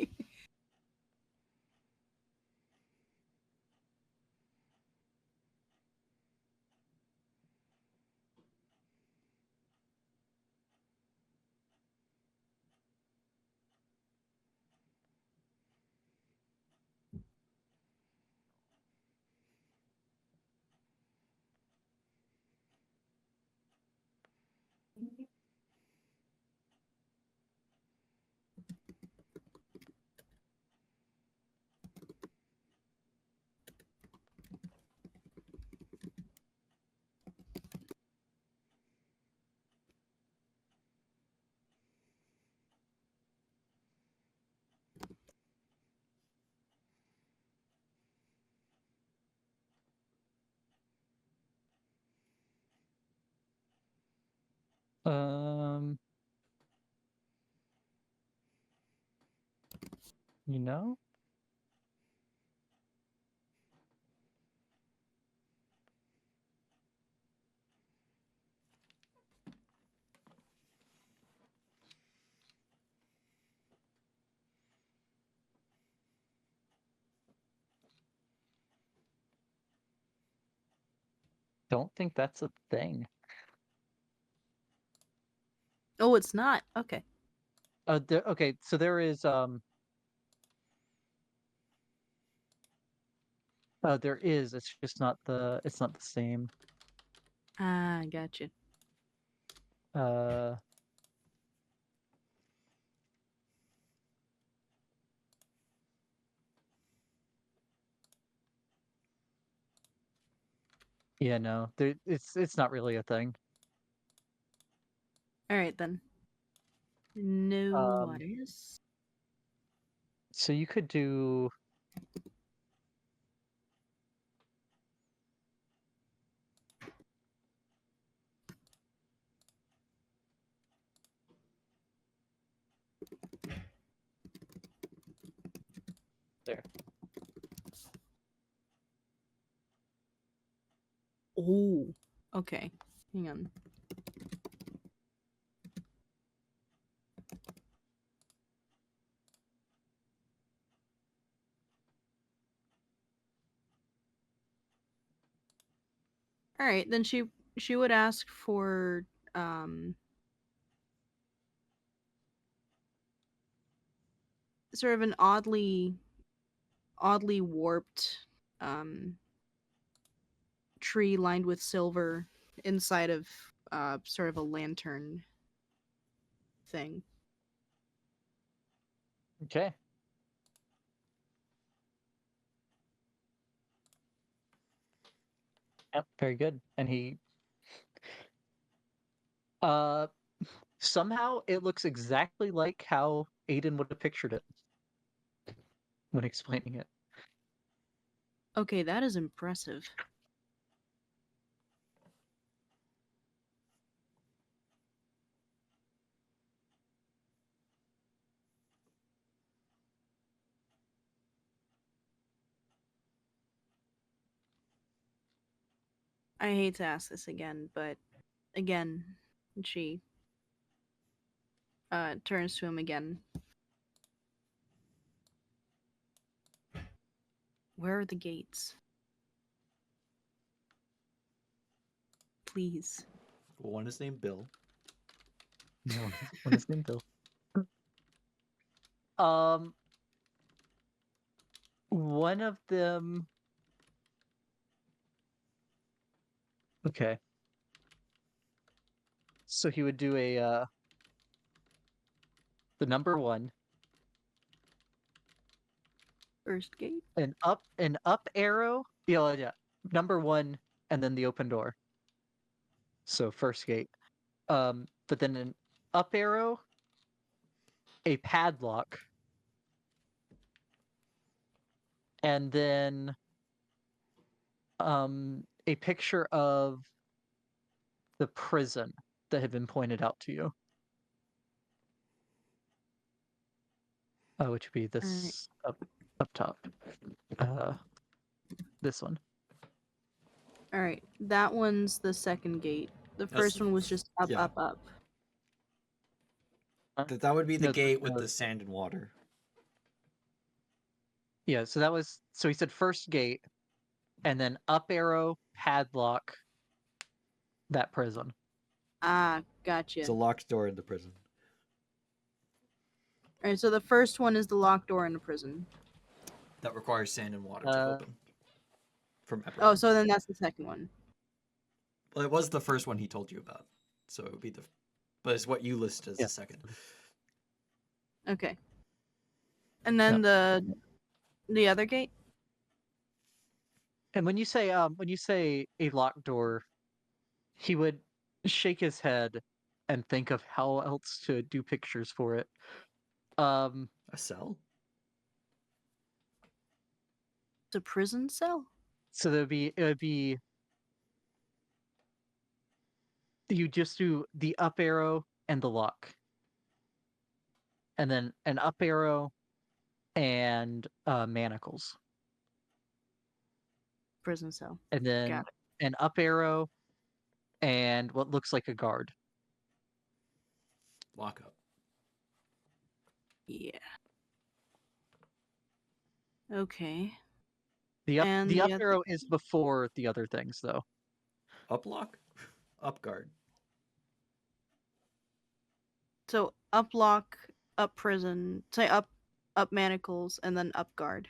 Um, you know? Don't think that's a thing. Oh, it's not. Okay. Okay, so there is it's just not it's not the same. Ah, gotcha. Uh yeah, no. It's not really a thing. All right then. No Um worries. so you could do there. Oh. Okay. Hang on. All right, then she would ask for um sort of an oddly warped um tree lined with silver inside of sort of a lantern thing. Okay. Yep, very good. And he uh somehow it looks exactly like how Aiden would have pictured it when explaining it. Okay, that is impressive. I hate to ask this again, but again, she turns to him again. Where are the gates? Please. One is named Bill. No, what is name Bill? Um one of them okay. So he would do a the number one, First gate? an up arrow. Yeah, yeah. Number one and then the open door. So first gate. But then an up arrow, a padlock, and then a picture of the prison that had been pointed out to you. Which would be Alright. this up top. Uh This one. All right, that one's the second gate. The That's first the one was just up, yeah. up, up. That would be the No, gate with no. the sand and water. Yeah, so that was so he said first gate, and then up arrow, padlock, that prison. Ah, gotcha. It's a locked door in the prison. All right, so the first one is the locked door in the prison. That requires sand and water to open. From Oh, everyone. so then that's the second one. Well, it was the first one he told you about, so it would be the. But it's what you listed as Yeah. the second. Okay. And then the other gate? And when you say a locked door, he would shake his head and think of how else to do pictures for it. A cell? It's a prison cell? So it would be you just do the up arrow and the lock. And then an up arrow and manacles. Prison cell. And then Got an up arrow and what looks like a guard. Lockup. Yeah. Okay. The up And the the up other arrow is before the other things though. Up lock? Up guard. So up lock, up prison, say up manacles, and then up guard.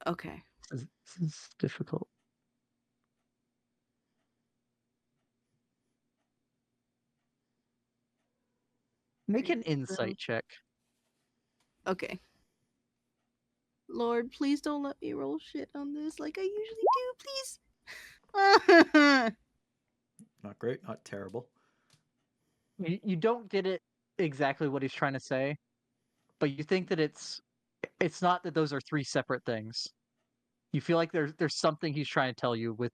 Okay. This is difficult. Make an insight check. Okay. Lord, please don't let me roll shit on this like I usually do, please. Not great, not terrible. You don't get it exactly what he's trying to say, but you think that it's not that those are three separate things. You feel like there's something he's trying to tell you with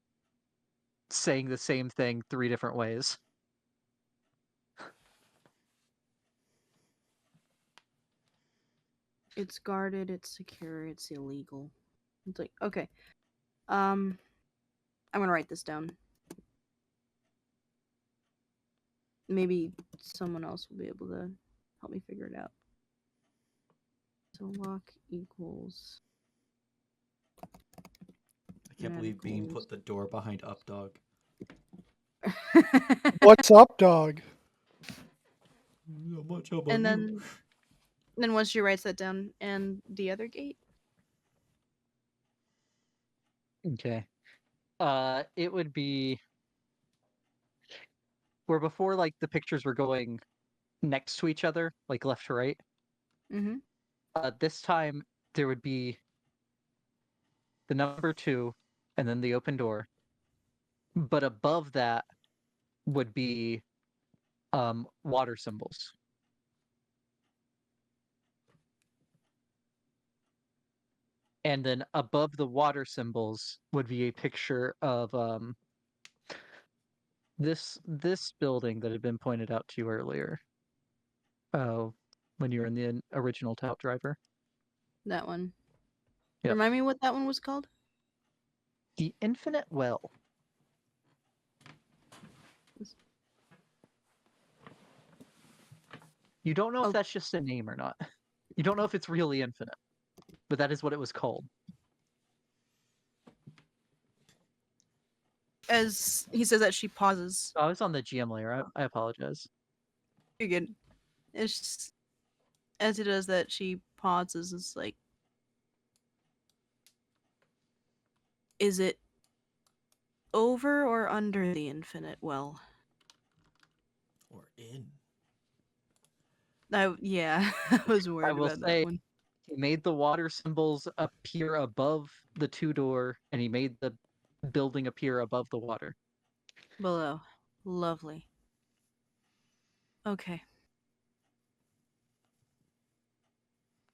saying the same thing three different ways. It's guarded, it's secure, it's illegal. It's like, okay. I'm gonna write this down. Maybe someone else will be able to help me figure it out. So lock equals. I can't believe Bean put the door behind up dog. What's up, dog? Not much, how about And you? then once she writes that down, and the other gate. Okay. It would be where before like the pictures were going next to each other, like left to right. Mm-hmm. This time there would be the number 2 and then the open door. But above that would be water symbols. And then above the water symbols would be a picture of this building that had been pointed out to you earlier. Oh, when you were in the original Tout Driver. That one. Yep. Remind me what that one was called? The Infinite Well. You don't know if that's just a name or not. You don't know if it's really infinite, but that is what it was called. As he says that, she pauses. Oh, I was on the GM layer. I apologize. You're good. It's just, as he does that, she pauses. It's like, is it over or under the infinite well? Or in. Yeah, I was worried will about say- that one. He made the water symbols appear above the 2-door, and he made the building appear above the water. Below. Lovely. Okay.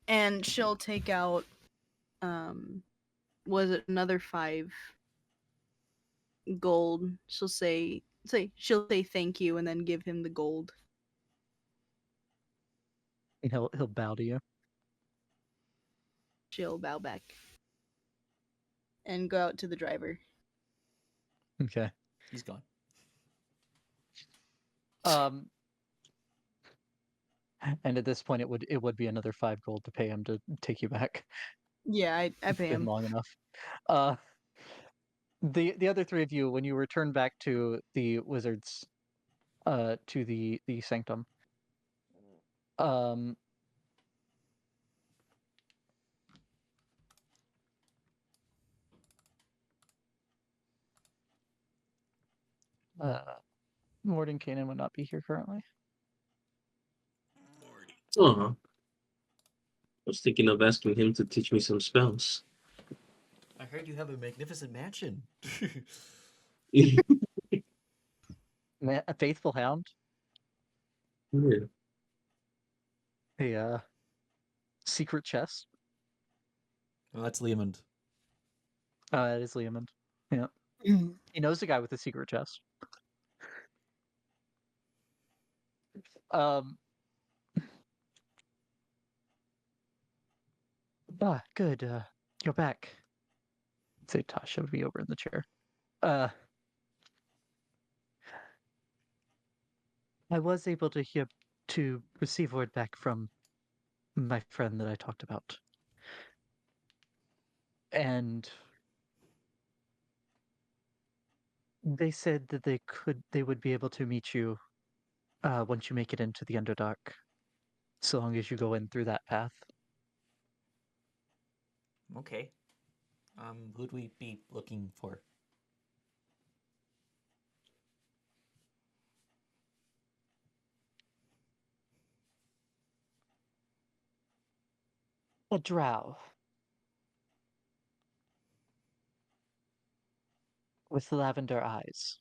And she'll take out, was it another 5 gold? She'll say thank you and then give him the gold. And he'll bow to you. She'll bow back and go out to the driver. Okay. He's gone. Um, and at this point, it would be another 5 gold to pay him to take you back. Yeah, I It's pay been him. long enough. Uh, the other three of you, when you return back to the wizards, to the sanctum, um, uh, Mordenkainen would not be here currently. Oh, I was thinking of asking him to teach me some spells. I heard you have a magnificent mansion. Yeah. A faithful hound, a secret chest. Well, that's Leomund. It is Leomund. Yeah, he knows the guy with the secret chest. Um. Good. You're back. Say Tasha would be over in the chair. I was able to receive word back from my friend that I talked about. And they said that they would be able to meet you once you make it into the Underdark. So long as you go in through that path. Okay. Who'd we be looking for? A drow. With lavender eyes.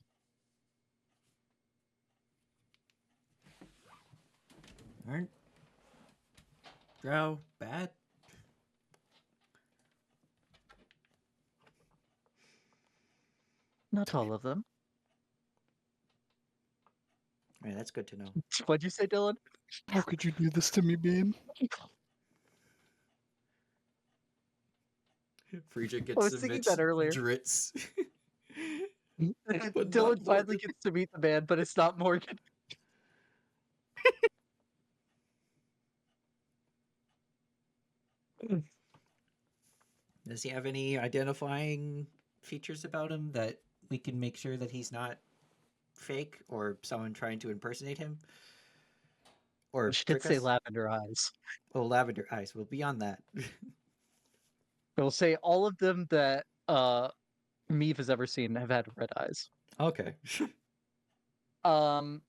Aren't drow bad? Not all of them. Yeah, that's good to know. What'd you say, Dylan? How could you do this to me, Bean? Frigid I gets was the thinking Mitch that earlier. Drits. But Dylan not finally Morgan. gets to meet the man, but it's not Morgan. Does he have any identifying features about him that we can make sure that he's not fake or someone trying to impersonate him? Or She did trick say us? lavender eyes. Oh, lavender eyes. Well, beyond that. I will say all of them that Meave has ever seen have had red eyes. Okay. Um,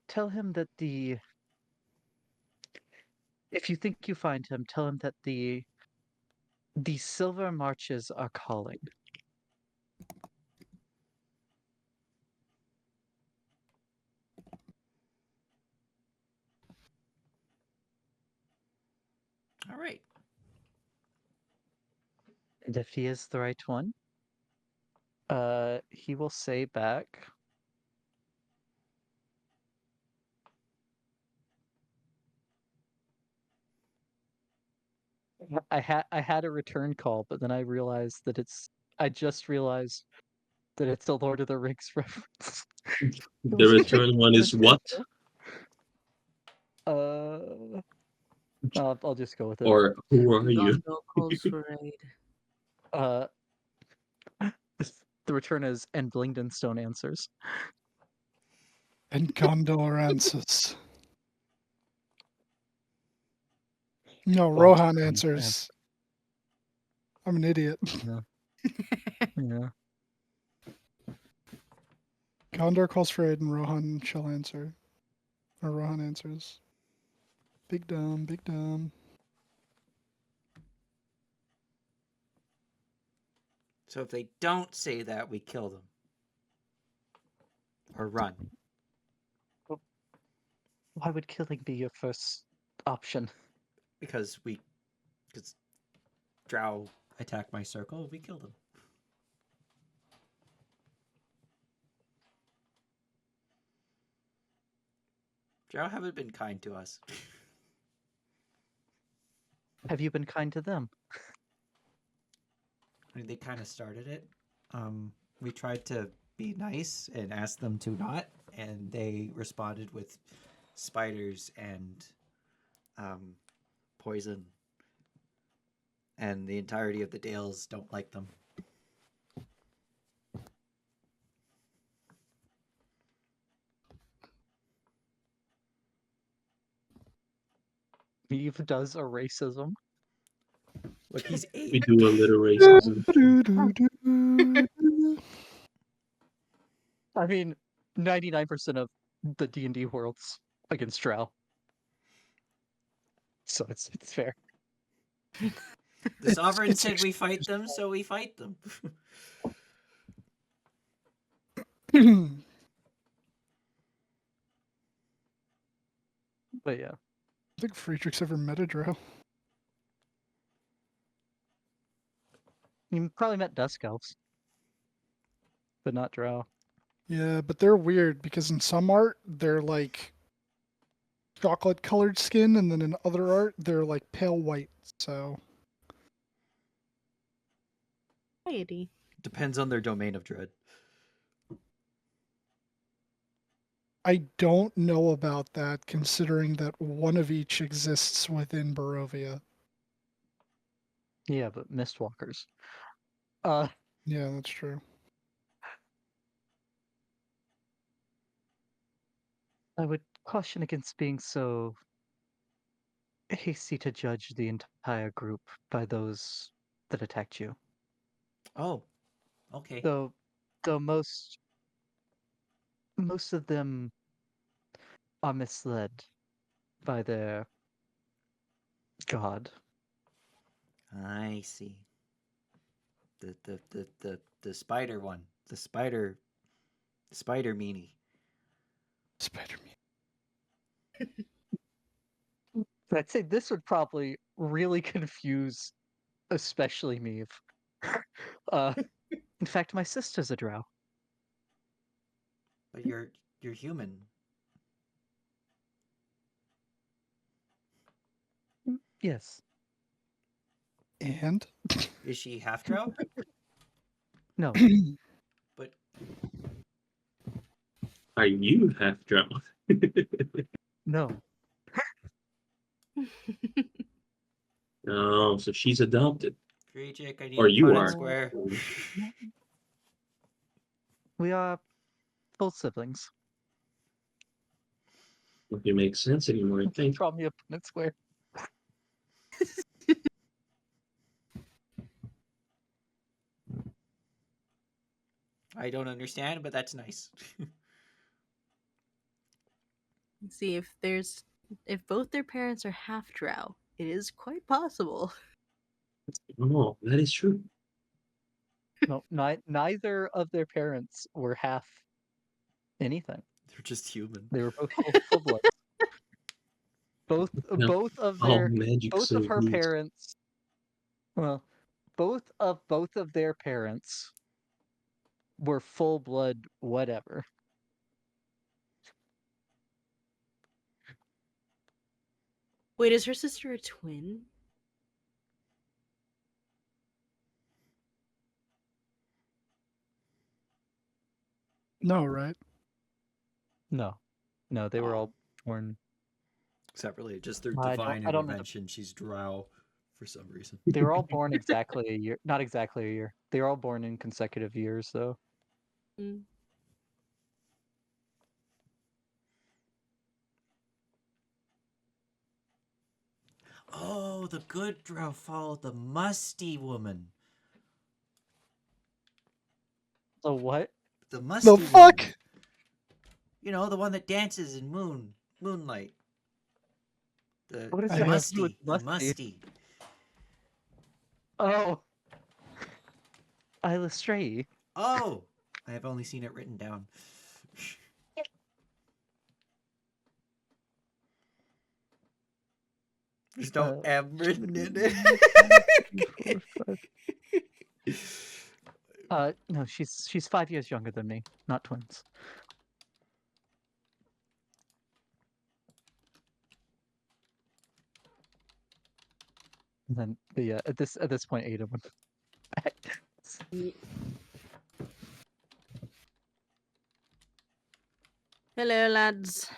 tell him that if you think you find him, tell him that the silver marches are calling. All right. And if he is the right one, he will say back. I had a return call, but then I realized that I just realized that it's a Lord of the Rings reference. The return one is what? Uh, I'll just go with it. Or who are you? Gondor calls for aid. Uh, the return is and Blingden Stone answers. And Gondor answers. No, Well, Rohan answers. I'm an idiot. Yeah. Yeah. Gondor calls for aid and Rohan shall answer. Or Rohan answers. Big dumb, big dumb. So if they don't say that, we kill them. Or run. Why would killing be your first option? Because drow attack my circle, we kill them. Drow haven't been kind to us. Have you been kind to them? I mean, they kind of started it. We tried to be nice and ask them to not, and they responded with spiders and poison. And the entirety of the Dales don't like them. Eve does a racism. Look, he's We 8. do a little racism. I mean, 99% of the D&D world's against Drow. So it's fair. The Sovereign it's said we fight them, so we fight them. But yeah. I think Friedrich's ever met a drow. You probably met Dusk Elves. But not Drow. Yeah, but they're weird because in some art they're like chocolate colored skin, and then in other art they're like pale white. So Variety. Depends on their domain of dread. I don't know about that, considering that one of each exists within Barovia. Yeah, but Mistwalkers. Yeah, that's true. I would caution against being so hasty to judge the entire group by those that attacked you. Oh, okay. Though most of them are misled by their god. I see. The spider one. The spider meanie. Spider-Man. I'd say this would probably really confuse, especially me. In fact, my sister's a drow. But you're human. Yes. And Is she half drow? No. But Are you half drow? No. Oh, so she's adopted. Friedrich, I need Or a you Punnett are. square. We are full siblings. If it makes sense anymore, I think. Draw me a Punnett square. I don't understand, but that's nice. See if both their parents are half drow, it is quite possible. Oh, that is true. No, neither of their parents were half anything. They're just human. They were both full blood. Both No. both of Oh, their magic both so of her neat. parents. Well, both of their parents were full blood whatever. Wait, is her sister a twin? no, right? No, they were all born. Separately, just through I divine don't know. intervention, she's drow for some reason. They were all born exactly a year. Not exactly a year. They were all born in consecutive years, though. Mm. Oh, the good drow followed the musty woman. So what? The musty The fuck? woman. You know, the one that dances in moonlight. What does I The have- that have to do with musty. The musty? musty. Oh, Isla Stray. Oh, I have only seen it written down. There's no M written in it. No, she's 5 years younger than me, not twins. And then, but yeah, at this point, Ada would. Hello, lads.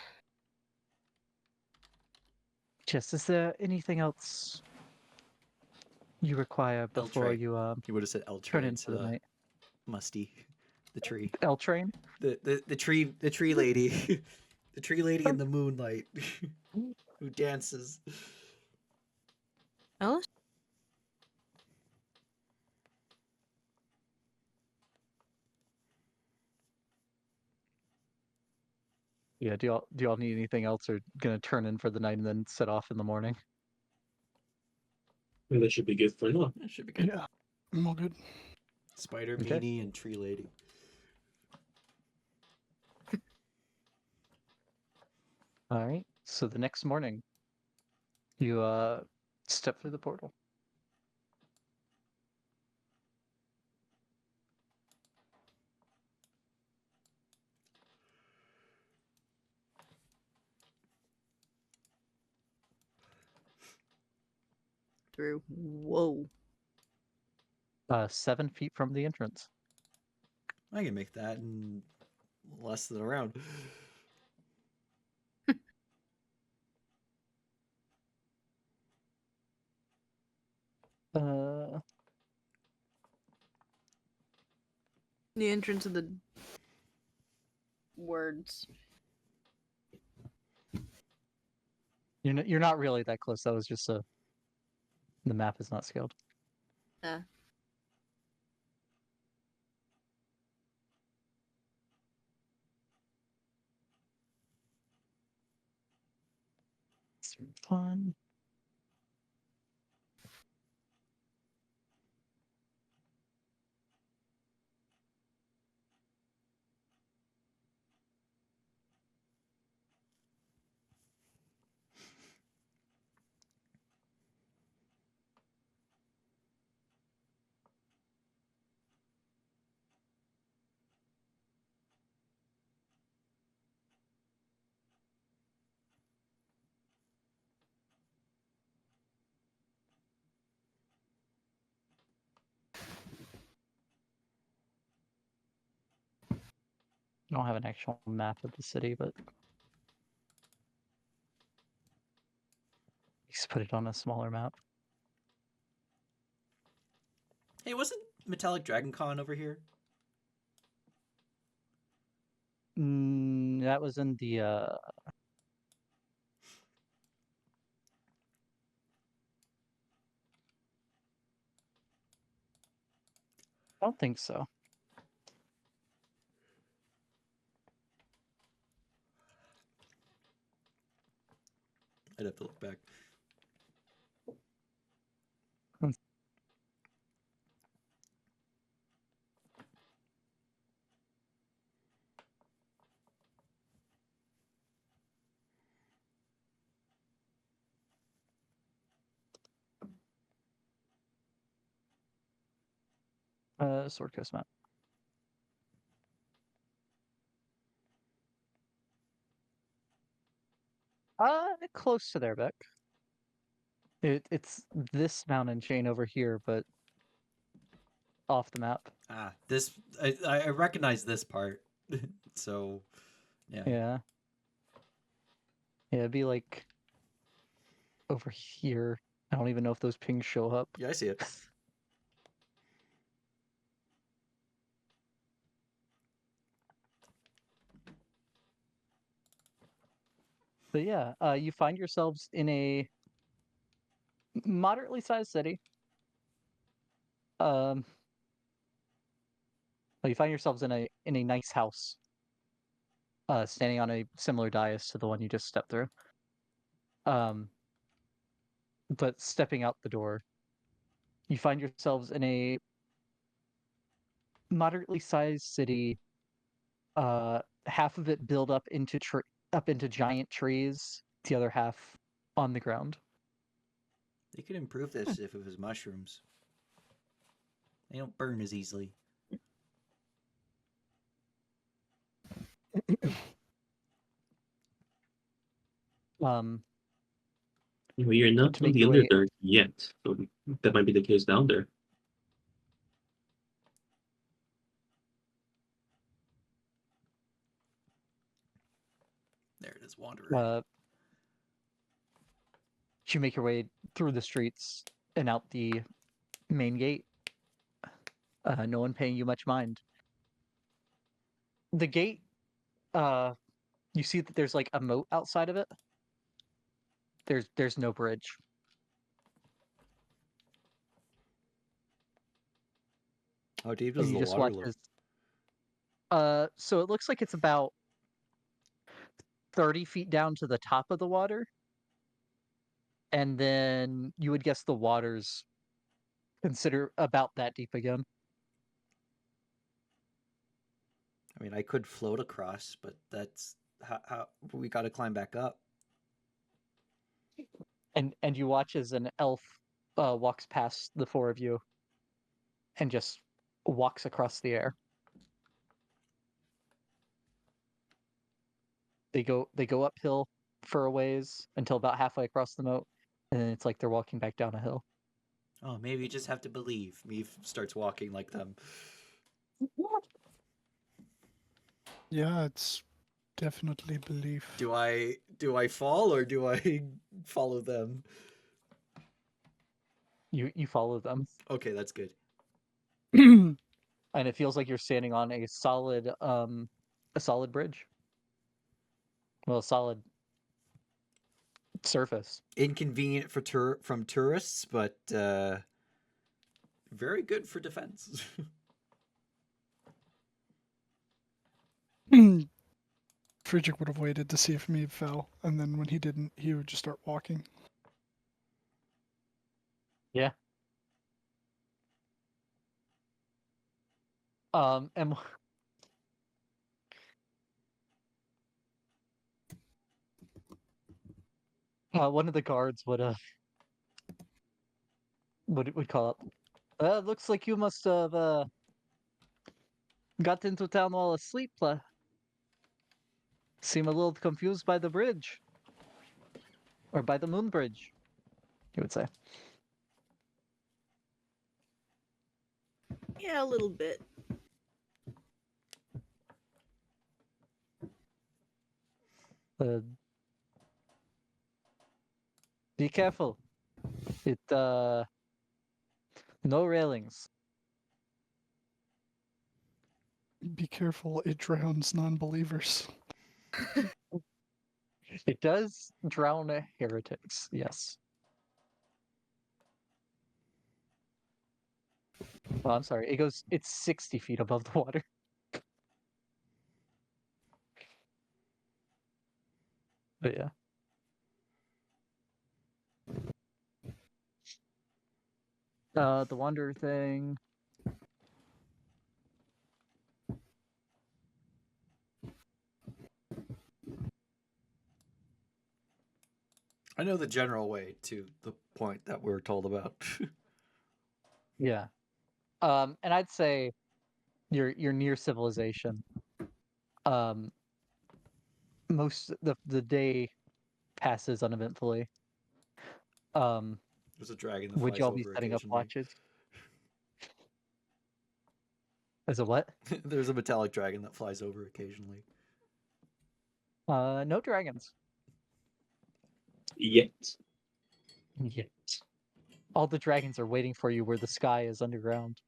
Jess, is there anything else you require before L-tray. you He would have said L turn train in for the night? Musty, the tree, L train? the tree lady, the tree lady in the moonlight who dances. Alice? Yeah. Do y'all need anything else, or gonna turn in for the night and then set off in the morning? And that should be good for now. That should be good. Yeah, I'm all good. Spider Okay. meanie and tree lady. All right. So the next morning, you step through the portal. Through. Whoa. 7 feet from the entrance. I can make that in less than a round. Uh, The entrance of the words. you're not really that close. That was just the map is not scaled. It's fun. I don't have an actual map of the city, but just put it on a smaller map. Hey, wasn't Metallic Dragon Con over here? That was in the I don't think so. I'd have to look back. Sword Coast map. Close to there, Beck. It's this mountain chain over here, but off the map. Ah, this I recognize this part. So, yeah. Yeah. Yeah, it'd be like over here. I don't even know if those pings show up. Yeah, I see it. But yeah, you find yourselves in a moderately sized city. Um, you find yourselves in a nice house, standing on a similar dais to the one you just stepped through. But stepping out the door, you find yourselves in a moderately sized city. Half of it built up into giant trees, the other half on the ground. They could improve this if it was mushrooms. They don't burn as easily. Um, Well, you're not to on make the your way. Underdark yet, so that might be the case down there. There it is, Wanderer. You make your way through the streets and out the main gate. No one paying you much mind. The gate, you see that there's like a moat outside of it. There's no bridge. How deep And does you the just water watch look? as so it looks like it's about 30 feet down to the top of the water. And then you would guess the water's consider about that deep again. I mean, I could float across, but that's how we got to climb back up. And you watch as an elf walks past the four of you and just walks across the air. They go uphill for a ways until about halfway across the moat, and then it's like they're walking back down a hill. Oh, maybe you just have to believe. Meave starts walking like them. Yeah, it's definitely belief. Do I fall or do I follow them? You follow them, Okay, that's good. and it feels like you're standing on a solid bridge. Well, a solid surface. Inconvenient for from tourists, but very good for defense. Frederick would have waited to see if Meave fell, and then when he didn't, he would just start walking. Yeah. And one of the guards would call up. Looks like you must have got into town while asleep. Seem a little confused by the bridge. Or by the moon bridge, you would say. Yeah, a little bit. Be careful. It no railings. Be careful, it drowns non-believers. It does drown heretics, yes. Oh, I'm sorry. It's 60 feet above the water. But yeah. The Wanderer thing. I know the general way to the point that we're told about. Yeah. And I'd say you're near civilization. Most the day passes uneventfully. There's a dragon that Would flies y'all be over setting up occasionally. watches? As a what? There's a metallic dragon that flies over occasionally. No dragons. Yet. Yet. All the dragons are waiting for you where the sky is underground.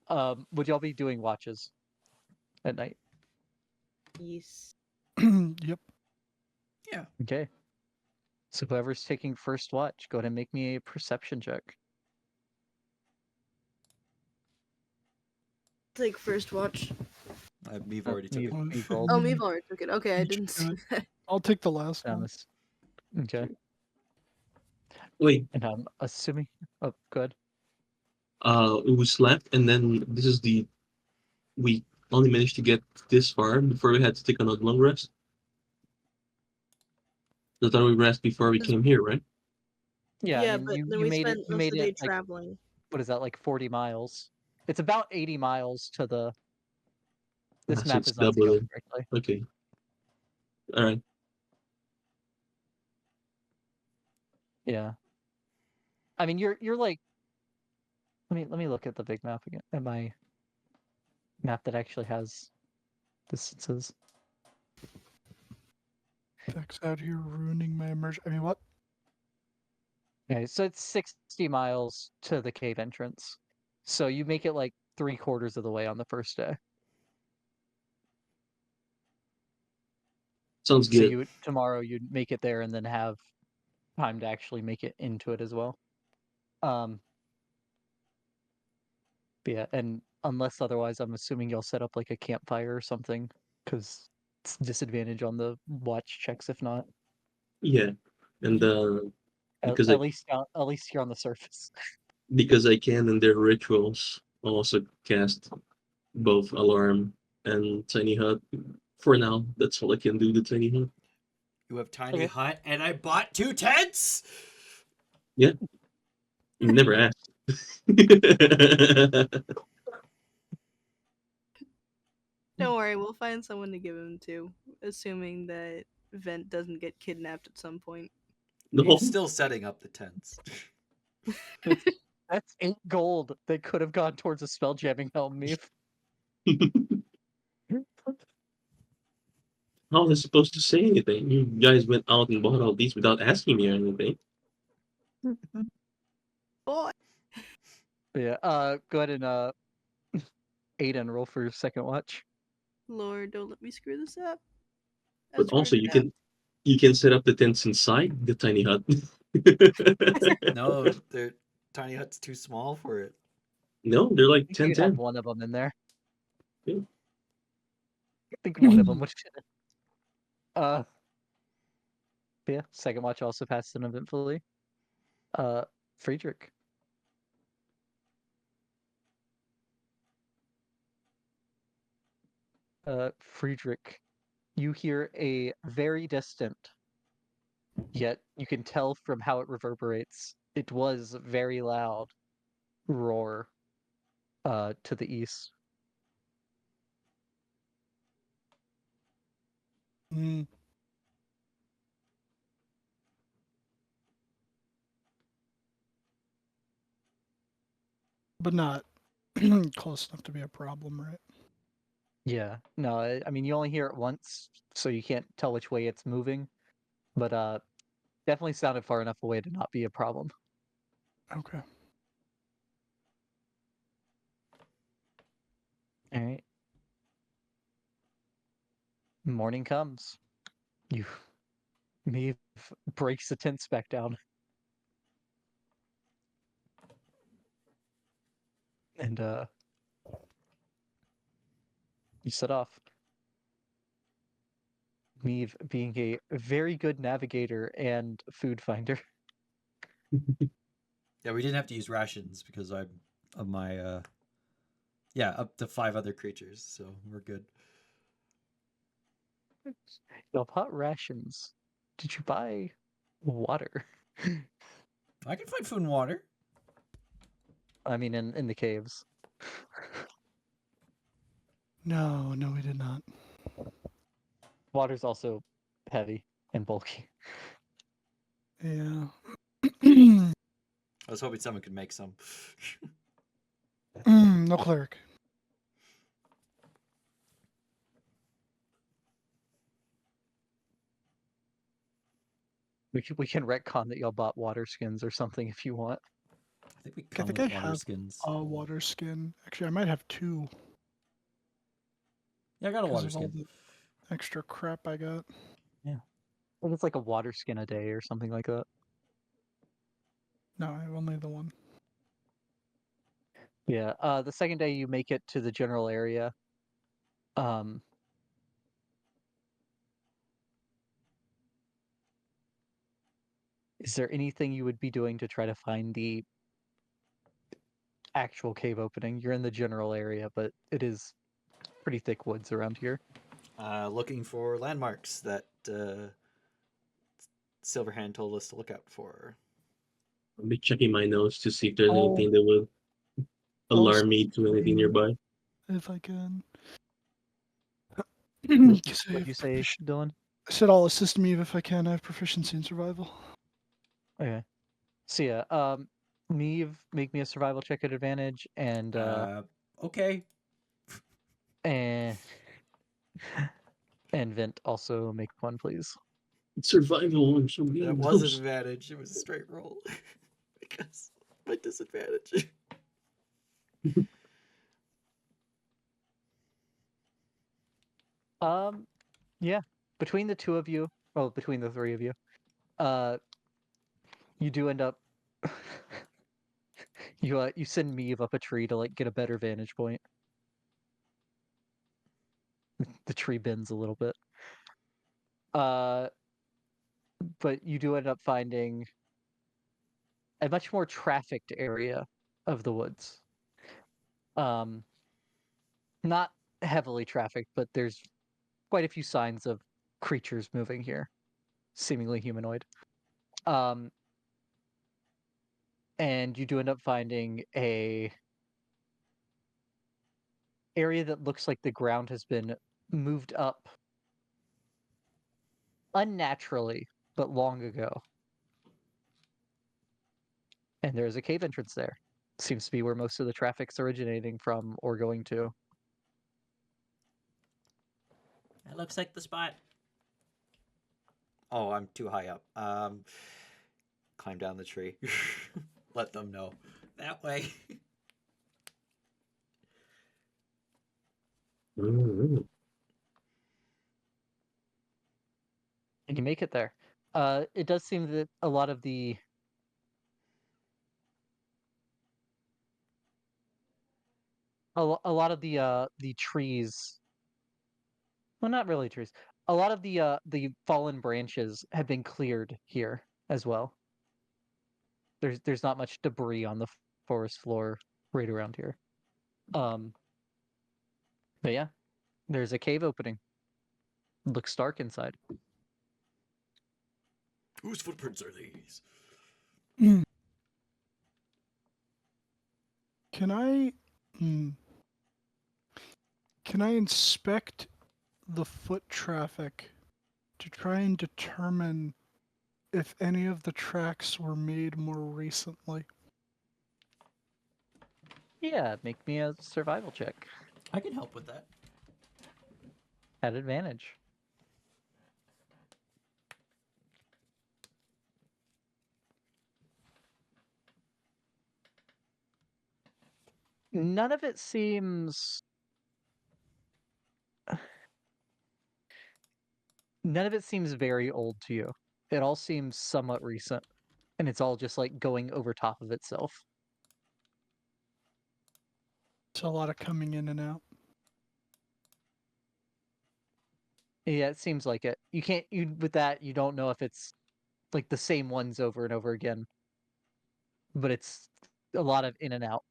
Would y'all be doing watches at night? Yes. Yep. Yeah. Okay. So whoever's taking first watch, go ahead and make me a perception check. Take first watch. Meave already took Meave- it. Meave rolled. Oh, Meave already took it. Okay, I Each didn't see good. that. I'll take the last one. Thomas. Okay. Wait, And I'm assuming. Oh, good. we slept, and then this is we only managed to get this far before we had to take another long rest. I thought we rest before we came here, right? Yeah, Yeah, I mean, but you then we made spent it. You most made of the day it like traveling. what is that? Like 40 miles. It's about 80 miles to the. This So map it's is not double scaled it. correctly. Okay. All right. Yeah. I mean, you're like. Let me look at the big map again. At my map that actually has distances. Vex out here ruining my immersion. I mean, what? Okay, so it's 60 miles to the cave entrance. So you make it like 3/4 of the way on the first day. Sounds So good. tomorrow you'd make it there and then have time to actually make it into it as well. But yeah, and unless otherwise, I'm assuming you'll set up like a campfire or something, because it's disadvantage on the watch checks if not. Yeah, and because At least you're on the surface. I can in their rituals also cast both alarm and tiny hut. For now, that's all I can do. The tiny hut. You have tiny Okay. hut, and I bought 2 tents. Yeah, you never asked. Don't worry, we'll find someone to give him to, assuming that Vent doesn't get kidnapped at some point. No, He's still setting up the tents. That's 8 gold that could have gone towards a spell jamming helm, Meave. how was I supposed to say anything? You guys went out and bought all these without asking me or anything. Boy. Yeah, go ahead and Aiden roll for your second watch. Lord, don't let me screw this up. But also, Esmeralda. you can set up the tents inside the tiny hut. No, their tiny hut's too small for it. No, they're like I think 10 you could have 10. one of them in there. Yeah. I think one of them would fit. Yeah, second watch also passed uneventfully. Friedrich. Friedrich, you hear a very distant, yet you can tell from how it reverberates, it was very loud roar to the east. Mm. But not close enough to be a problem, right? Yeah, no, I mean, you only hear it once, so you can't tell which way it's moving, but definitely sounded far enough away to not be a problem. Okay. All right. Morning comes. You Maeve breaks the tents back down. And you set off. Maeve being a very good navigator and food finder. Yeah, we didn't have to use rations because I'm of my up to 5 other creatures, so we're good. Y'all bought rations. Did you buy water? I can find food and water. I mean, in the caves. No, we did not. Water's also heavy and bulky. Yeah. I was hoping someone could make some. No cleric. We can retcon that y'all bought water skins or something if you want. I think we I come think with I water have skins. a water skin. Actually, I might have 2 Yeah, I got a because water of all skin. the extra crap I got. I think it's like a water skin a day or something like that. No, I have only the one. Yeah. The second day you make it to the general area. Is there anything you would be doing to try to find the actual cave opening? You're in the general area, but it is pretty thick woods around here. Looking for landmarks that Silverhand told us to look out for. I'll be checking my notes to see if there's Oh. anything that would I'll alarm me to anything scream. nearby. If I can. What 'Cause I would have you say, permission. Dylan? I said I'll assist me if I can. I have proficiency in survival. Okay. So yeah, Neve, make me a survival check at advantage, and Okay. and and Vent also make one, please. It's survival. I'm so That mean. was an advantage. It was a straight roll. Because my disadvantage. Yeah, between the two of you, well, between the three of you, you do end up you send Meave up a tree to like get a better vantage point. The tree bends a little bit. But you do end up finding a much more trafficked area of the woods. Not heavily trafficked, but there's quite a few signs of creatures moving here, seemingly humanoid. And you do end up finding a area that looks like the ground has been moved up unnaturally, but long ago. And there's a cave entrance there. Seems to be where most of the traffic's originating from or going to. That looks like the spot. Oh, I'm too high up. Climb down the tree. Let them know. That way. Mm. And you make it there. It does seem that a lot of the the trees, well, not really trees. A lot of the fallen branches have been cleared here as well. There's not much debris on the forest floor right around here. But yeah, there's a cave opening. Looks dark inside. Whose footprints are these? Can I inspect the foot traffic to try and determine if any of the tracks were made more recently? Yeah, make me a survival check I can help with that. at advantage. None of it seems very old to you. It all seems somewhat recent, and it's all just like going over top of itself. It's a lot of coming in and out. Yeah, it seems like it. You can't with that, you don't know if it's like the same ones over and over again. But it's a lot of in and out.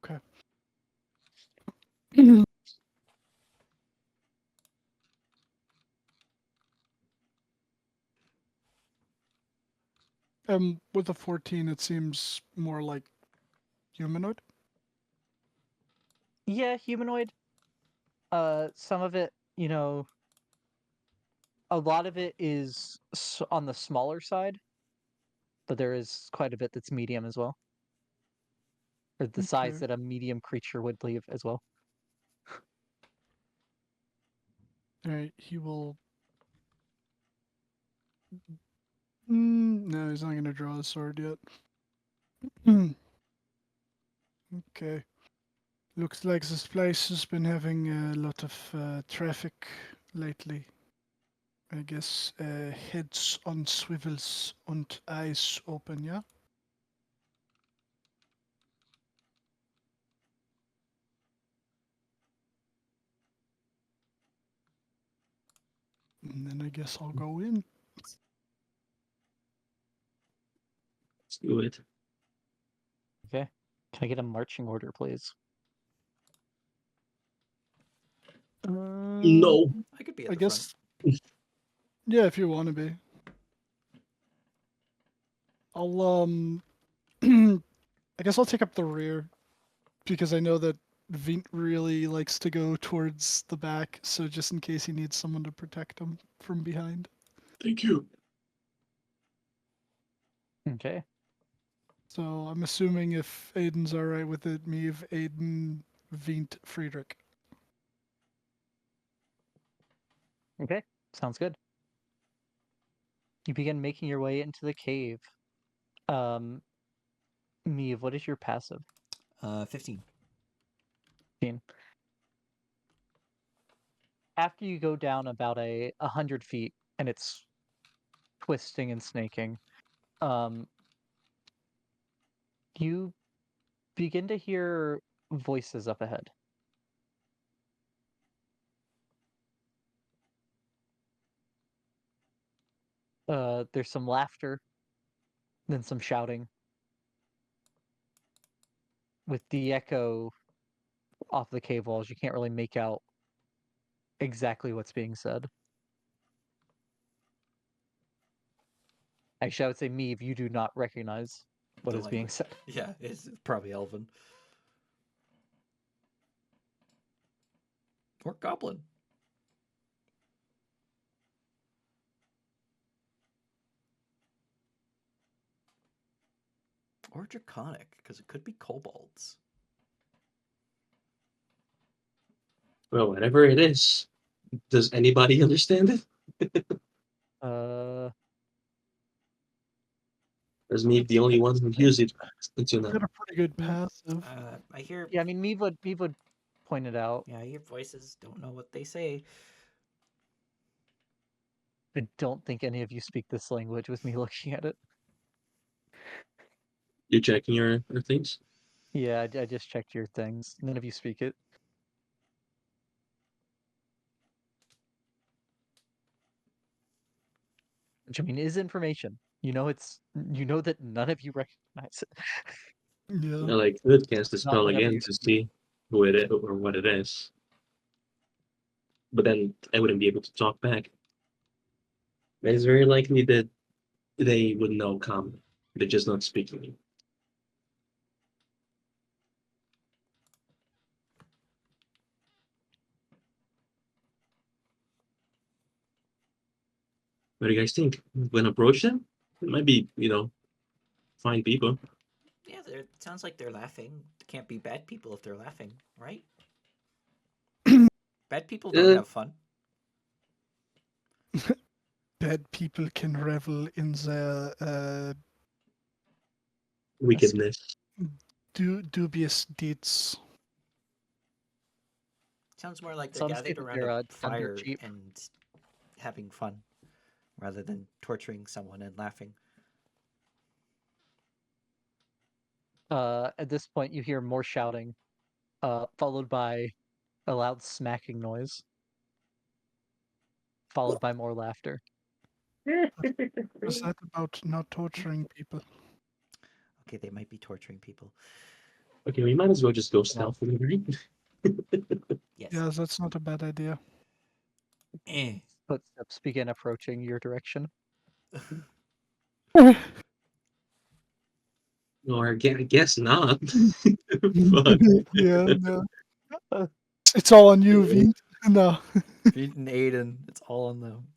Okay. With a 14, it seems more like humanoid. Yeah, humanoid. Some of it, a lot of it is on the smaller side, but there is quite a bit that's medium as well. Or the size Okay. that a medium creature would leave as well. Alright, he will. No, he's not going to draw the sword yet. Okay. Looks like this place has been having a lot of traffic lately. I guess heads on swivels and eyes open, yeah? And then I guess I'll go in. Let's do it. Okay. Can I get a marching order, please? No. I could be at I the guess. front. Yeah, if you want to be. I'll I guess I'll take up the rear because I know that Vint really likes to go towards the back, so just in case he needs someone to protect him from behind. Thank you. Okay. So I'm assuming if Aiden's alright with it, Meave, Aiden, Vint, Friedrich. Okay. Sounds good. You begin making your way into the cave. Meave, what is your passive? 15. After you go down about 100 feet and it's twisting and snaking, you begin to hear voices up ahead. There's some laughter, then some shouting. With the echo off the cave walls, you can't really make out exactly what's being said. Actually, I would say, Meave, you do not recognize what The is being language. said. Yeah, it's probably Elven. Or Goblin. Or Draconic, because it could be kobolds. Well, whatever it is, does anybody understand it? Uh, Is me the only one who hears it until Got now? a pretty good passive. I hear. yeah, I mean, Meave would point it out. Yeah, I hear voices. Don't know what they say. I don't think any of you speak this language with me looking at it. You're checking your things? Yeah, I just checked your things. None of you speak it. Which I mean is information. You know that none of you recognize it. Yeah. I could cast the Not spell whenever again you to speak. see who it is or what it is. But then I wouldn't be able to talk back. But it's very likely that they would know common. They're just not speaking it. What do you guys think? When approach them? It might be, fine people. Yeah, it sounds like they're laughing. Can't be bad people if they're laughing, right? Bad people don't Uh, have fun. Bad people can revel in their Wickedness. dubious deeds. Sounds more like they're Some say gathered that around they're a done dirt fire cheap. and having fun, rather than torturing someone and laughing. At this point, you hear more shouting, followed by a loud smacking noise, followed by more laughter. What's that about not torturing people? Okay, they might be torturing people. Okay, we might as well just go Well, stealthily, right? Yes. Yeah, that's not a bad idea. footsteps begin approaching your direction. Or I guess not. Fuck. Yeah, no. It's all on you, Vint. No. Vint and Aiden, it's all on them.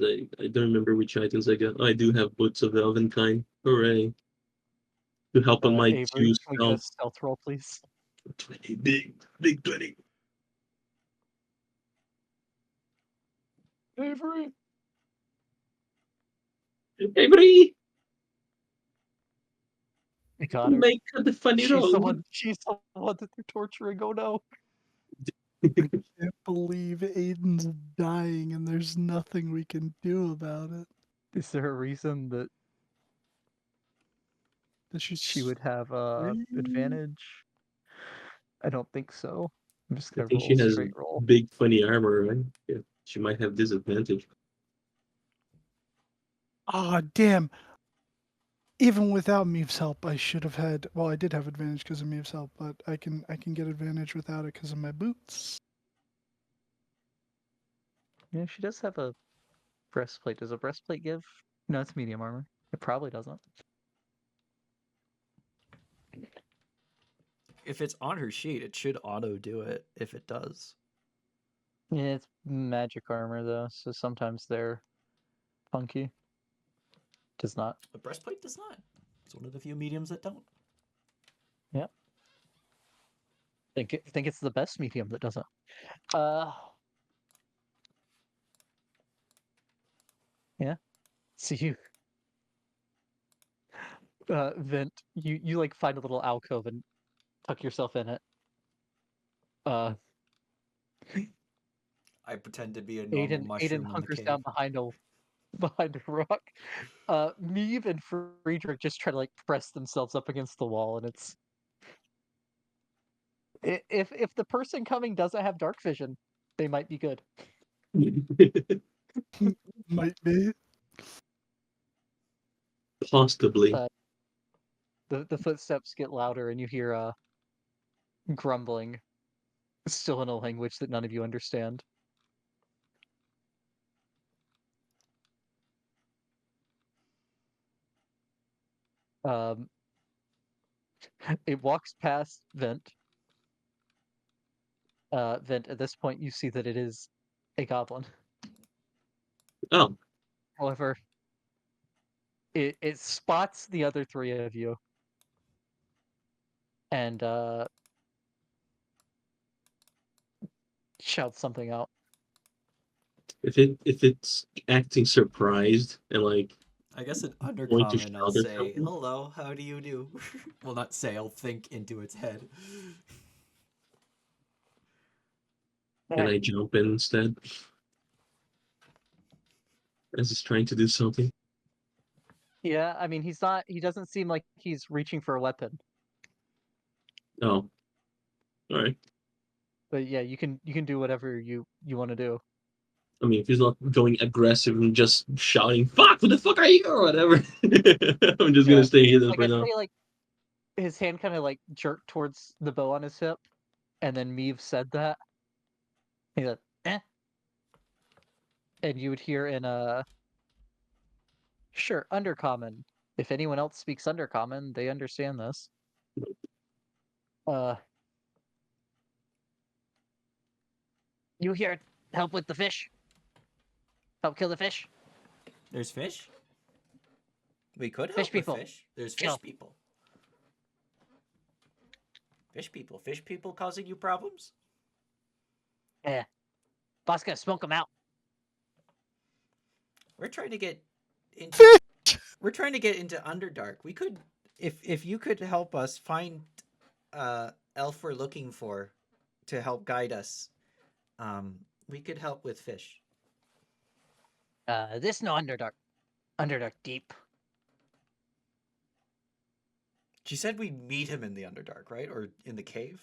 I don't remember which items I got. Oh, I do have boots of the elven kind. Hooray. To help on my Avery, 2 can we get a stealth. stealth roll, please? 20, big 20. Avery! Avery! I got her. Make the funny roll. She's the one that they're torturing. Oh no. Can't believe Aiden's dying and there's nothing we can do about it. Is there a reason that That she would have Really? advantage? I don't think so. I'm just I gonna think roll she a has straight roll. big funny armor, right? Yeah, she might have disadvantage. Ah, damn. Even without Meave's help, I should have had. Well, I did have advantage because of Meave's help, but I can get advantage without it because of my boots. Yeah, she does have a breastplate. Does a breastplate give? No, it's medium armor. It probably doesn't. if it's on her sheet, it should auto do it if it does. Yeah, it's magic armor though, so sometimes they're funky. Does not. The breastplate does not. It's one of the few mediums that don't. Think it's the best medium that doesn't. Uh. Yeah. So you vent. You like find a little alcove and tuck yourself in it. I pretend to be a normal Aiden mushroom in the hunkers cave. down behind a rock. Meave and Friedrich just try to like press themselves up against the wall, and it's if the person coming doesn't have dark vision, they might be good. Might be. Possibly. The footsteps get louder, and you hear grumbling, still in a language that none of you understand. Um, it walks past Vent. Vent, at this point, you see that it is a goblin. Oh, However, it spots the other three of you, and shouts something out. if it's acting surprised and like I guess in going to undercommon, I'll shout or say, something, hello, how do you do? Well, not say, I'll think into its head. can I jump in instead? As it's trying to do something. Yeah, I mean, he's not. He doesn't seem like he's reaching for a weapon. Oh, all right. But yeah, you can do whatever you want to do. I mean, if he's not going aggressive and just shouting "fuck," what the fuck are you or whatever, I'm just Yeah. gonna stay hidden Like for I now. say, like his hand kind of like jerked towards the bow on his hip, and then Meave said that. He said, "Eh," and you would hear in sure, Undercommon. If anyone else speaks Undercommon, they understand this. You here? Help with the fish? Help kill the fish? There's fish? We could help Fish with people. fish. There's Kill. fish people. Fish people. Fish people causing you problems? Yeah. Boss gonna smoke them out. We're trying to get into. We're trying to get into Underdark. We could, if you could help us find, elf we're looking for, to help guide us. We could help with fish. This no Underdark. Underdark deep. She said we meet him in the Underdark, right, or in the cave.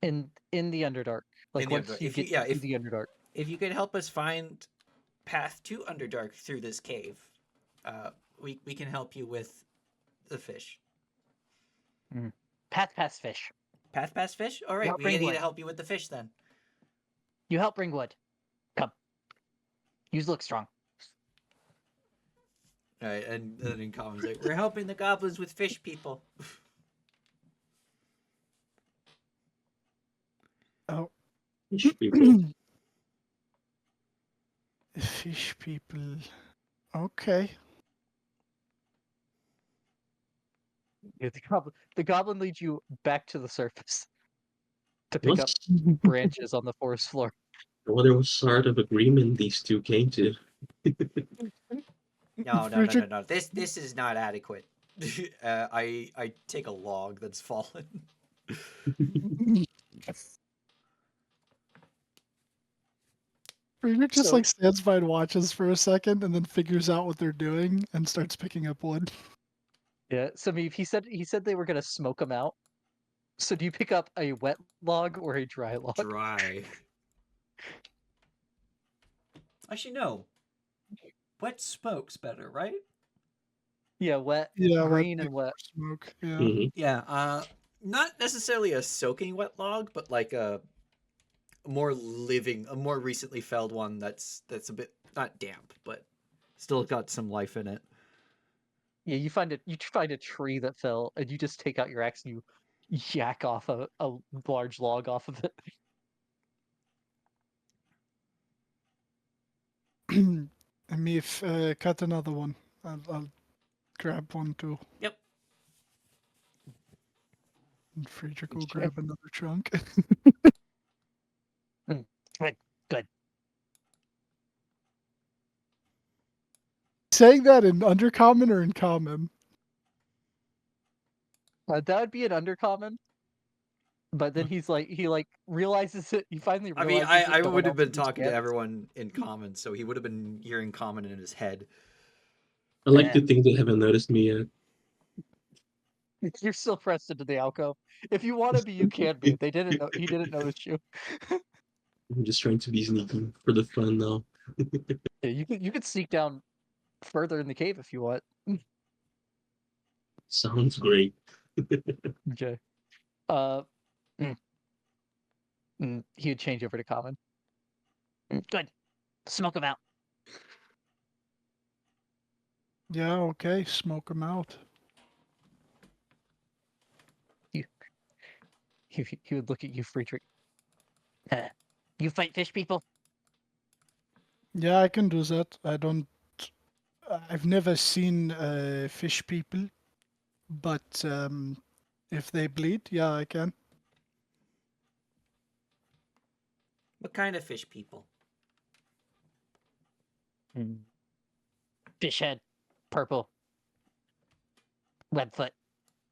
In the Underdark. Like the once Underdark. you If you- get yeah, to if- the Underdark. If you could help us find path to Underdark through this cave, we can help you with the fish. Path past fish. Path past fish. All right, help we bring need wood. to help you with the fish then. You help bring wood. Come. You look strong. All right, and then in common, like, we're helping the goblins with fish people. Oh, Fish people. fish people. Okay. Yeah, the goblin leads you back to the surface to pick up What's branches on the forest floor. I wonder what sort of agreement these two came to? No. This is not adequate. I take a log that's fallen. Friedrich just So- like stands by and watches for a second, and then figures out what they're doing and starts picking up wood. Yeah, so Meave, he said they were gonna smoke them out. So do you pick up a wet log or a dry log? Dry. Actually, no. Wet smoke's better, right? Yeah, wet, Yeah, that green makes and wet. more smoke. Yeah. Mhm. Yeah, not necessarily a soaking wet log, but like a more recently felled one that's a bit not damp, but still got some life in it. Yeah, you find a tree that fell, and you just take out your axe and you yak off a large log off of it. And me if cut another one. I'll grab one too. Yep. And Friedrich will Okay. grab another chunk. Good. Saying that in undercommon or in common? That would be an undercommon. But then he realizes it. He finally I mean, realizes I that no would one have else been talking to understands. everyone in common, so he would have been hearing common in his head. I like Yeah. to think they haven't noticed me yet. You're still pressed into the alcove. If you want to be, you can be. They didn't know. He didn't notice you. I'm just trying to be sneaky for the fun now. Yeah, you could sneak down further in the cave if you want. Sounds great. Okay. Mm, he would change over to common. Good. Smoke him out. Yeah, okay, smoke them out. He would look at you, Friedrich. You fight fish people? Yeah, I can do that. I've never seen fish people, but if they bleed, yeah, I can. What kind of fish people? Fish head. Purple. Webfoot.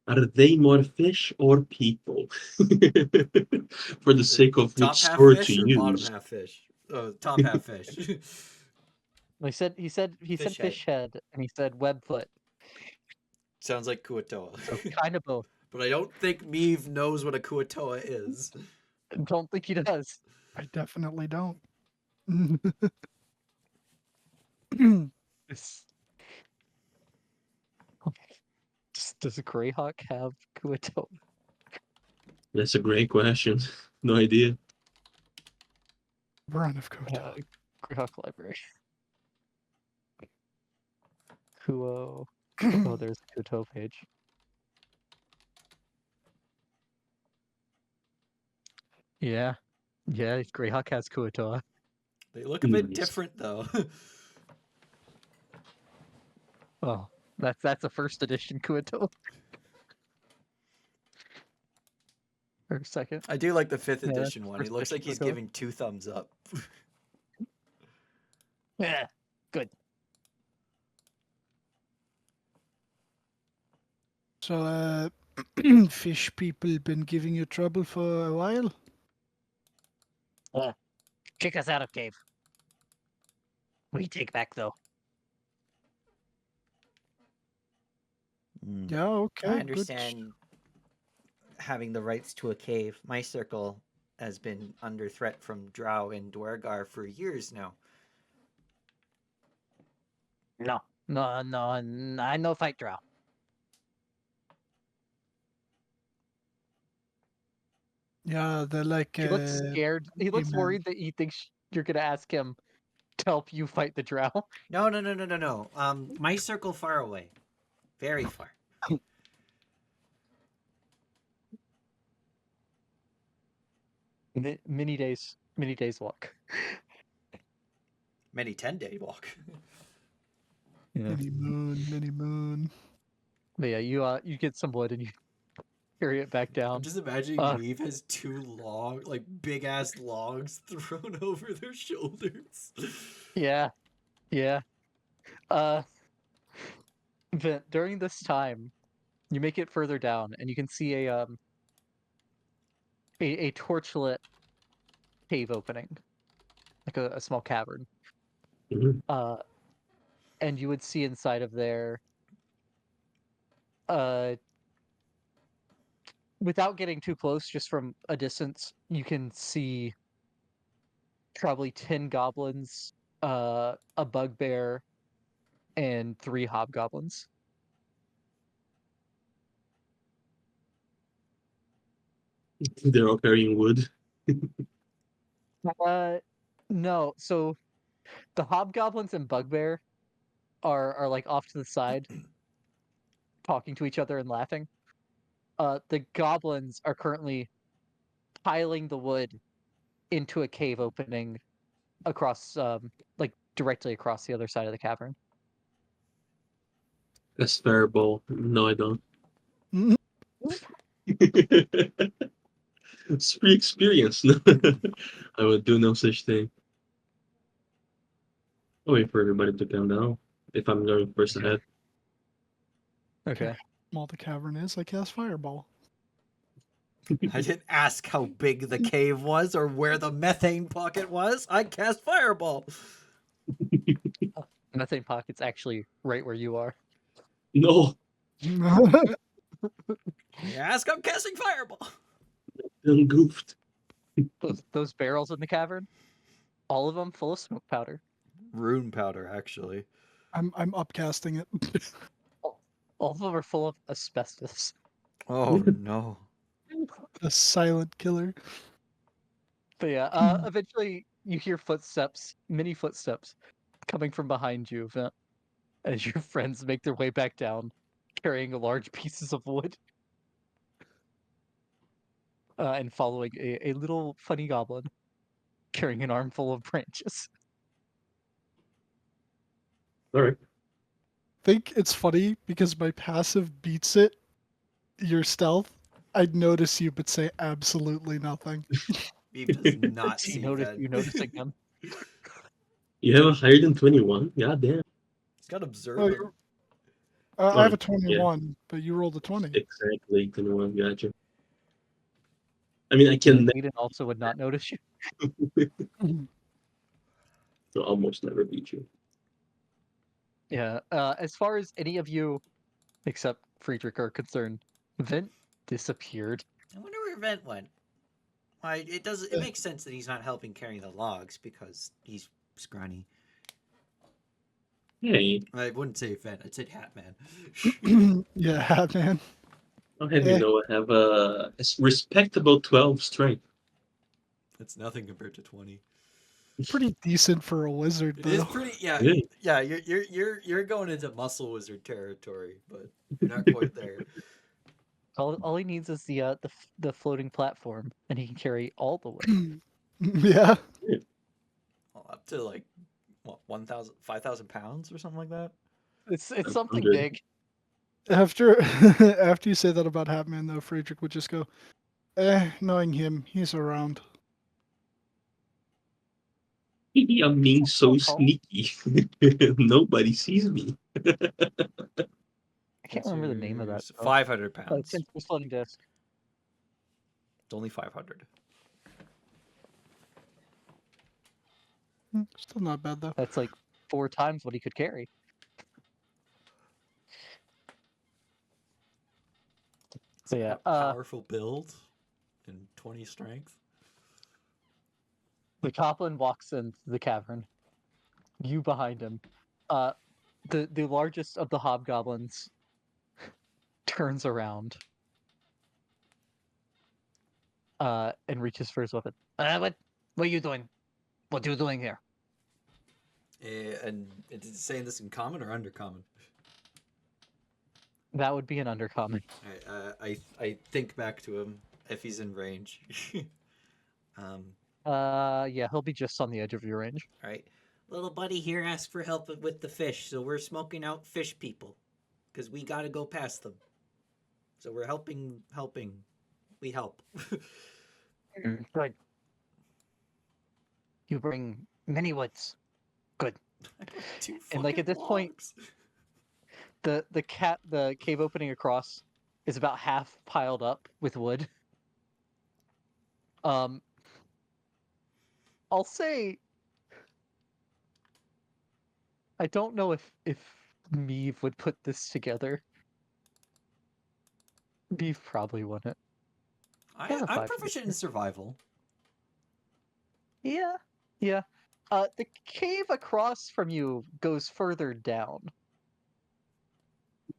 Are they more fish or people? For the sake of Top which half sword fish to or bottom use. half fish? Top half fish. He said Fish fish head, and he said webfoot. Sounds like Kuatoa. So kind of both. But I don't think Meave knows what a Kuatoa is. Don't think he does. I definitely don't. It's- Does a Greyhawk have Kuato? That's a great question. No idea. Run of Koto. Greyhawk library. Kuo. Oh, there's a Kuto page. Yeah. Yeah, Greyhawk has Kuatoa. They look a bit Nice. different though. Oh, that's a first edition Kuato. Or second. I do like the 5th Yeah, that's edition one. He first looks edition like he's Kuatoa. giving 2 thumbs up. Yeah, good. So, fish people been giving you trouble for a while? Kick us out of cave. We take back though. Yeah, okay. I Good. understand having the rights to a cave. My circle has been under threat from Drow and Dwargar for years now. No, I no fight drow. Yeah, they're like. He looks scared. He looks man. worried that he thinks you're gonna ask him to help you fight the drow. No. My circle far away. Very far. Many days walk. Many 10-day walk. Yeah. Many moon. But yeah, you get some wood and you carry it back down. I'm just imagining Uh, Meave has 2 long, like big ass logs thrown over their shoulders. Yeah. During this time, you make it further down, and you can see a torchlit cave opening, like a small cavern. Mhm. And you would see inside of there, without getting too close, just from a distance, you can see probably 10 goblins, a bugbear, and 3 hobgoblins. They're all carrying wood. No, so the hobgoblins and bugbear are like off to the side, talking to each other and laughing. the goblins are currently piling the wood into a cave opening across, like directly across the other side of the cavern. That's fireball. No, I don't. It's free experience. I would do no such thing. I'll wait for everybody to calm down if I'm going first ahead. Okay. Small the cavern is, I cast fireball. I didn't ask how big the cave was or where the methane pocket was. I cast fireball. Methane pocket's actually right where you are. No, You ask, I'm casting fireball. I'm goofed. Those barrels in the cavern, all of them full of smoke powder. Rune powder, actually. I'm upcasting it. All of them are full of asbestos. Oh no. The silent killer. But yeah, eventually you hear footsteps, many footsteps, coming from behind you, Vent, as your friends make their way back down, carrying large pieces of wood, and following a little funny goblin carrying an armful of branches. All right. Think it's funny because my passive beats it. Your stealth. I'd notice you, but say absolutely nothing. Beef does not You see notice that. you noticing them. You have a higher than 21? God damn. He's got Oh, observant. you're, I have a Oh, yeah. 21, but you rolled a 20. Exactly 21. Gotcha. I mean, I can Aiden also would not notice you. almost never beat you. Yeah. As far as any of you, except Friedrich, are concerned, Vent disappeared. I wonder where Vent went. Why, it does. It makes sense that he's not helping carry the logs because he's Scrawny. Hey, I wouldn't say Vent. I'd say Hatman. Yeah, man. I'll have Eh. you know I have a respectable 12 strength. That's nothing compared to 20. Pretty decent for a wizard, It though. is pretty. Yeah, Yeah. yeah. You're going into muscle wizard territory, but you're not quite there. All he needs is the floating platform, and he can carry all the way. Yeah. Well, up to like what 1,000, 5,000 pounds or something like that. It's I'm something good. big. After after you say that about Hatman, though, Friedrich would just go, knowing him, he's around. Maybe I'm being so Oh. sneaky. Nobody sees me. I can't remember the name of that. spell. 500 Oh, pounds. it's floating disc. It's only 500. Still not bad, though. That's like 4 times what he could carry. So yeah, Powerful build and 20 strength. the goblin walks into the cavern. You behind him. The largest of the hobgoblins turns around. And reaches for his weapon. What are you doing? What are you doing here? And is it saying this in common or undercommon? That would be an undercommon. I think back to him if he's in range. Yeah, he'll be just on the edge of your range. All right. Little buddy here asked for help with the fish, so we're smoking out fish people because we got to go past them. So we're helping. We help. Good. You bring many woods. Good. And like at this point, the cave opening across is about half piled up with wood. I'll say I don't know if Meave would put this together. Meave probably wouldn't. has a I'm 5 proficient in survival. Yeah. Yeah. The cave across from you goes further down.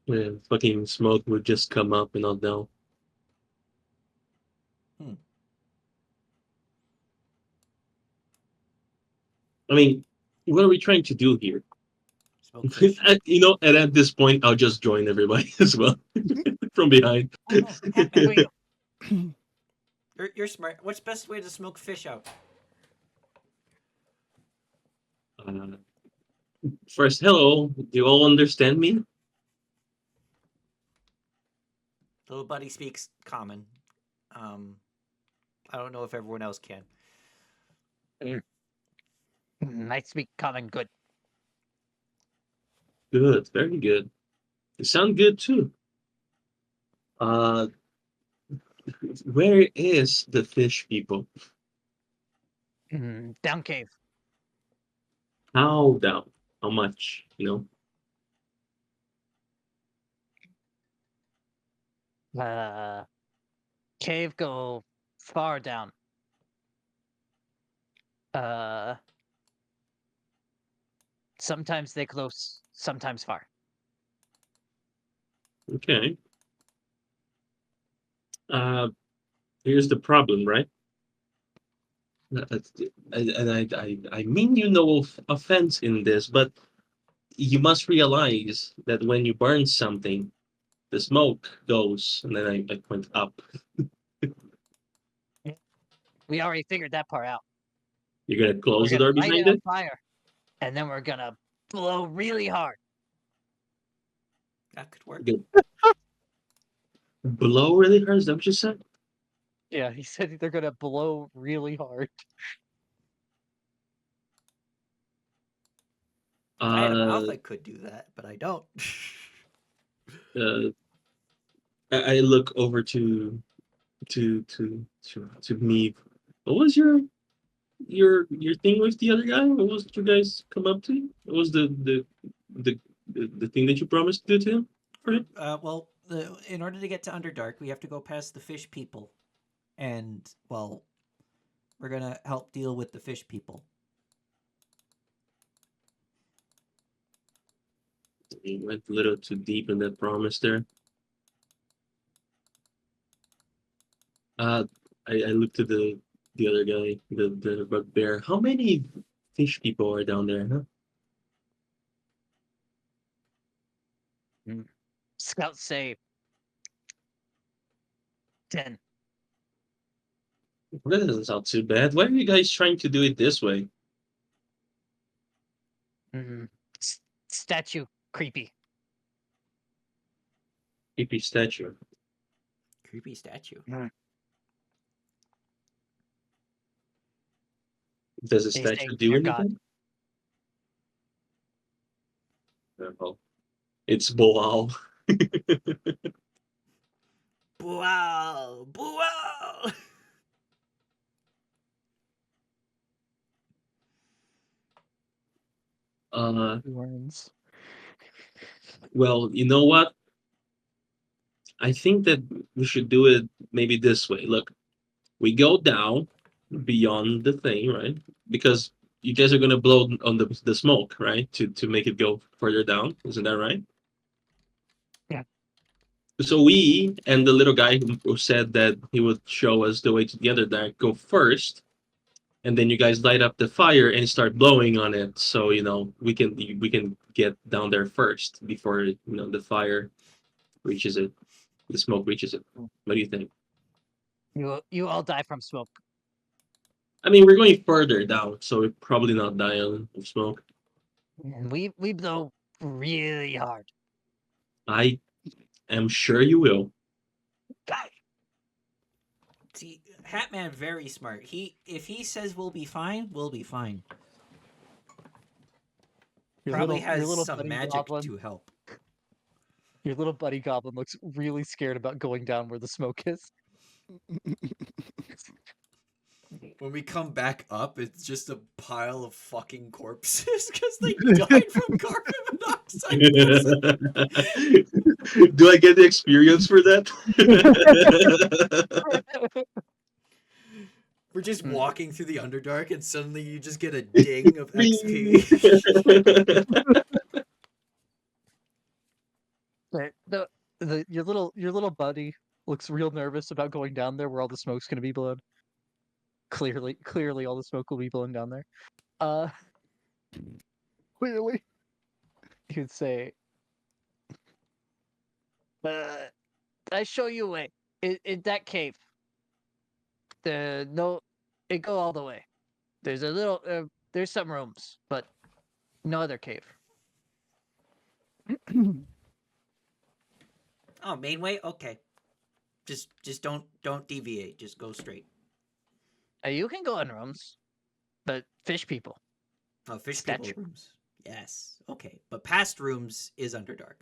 Yeah, fucking smoke would just come up and not down. I mean, what are we trying to do here? Smoke fish. And at this point, I'll just join everybody as well. from behind. Oh no, Hatman, Wait, you're smart. What's best way to smoke fish out? Uh, First, hello. Do you all understand me? Little buddy speaks common. I don't know if everyone else can. nice to be common good. Good, very good. You sound good too. Uh, where is the fish people? Down cave. How down? How much? Cave go far down. Uh, sometimes they close, sometimes far. Okay. Uh, Here's the problem, right? And I mean you no offense in this, but you must realize that when you burn something, the smoke goes, and then I point up. We already figured that part out. You're gonna We're close the gonna door light it behind on it? fire, and then we're gonna blow really hard. That could work. You're gonna blow really hard? Is that what you said? Yeah, he said they're gonna blow really hard. If I had a mouth, Uh, I could do that, but I don't. uh, I look over to me. What was your thing with the other guy? What was it you guys come up to? What was the the thing that you promised to do to him? Right? Well, in order to get to Underdark, we have to go past the fish people, and well, we're gonna help deal with the fish people. He went a little too deep in that promise there. Uh, I looked at the other guy, the bugbear. How many fish people are down there? Huh? Scouts say 10. Well, that doesn't sound too bad. Why are you guys trying to do it this way? Statue creepy. Creepy statue. Creepy statue. Does a They statue say do they're God. anything? Well, it's Boal. Wow! Wow! Warns. Well, you know what? I think that we should do it maybe this way. Look, we go down beyond the thing, right? Because you guys are gonna blow on the smoke, right? To make it go further down. Isn't that right? Yeah. So we and the little guy who said that he would show us the way to the other deck go first, and then you guys light up the fire and start blowing on it. So we can get down there first before the fire reaches it, the smoke reaches it. What do you think? You all die from smoke. I mean, we're going further down, so we're probably not dying of smoke. And we blow really hard. I am sure you will. See, Hatman very smart. If he says we'll be fine, we'll be fine. Probably has some buddy magic goblin, to help. your little buddy goblin looks really scared about going down where the smoke is. When we come back up, it's just a pile of fucking corpses because they died from carbon monoxide poisoning. Do I get the experience for that? We're just Hmm. walking through the Underdark, and suddenly you just get a ding of Whee! XP. Your little buddy looks real nervous about going down there where all the smoke's gonna be blown. Clearly all the smoke will be blown down there. Clearly. He would say, I show you way. In that cave. It go all the way. There's a little. There's some rooms, but no other cave. Oh, main way. Okay. Just don't deviate. Just go straight. You can go in rooms, but fish people. Oh, fish Statue. people rooms. Yes. Okay, but past rooms is Underdark.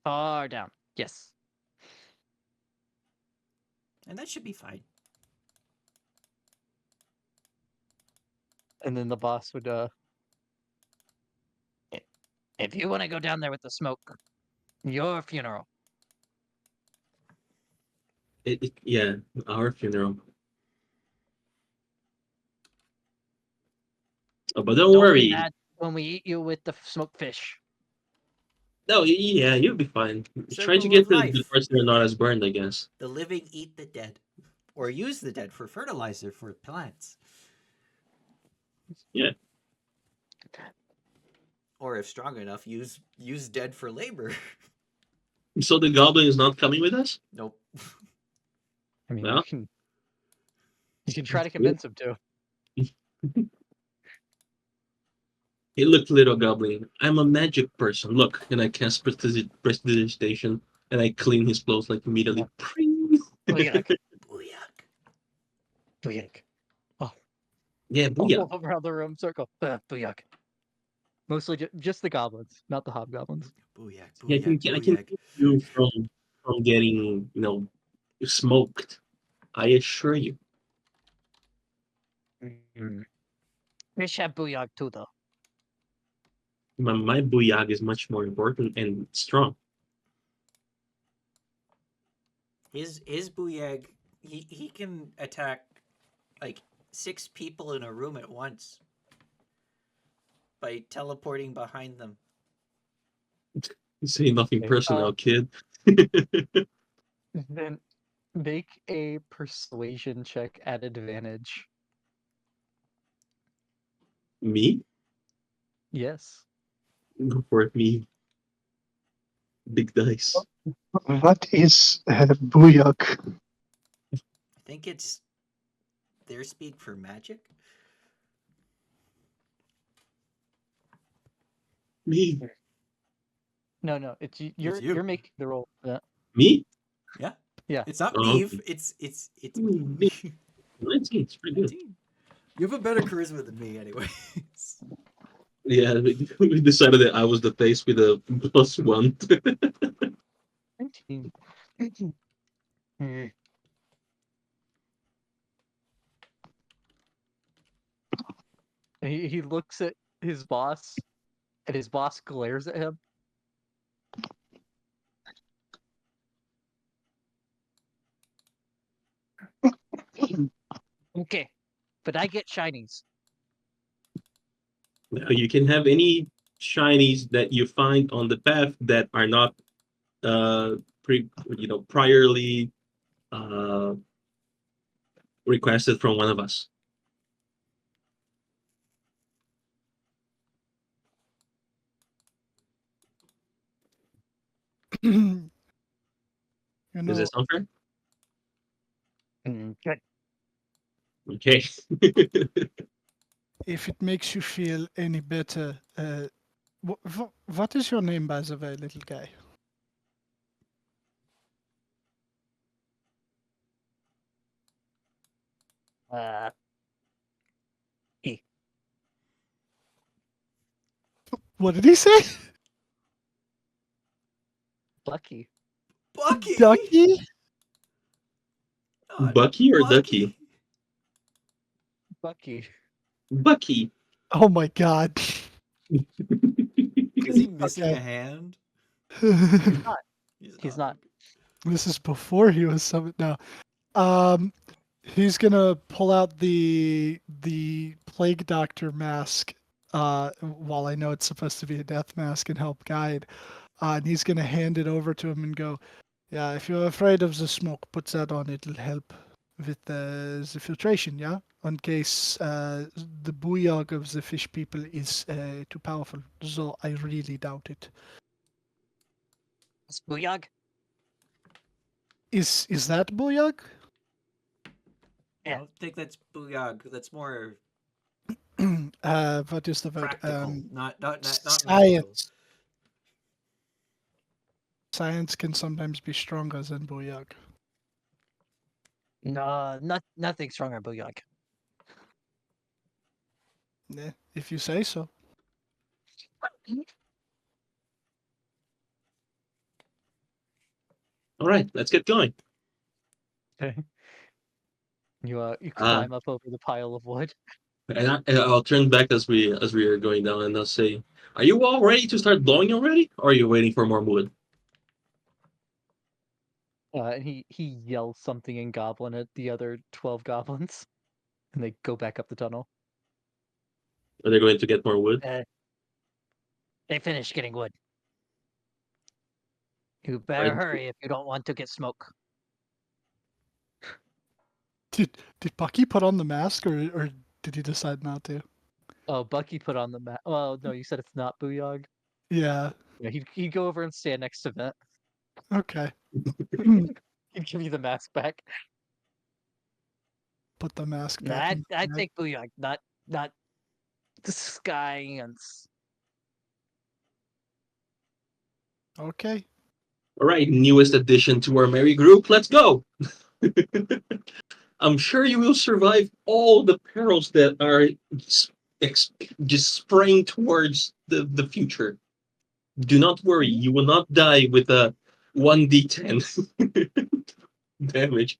Far down. Yes. And that should be fine. And then the boss would if you want to go down there with the smoke, your funeral. Yeah, our funeral. Oh, but don't Don't be worry. mad when we eat you with the smoked fish. No, yeah, you'll be fine. Try to Circle get of to the life. parts that are not as burned, I guess. The living eat the dead, or use the dead for fertilizer for plants. Yeah. Or if strong enough, use dead for labor. So the goblin is not coming with us? Nope. I mean, Well, you can try to that's good. convince him to. Hey, look, little goblin. I'm a magic person. Look, and I cast prestidigitation, and I clean his clothes like immediately. Booyak. Booyak. Booyak. Yeah, All booyah. around the room, circle. Booyak. Mostly just the goblins, not the hobgoblins. Booyak, Yeah, booyak, I can booyak. keep you from getting, smoked. I assure you. Fish have booyak too, though. My booyah is much more important and strong. His Booyag, he can attack like 6 people in a room at once by teleporting behind them. Say nothing Okay, personal, kid. Then make a persuasion check at advantage. Me? Yes. Go for it, me. Big dice. What is booyak? I think it's their speak for magic. Me? No, you're making the roll for that. Me? Yeah. Yeah. It's not Oh, Neve. okay. It's Me. 19, it's pretty good. 19. You have a better charisma than me, anyways. Yeah, we decided that I was the face with a +1. 19. He looks at his boss, and his boss glares at him. Okay, but I get shinies. Now you can have any shinies that you find on the path that are not priorly uh requested from one of us. You Does know, that sound fair? Good. Okay. if it makes you feel any better, what is your name, by the way, little guy? E. What did he say? Lucky. Bucky. Ducky? Not Bucky or Ducky? Bucky. Bucky. Oh my god. Is he missing Okay. a hand? He's not. This is before he was summoned. No. He's gonna pull out the plague doctor mask. While I know it's supposed to be a death mask and help guide, and he's gonna hand it over to him and go, "Yeah, if you're afraid of the smoke, put that on. It'll help with the filtration. Yeah, in case the booyog of the fish people is too powerful. So I really doubt it." Booyog? Is that Booyog? I don't think that's booyog. That's more What is the word? practical, not magical. Science. Science can sometimes be stronger than Booyog. No, nothing stronger than Booyog. Yeah, if you say so. All right, let's get going. Okay. You Uh, climb up over the pile of wood. I'll turn back as we are going down, and I'll say, "Are you all ready to start blowing already, or are you waiting for more wood?" And he yells something in Goblin at the other 12 goblins, and they go back up the tunnel. Are they going to get more wood? They finished getting wood. You better hurry if you don't want to get smoke. Did Bucky put on the mask, or did he decide not to? Oh, Bucky put on the mask. Well, no, you said it's not Booyog. Yeah. Yeah, he'd go over and stand next to Vent. Okay. He'd give you the mask back. Put the mask Nah, back. I think Booyog, not the science. Okay. All right, newest addition to our merry group. Let's go. I'm sure you will survive all the perils that are just spraying towards the future. Do not worry, you will not die with a 1d10 damage.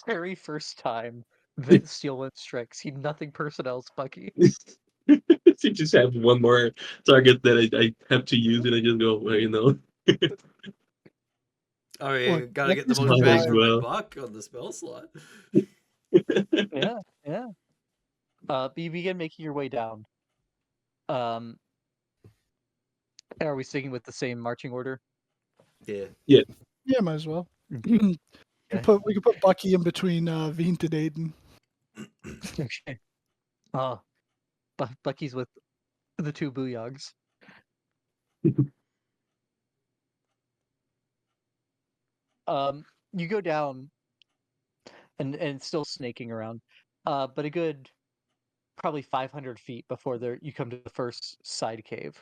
Very first time Vent Steelwind strikes. He nothing personnel's Bucky. You just have one more target that I have to use, and I just go, well, you know. Oh, yeah, Look, gotta let get me the most Might bang as for well. my buck on the spell slot. Yeah, yeah. You begin making your way down. Are we sticking with the same marching order? Yeah. Yeah, might as well. Okay. We could put Bucky in between Veen and Aiden. Okay. Oh, Bucky's with the two Booyogs. You go down, and it's still snaking around. But a good probably 500 feet before you come to the first side cave.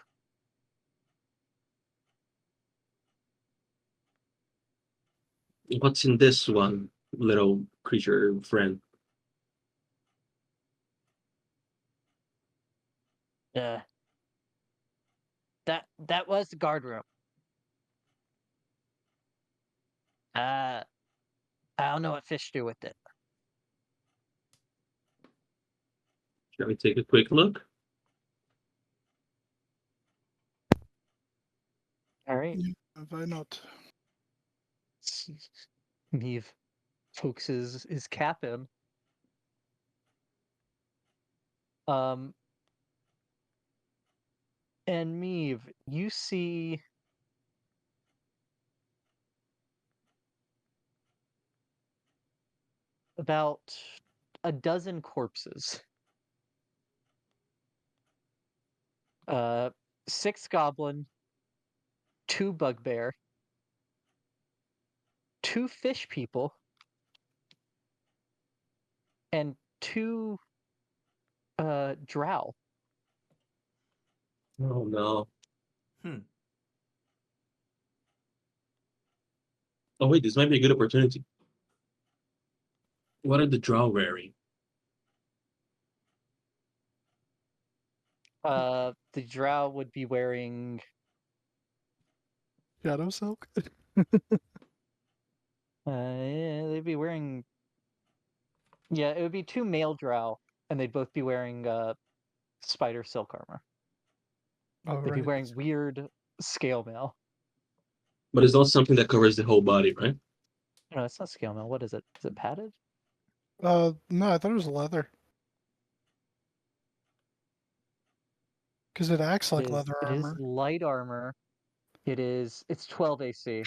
What's in this one, little creature friend? Uh, that was the guard room. I don't know what fish do with it. Shall we take a quick look? All right. Why not? Neve pokes his cap in. Um, and Meave, you see about a dozen corpses. 6 goblin, 2 bugbear, 2 fish people, and 2 drow. Oh no. Hmm. Oh wait, this might be a good opportunity. What are the drow wearing? The drow would be wearing Shadow Silk? yeah, they'd be wearing yeah, it would be 2 male drow, and they'd both be wearing spider silk armor. Oh, They'd be right. wearing weird scale mail. But it's not something that covers the whole body, right? No, it's not scale mail. What is it? Is it padded? No, I thought it was leather. Because it acts like leather It is armor. light armor. It's 12 AC.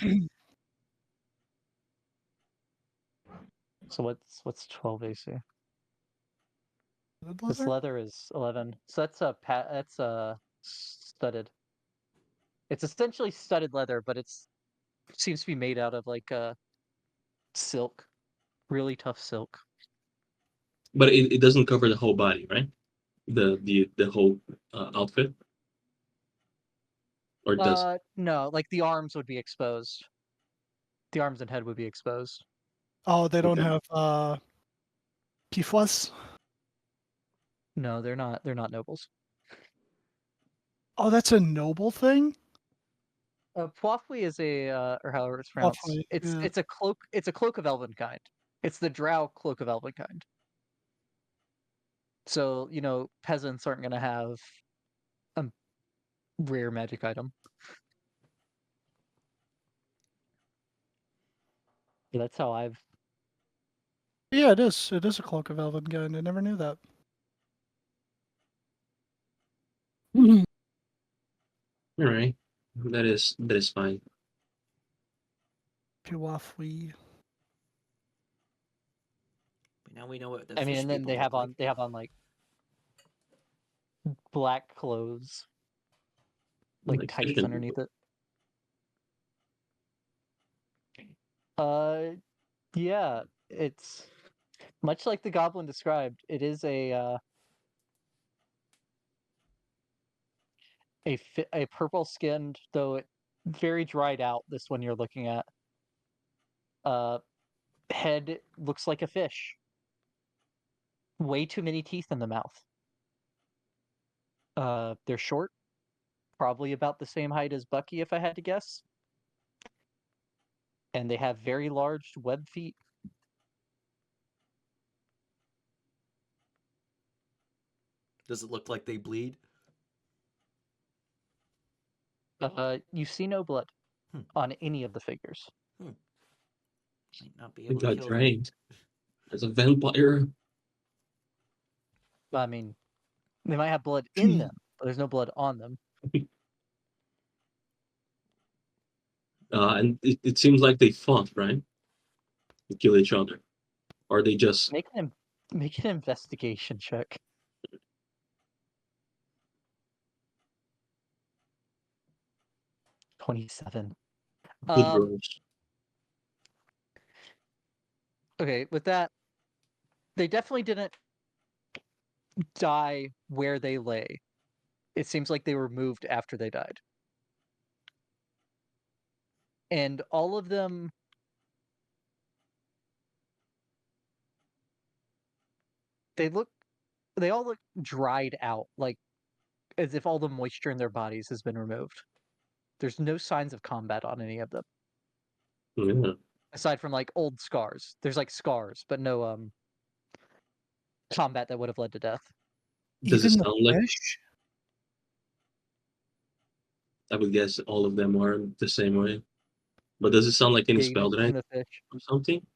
So what's 12 AC? Is it This leather? leather is 11. So that's a studded. It's essentially studded leather, but it's seems to be made out of like silk, really tough silk. But it doesn't cover the whole body, right? The whole outfit, or does? No, like the arms would be exposed. The arms and head would be exposed. Oh, they don't Okay. have pifwas? No, they're not. They're not nobles. Oh, that's a noble thing? Poifwy is a, or however it's pronounced. Poifwy, yeah. It's a cloak. It's a cloak of Elvenkind. It's the Drow cloak of Elvenkind. So peasants aren't gonna have a rare magic item. Yeah, that's how I've. Yeah, it is. It is a cloak of Elvenkind. I never knew that. All right, that is fine. Piwafwi. But now we know what the I mean, fish and then people they look have like. on like black clothes, like Like tights fishing. underneath it. Yeah, it's much like the goblin described. It is a purple skinned, though it very dried out. This one you're looking at. Head looks like a fish. Way too many teeth in the mouth. They're short, probably about the same height as Bucky, if I had to guess. And they have very large web feet. Does it look like they bleed? You see no blood Hmm. on any of the figures. Might not be It able to got kill them. drained. As a vampire. I mean, they might have blood in them, but there's no blood on them. And it seems like they fought, right? To kill each other, or they just Make an investigation check. $27. good rolls. Okay, with that, they definitely didn't die where they lay. It seems like they were moved after they died. And all of them, they all look dried out, like as if all the moisture in their bodies has been removed. There's no signs of combat on any of them, Yeah. aside from like old scars. There's like scars, but no combat that would have led to death. Does it Even the sound like? fish? I would guess all of them are the same way. But does it sound like any Yeah, spell that I even the fish. or something?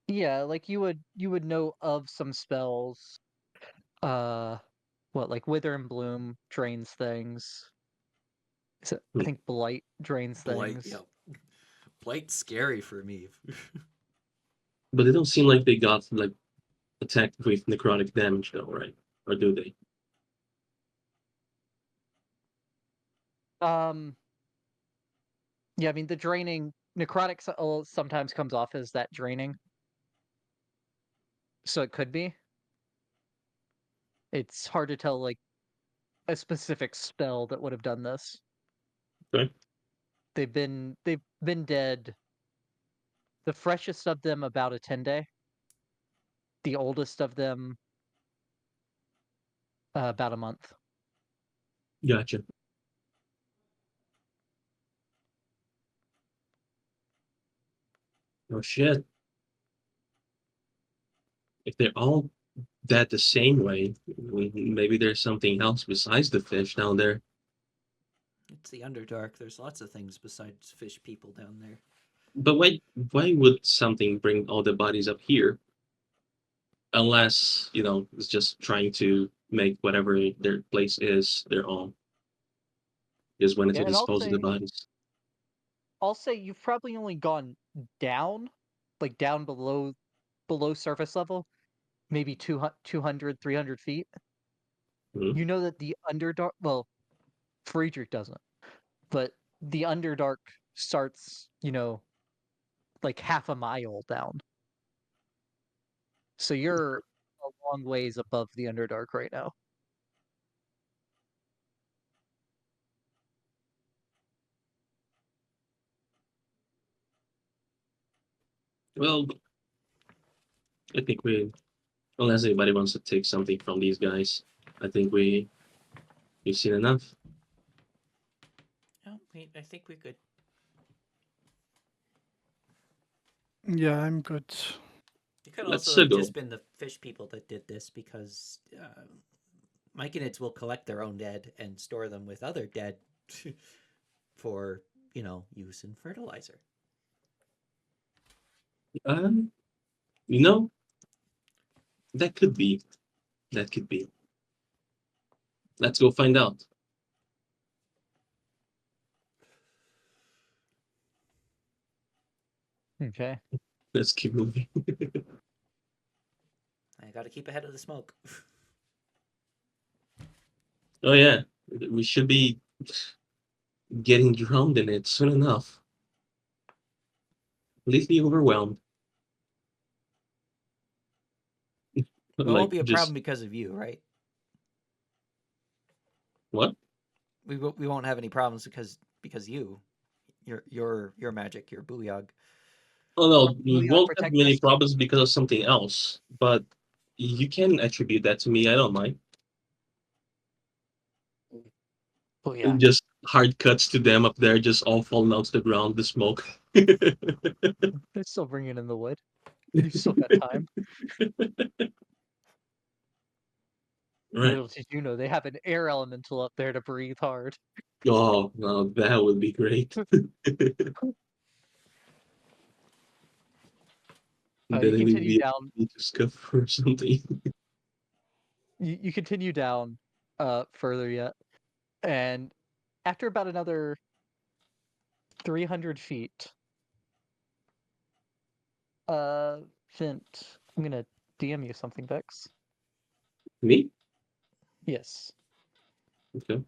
Yeah, like you would know of some spells. What, like Wither and Bloom drains things. I think Blight drains Blight, things. yeah. Blight's scary for me. But they don't seem like they got like attacked with necrotic damage though, right? Or do they? Yeah, I mean the draining necrotic sometimes comes off as that draining. So it could be. It's hard to tell like a specific spell that would have done this. Okay. They've been dead. The freshest of them about a 10-day. The oldest of them about a month. Gotcha. Oh shit. If they're all dead the same way, maybe there's something else besides the fish down there. It's the Underdark. There's lots of things besides fish people down there. But why would something bring all the bodies up here? Unless, it's just trying to make whatever their place is their own. Is when Yeah, to and dispose of the bodies. I'll say you've probably only gone down, like down below surface level, maybe 200, 300 feet. Mhm. You know that the Underdark, well, Friedrich doesn't, but the Underdark starts, like half a mile down. So you're a long ways above the Underdark right now. Well, I think unless anybody wants to take something from these guys, I think we've seen enough. No, I think we're good. Yeah, I'm good. It could Let's also have go. just been the fish people that did this because Myconids will collect their own dead and store them with other dead for, use in fertilizer. Um, you know, that could be. That could be. Let's go find out. Okay. Let's keep moving. I got to keep ahead of the smoke. Oh yeah, we should be getting drowned in it soon enough. Completely overwhelmed. It Like won't be a just problem because of you, right? what? We won't have any problems because you, your magic, your booyog. Oh no, we Booyah won't have protect many us. problems because of something else. But you can attribute that to me. I don't mind. Booyah. Just hard cuts to them up there, just all falling out to the ground. The smoke. They're still bringing in the wood. You still got time. Right. Little did you know they have an air elemental up there to breathe hard. Oh, no, that would be great. You Then we continue be down. able to scuff or something. You continue down further yet, and after about another 300 feet, Vint, I'm gonna DM you something, Vex. Me? Yes. Okay.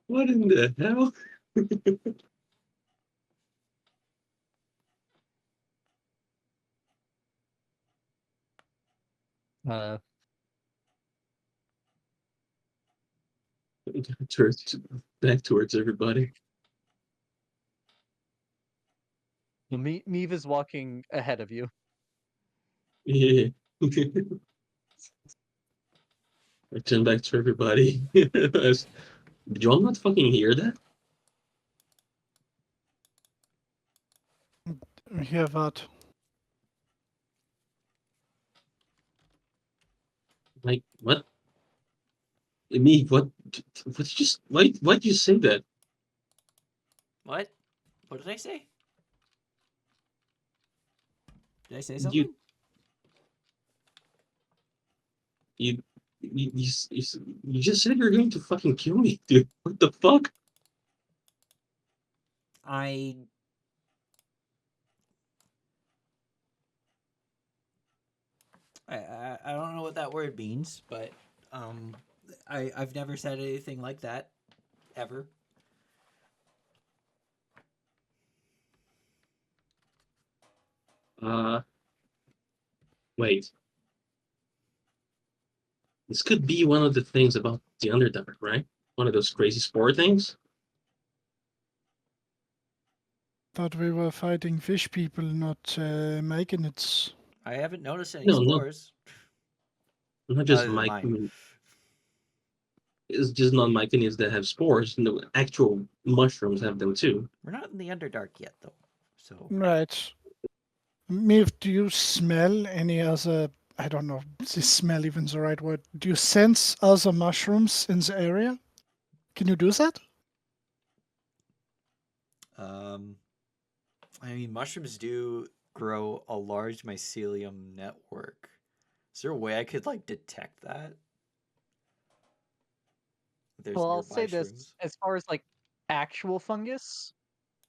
What in the hell? Uh, Towards, back towards everybody. well, Neve is walking ahead of you. Yeah. I turn back to everybody. Did you all not fucking hear that? Hear that? Like, what? Me, what? What's just, why'd you say that? What? What did I say? Did I say You, something? you, you just said you're going to fucking kill me, dude. What the fuck? I I don't know what that word means, but I've never said anything like that ever. Uh, wait. This could be one of the things about the Underdark, right? One of those crazy spore things? Thought we were fighting fish people, not making it. I haven't noticed any No, no, spores not just other than Mike. I mine. mean, It's just non-myconians that have spores. No, actual mushrooms have them too. We're not in the Underdark yet, though. So Right. Miv, do you smell any other? I don't know. Is smell even the right word? Do you sense other mushrooms in the area? Can you do that? I mean, mushrooms do grow a large mycelium network. Is there a way I could like detect that? There's Well, I'll nearby say this: shrooms. as far as like actual fungus,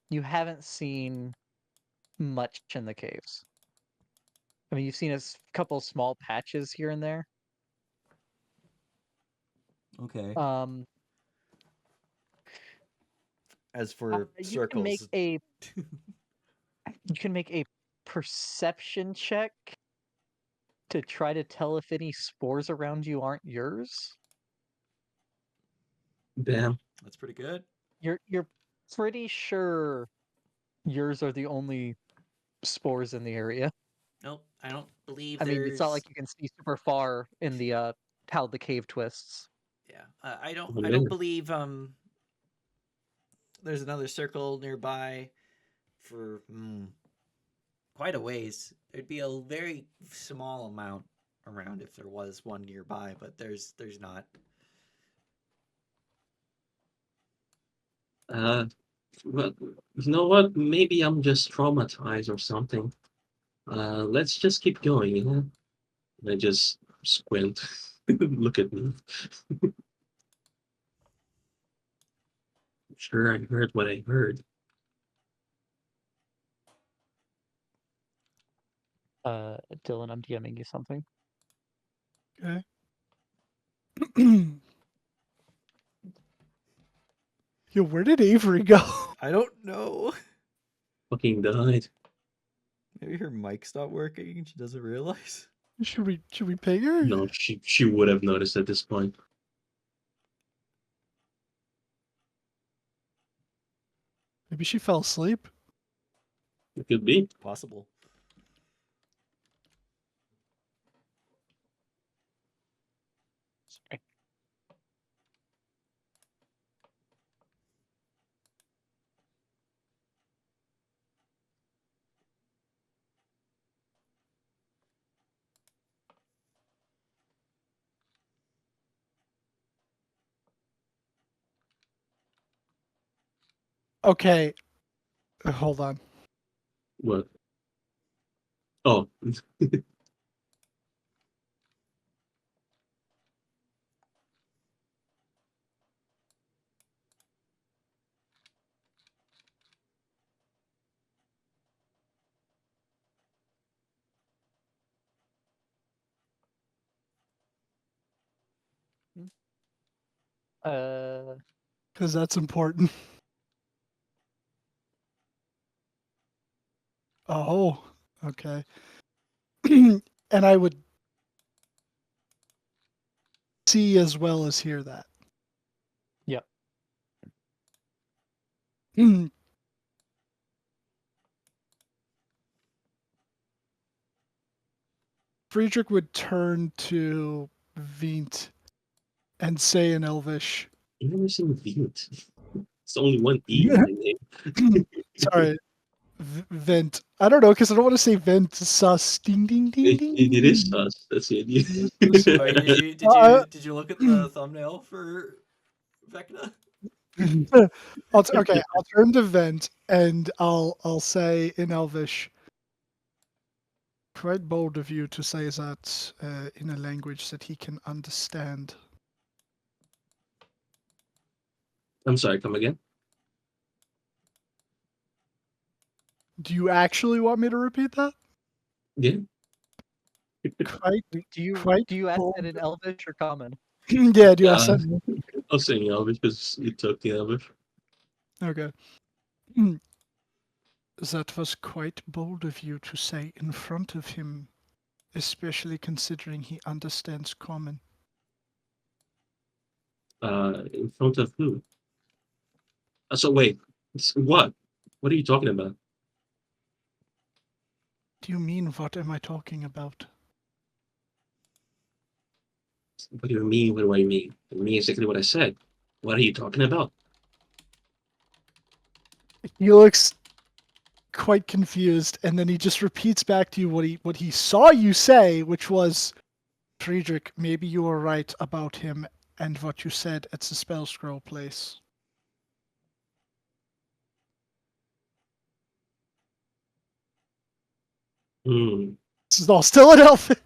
you haven't seen much in the caves. I mean, you've seen couple small patches here and there. Okay. Um, As for you can make circles, a perception check to try to tell if any spores around you aren't yours. Damn. that's pretty good. You're pretty sure yours are the only spores in the area. Nope, I don't believe I mean, it's not there's. like you can see super far in the how the cave twists. Yeah, I don't. Oh, I don't man. believe there's another circle nearby for quite a ways. There'd be a very small amount around if there was one nearby, but there's not. Well, you know what? Maybe I'm just traumatized or something. Let's just keep going, you know? And I just squint. Look at me. Sure, I heard what I heard. Dylan, I'm DMing you something. Okay. Yo, where did Avery go? I don't know. Fucking died. Maybe her mic's not working and she doesn't realize. Should we ping her? No, she would have noticed at this point. Maybe she fell asleep. It could be. Possible. Sorry. Okay. Hold on. What? Oh. Uh, Because that's important. Oh, okay. And I would see as well as hear that. Yep. Friedrich would turn to Vint and say in Elvish, You never seen Vent. It's only one E in the name. sorry, Vent. I don't know, because I don't want to say Vent sus. Ding, ding, ding, ding. It is ding. sus. That's the idea. Wait, did you look at the thumbnail for Vecna? Okay, I'll turn to Vent and I'll say in Elvish, quite bold of you to say that in a language that he can understand. I'm sorry, come again? Do you actually want me to repeat that? Yeah. Quite, do you quite ask bold. that in Elvish or Common? Yeah, do you ask that? I'll sing Elvish because you took the Elvish. Okay. That was quite bold of you to say in front of him, especially considering he understands common. In front of who? So wait, what? What are you talking about? Do you mean what am I talking about? What do you mean? What do I mean? I mean exactly what I said. What are you talking about? He looks quite confused, and then he just repeats back to you what he saw you say, which was, Friedrich, maybe you were right about him and what you said at the spell scroll place. Hmm. This is all still in Elfin.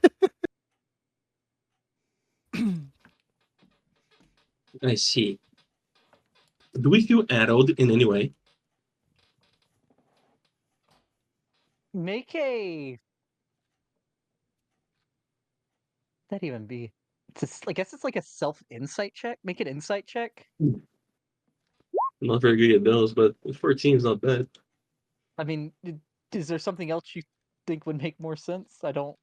I see. Do we feel arrowed in any way? Make a. That even be? I guess it's like a self insight check. Make an insight check. I'm not very good at those, but 14 is not bad. I mean, is there something else you think would make more sense? I don't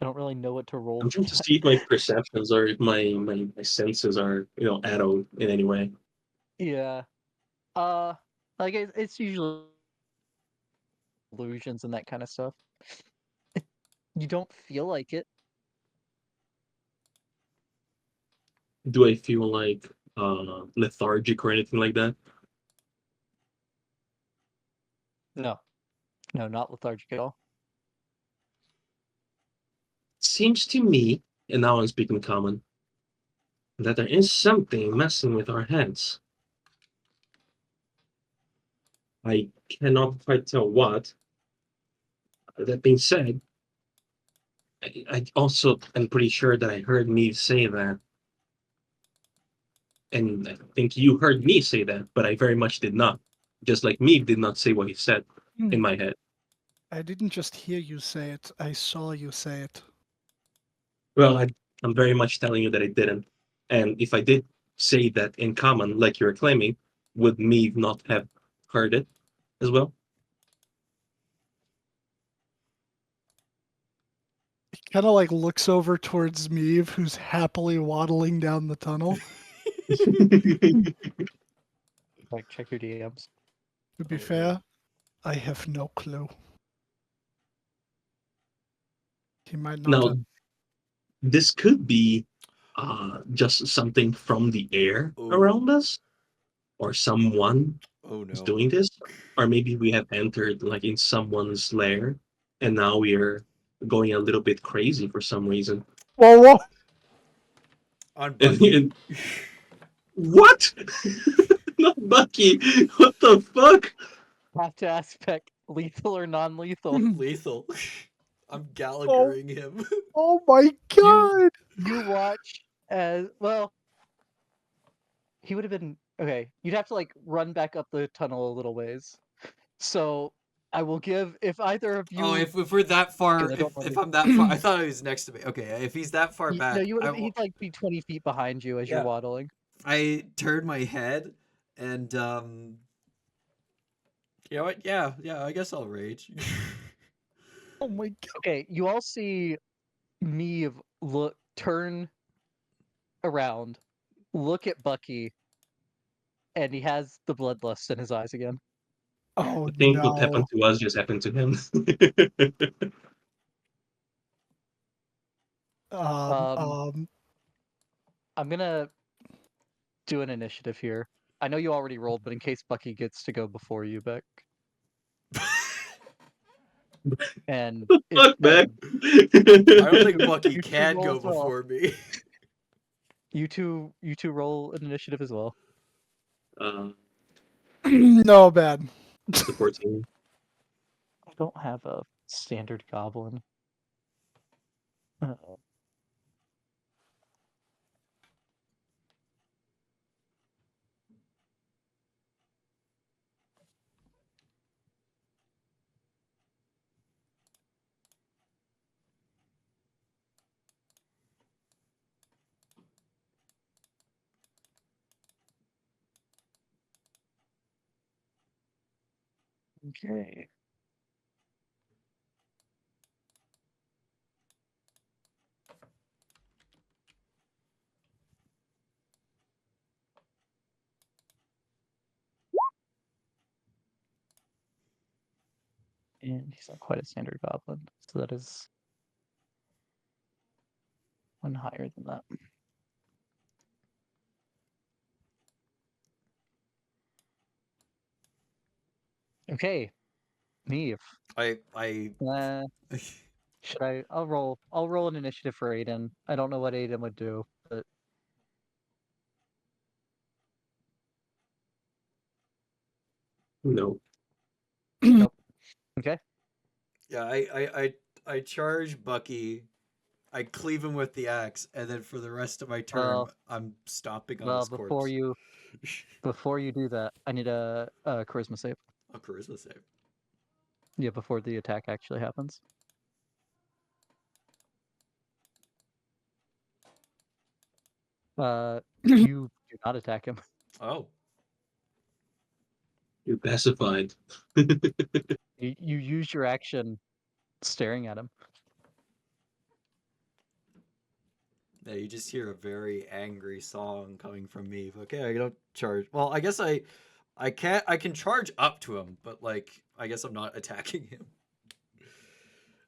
really know what to roll I'm for trying to that. see if my perceptions or if my senses are, arrowed in any way. Yeah. Like it's usually illusions and that kind of stuff. You don't feel like it. Do I feel like lethargic or anything like that? No. No, not lethargic at all. Seems to me, and now I'm speaking common, that there is something messing with our heads. I cannot quite tell what. That being said, I also am pretty sure that I heard me say that, and I think you heard me say that, but I very much did not. Just like me did not say what he said in my head. I didn't just hear you say it, I saw you say it. Well, I'm very much telling you that I didn't. And if I did say that in common, like you're claiming, would me not have heard it as well? He kind of like looks over towards Meave, who's happily waddling down the tunnel. Like check your DMs. To be Oh, fair, I have no clue. He might not Now, have. this could be just something from the air Oh. around us, or someone Oh is no. doing this, or maybe we have entered like in someone's lair, and now we are going a little bit crazy for some reason. Whoa, whoa! On And, Bucky. and what? Not Bucky. What the fuck? Have to aspect lethal or non-lethal. Lethal. I'm Gallaghering him. Oh my god! You watch as well. He would have been okay. You'd have to like run back up the tunnel a little ways. So I will give if either of you. Oh, if we're that far, Okay, don't if worry. I'm that far, I thought he was next to me. Okay, if he's that far No, back, you would have. He'd like be 20 feet behind you as you're Yeah. waddling. I turn my head and you know what? Yeah, I guess I'll rage. Oh my god! Okay, you all see me turn around, look at Bucky, and he has the bloodlust in his eyes again. Oh I think what no! happened to us just happened to him. Um, I'm gonna do an initiative here. I know you already rolled, but in case Bucky gets to go before you, Beck. And if Fuck back. I don't think Bucky You two can roll go as well. before me. you two roll an initiative as well. no bad. The 14. I don't have a standard goblin. Okay. And he's not quite a standard goblin, so that is one higher than that. Okay, Neve. I Should I? I'll roll. I'll roll an initiative for Aiden. I don't know what Aiden would do, but No. nope. Okay. yeah, I charge Bucky. I cleave him with the axe, and then for the rest of my turn, Well- I'm stomping on Well, his corpse. before you do that, I need a charisma save. A charisma save. Yeah, before the attack actually happens. You do not attack him. Oh, You're pacified. You use your action staring at him. yeah. You just hear a very angry song coming from me. Okay, I don't charge. Well, I guess I can't. I can charge up to him, but like, I guess I'm not attacking him.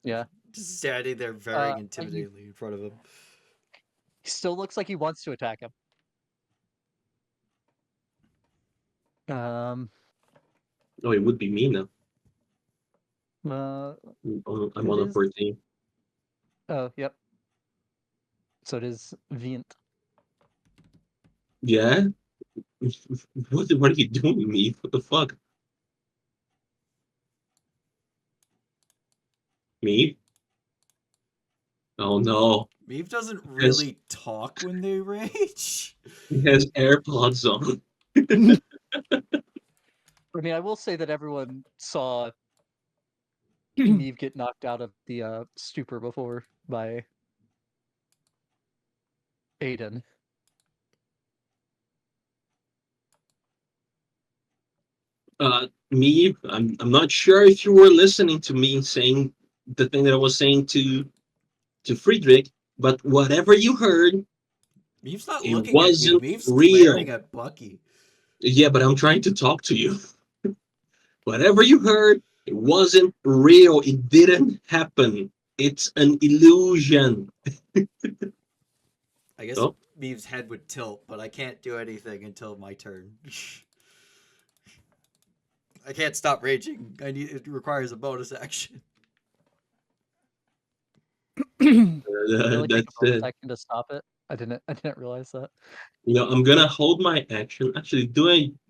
Yeah. Just standing there very intimidatingly in front of him. He still looks like he wants to attack him. Oh, it would be me now. I'm on a 14. Oh, yep. So it is Vient. Yeah? What are you doing, me? What the fuck? Me? Oh no. Meave doesn't really talk when they rage. He has AirPods on. I mean, I will say that everyone saw Neve get knocked out of the stupor before by Aiden. Me, I'm not sure if you were listening to me saying the thing that I was saying to Friedrich, but whatever you heard, Meave's not it looking at you. wasn't Meave's real. glaring at Bucky. Yeah, but I'm trying to talk to you. Whatever you heard, it wasn't real. It didn't happen. It's an illusion. I guess Oh. Meave's head would tilt, but I can't do anything until my turn. I can't stop raging. It requires a bonus action. Really take That's a bonus it. action to stop it. I didn't realize that. I'm gonna hold my action. Actually,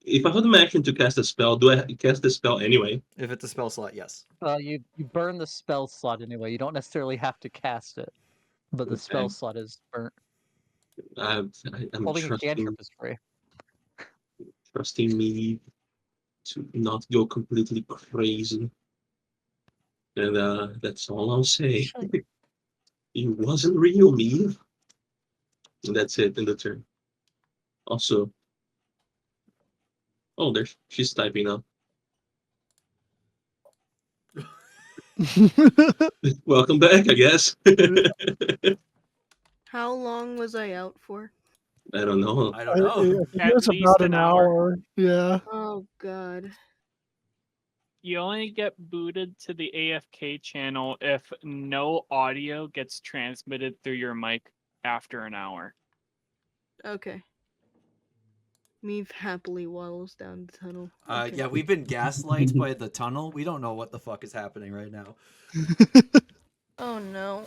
if I hold my action to cast a spell, do I cast the spell anyway? If it's a spell slot, yes. You burn the spell slot anyway. You don't necessarily have to cast it, but the spell Okay. slot is burnt. I'm Holding a cantrip trusting, is free. trusting me to not go completely crazy. And that's all I'll say. Actually, It wasn't real, me. And that's it in the turn. Also, she's typing now. Welcome back, I guess. How long was I out for? I don't know. I don't know. It At was least about an an hour. hour. Yeah. Oh god. You only get booted to the AFK channel if no audio gets transmitted through your mic after an hour. Okay. Meave happily waddles down the tunnel. Okay. Yeah, we've been gaslighted by the tunnel. We don't know what the fuck is happening right now. Oh no.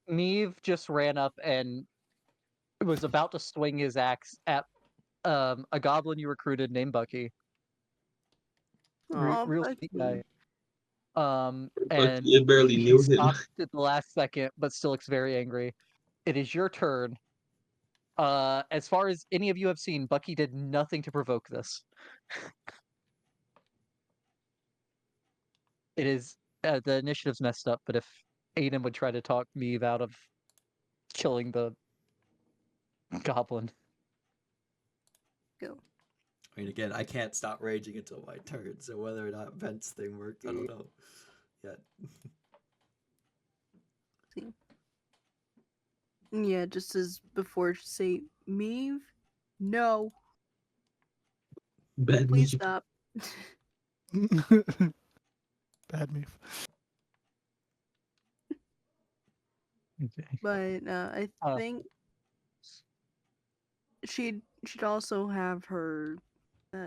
Neve just ran up and was about to swing his axe at a goblin you recruited named Bucky. Aw, Real Bucky. sweet guy. And I barely he knew him. stopped at the last second, but still looks very angry. It is your turn. As far as any of you have seen, Bucky did nothing to provoke this. It is the initiative's messed up, but if Aiden would try to talk Meave out of killing the goblin. Go. I mean, again, I can't stop raging until my turn, so whether or not Vent's thing worked, I don't know yet. Yeah, just as before, say, Meave? No. Bad Please music. stop. Bad move. Okay. But I Uh. think she'd also have her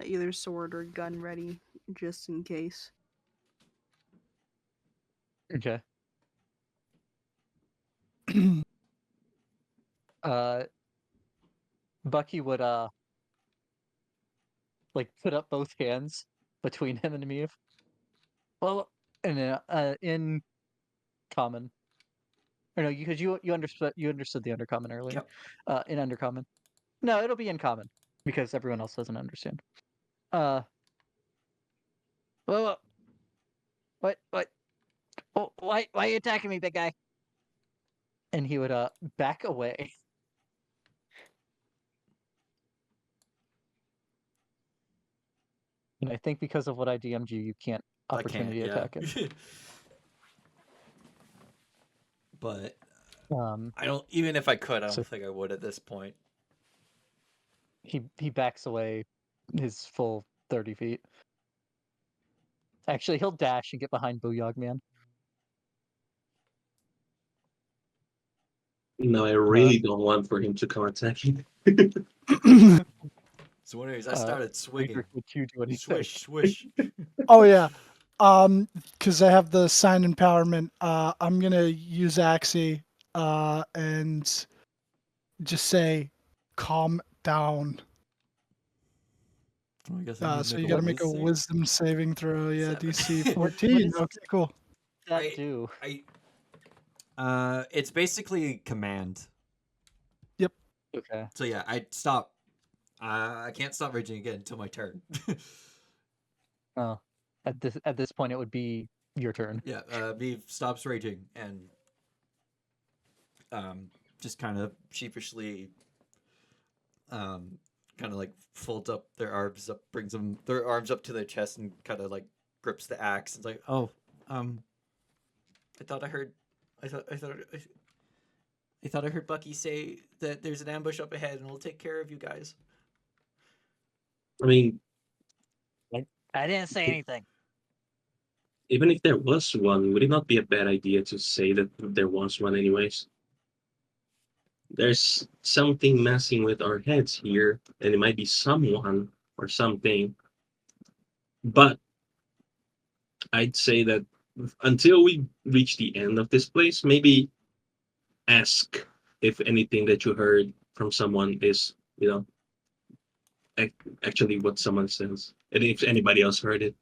either sword or gun ready just in case. Okay. Bucky would like put up both hands between him and Mieve. Well, and in common. Or no, because you understood the undercommon earlier. Yep. In undercommon. No, it'll be in common because everyone else doesn't understand. Well, what? Oh, why are you attacking me, big guy? And he would back away. And I think because of what I DM'd you, you can't opportunity attack him. But Um, I don't. Even if I could, I don't So- think I would at this point. he backs away his full 30 feet. Actually, he'll dash and get behind Booyog Man. No, I really don't want for him to come attacking. So anyways, I started swinging. Friedrich, would you do anything? Swish, swish. Oh yeah. Because I have the sign empowerment, I'm gonna use Axie and just say calm down. I guess I need to So make you gotta make a wisdom. wisdom saving throw, yeah, 7. DC What 14. is Okay, cool. that I- do? It's basically command. Okay. So yeah, I stop. I can't stop raging again until my turn. Oh, at this point, it would be your turn. Yeah, Vive stops raging and just kind of sheepishly kind of like folds up their arms up, brings their arms up to their chest and kind of like grips the axe. It's like, oh, I thought I heard Bucky say that there's an ambush up ahead and we'll take care of you guys. I mean, I didn't say anything. even if there was one, would it not be a bad idea to say that there was one anyways? There's something messing with our heads here, and it might be someone or something. But I'd say that until we reach the end of this place, maybe ask if anything that you heard from someone is, actually what someone says, and if anybody else heard it.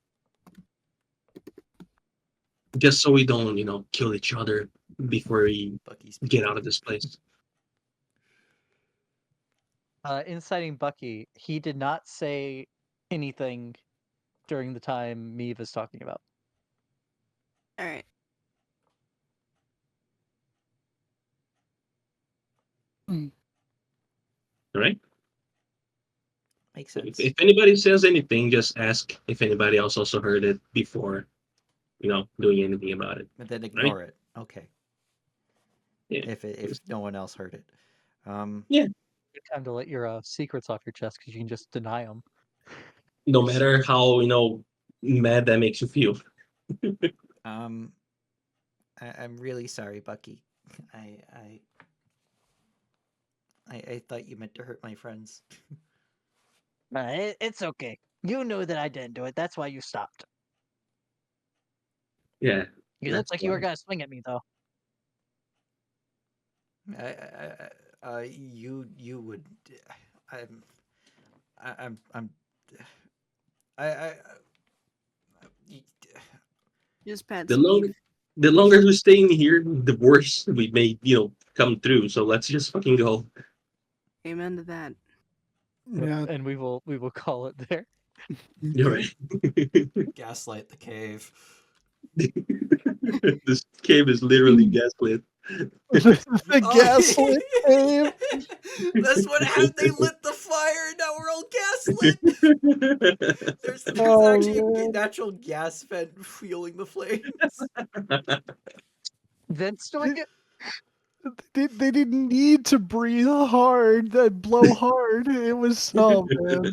Just so we don't, kill each other before we Bucky's get out of this place. Inciting Bucky, he did not say anything during the time Meave is talking about. All right. All right. Makes So sense. if anybody says anything, just ask if anybody else also heard it before, doing anything about it. But then ignore it. Okay. Yeah. If no one else heard it. Yeah. Good time to let your secrets off your chest because you can just deny them. No matter how mad that makes you feel. I'm really sorry, Bucky. I thought you meant to hurt my friends. It's okay. You knew that I didn't do it. That's why you stopped. Yeah. You looked like you were gonna swing at me, though. You would. Just pat The longer we're staying here, the worse we may, come through. So let's just fucking go. Amen to that. Yeah. And we will call it there. You're Okay. right. Gaslight the cave. This cave is literally gaslit. The gaslit cave. That's what happened. They lit the fire. Now we're all gaslit. There's actually a man. natural gas vent fueling the flames. Vince doing it? They didn't need to breathe hard and blow hard. It was, oh man.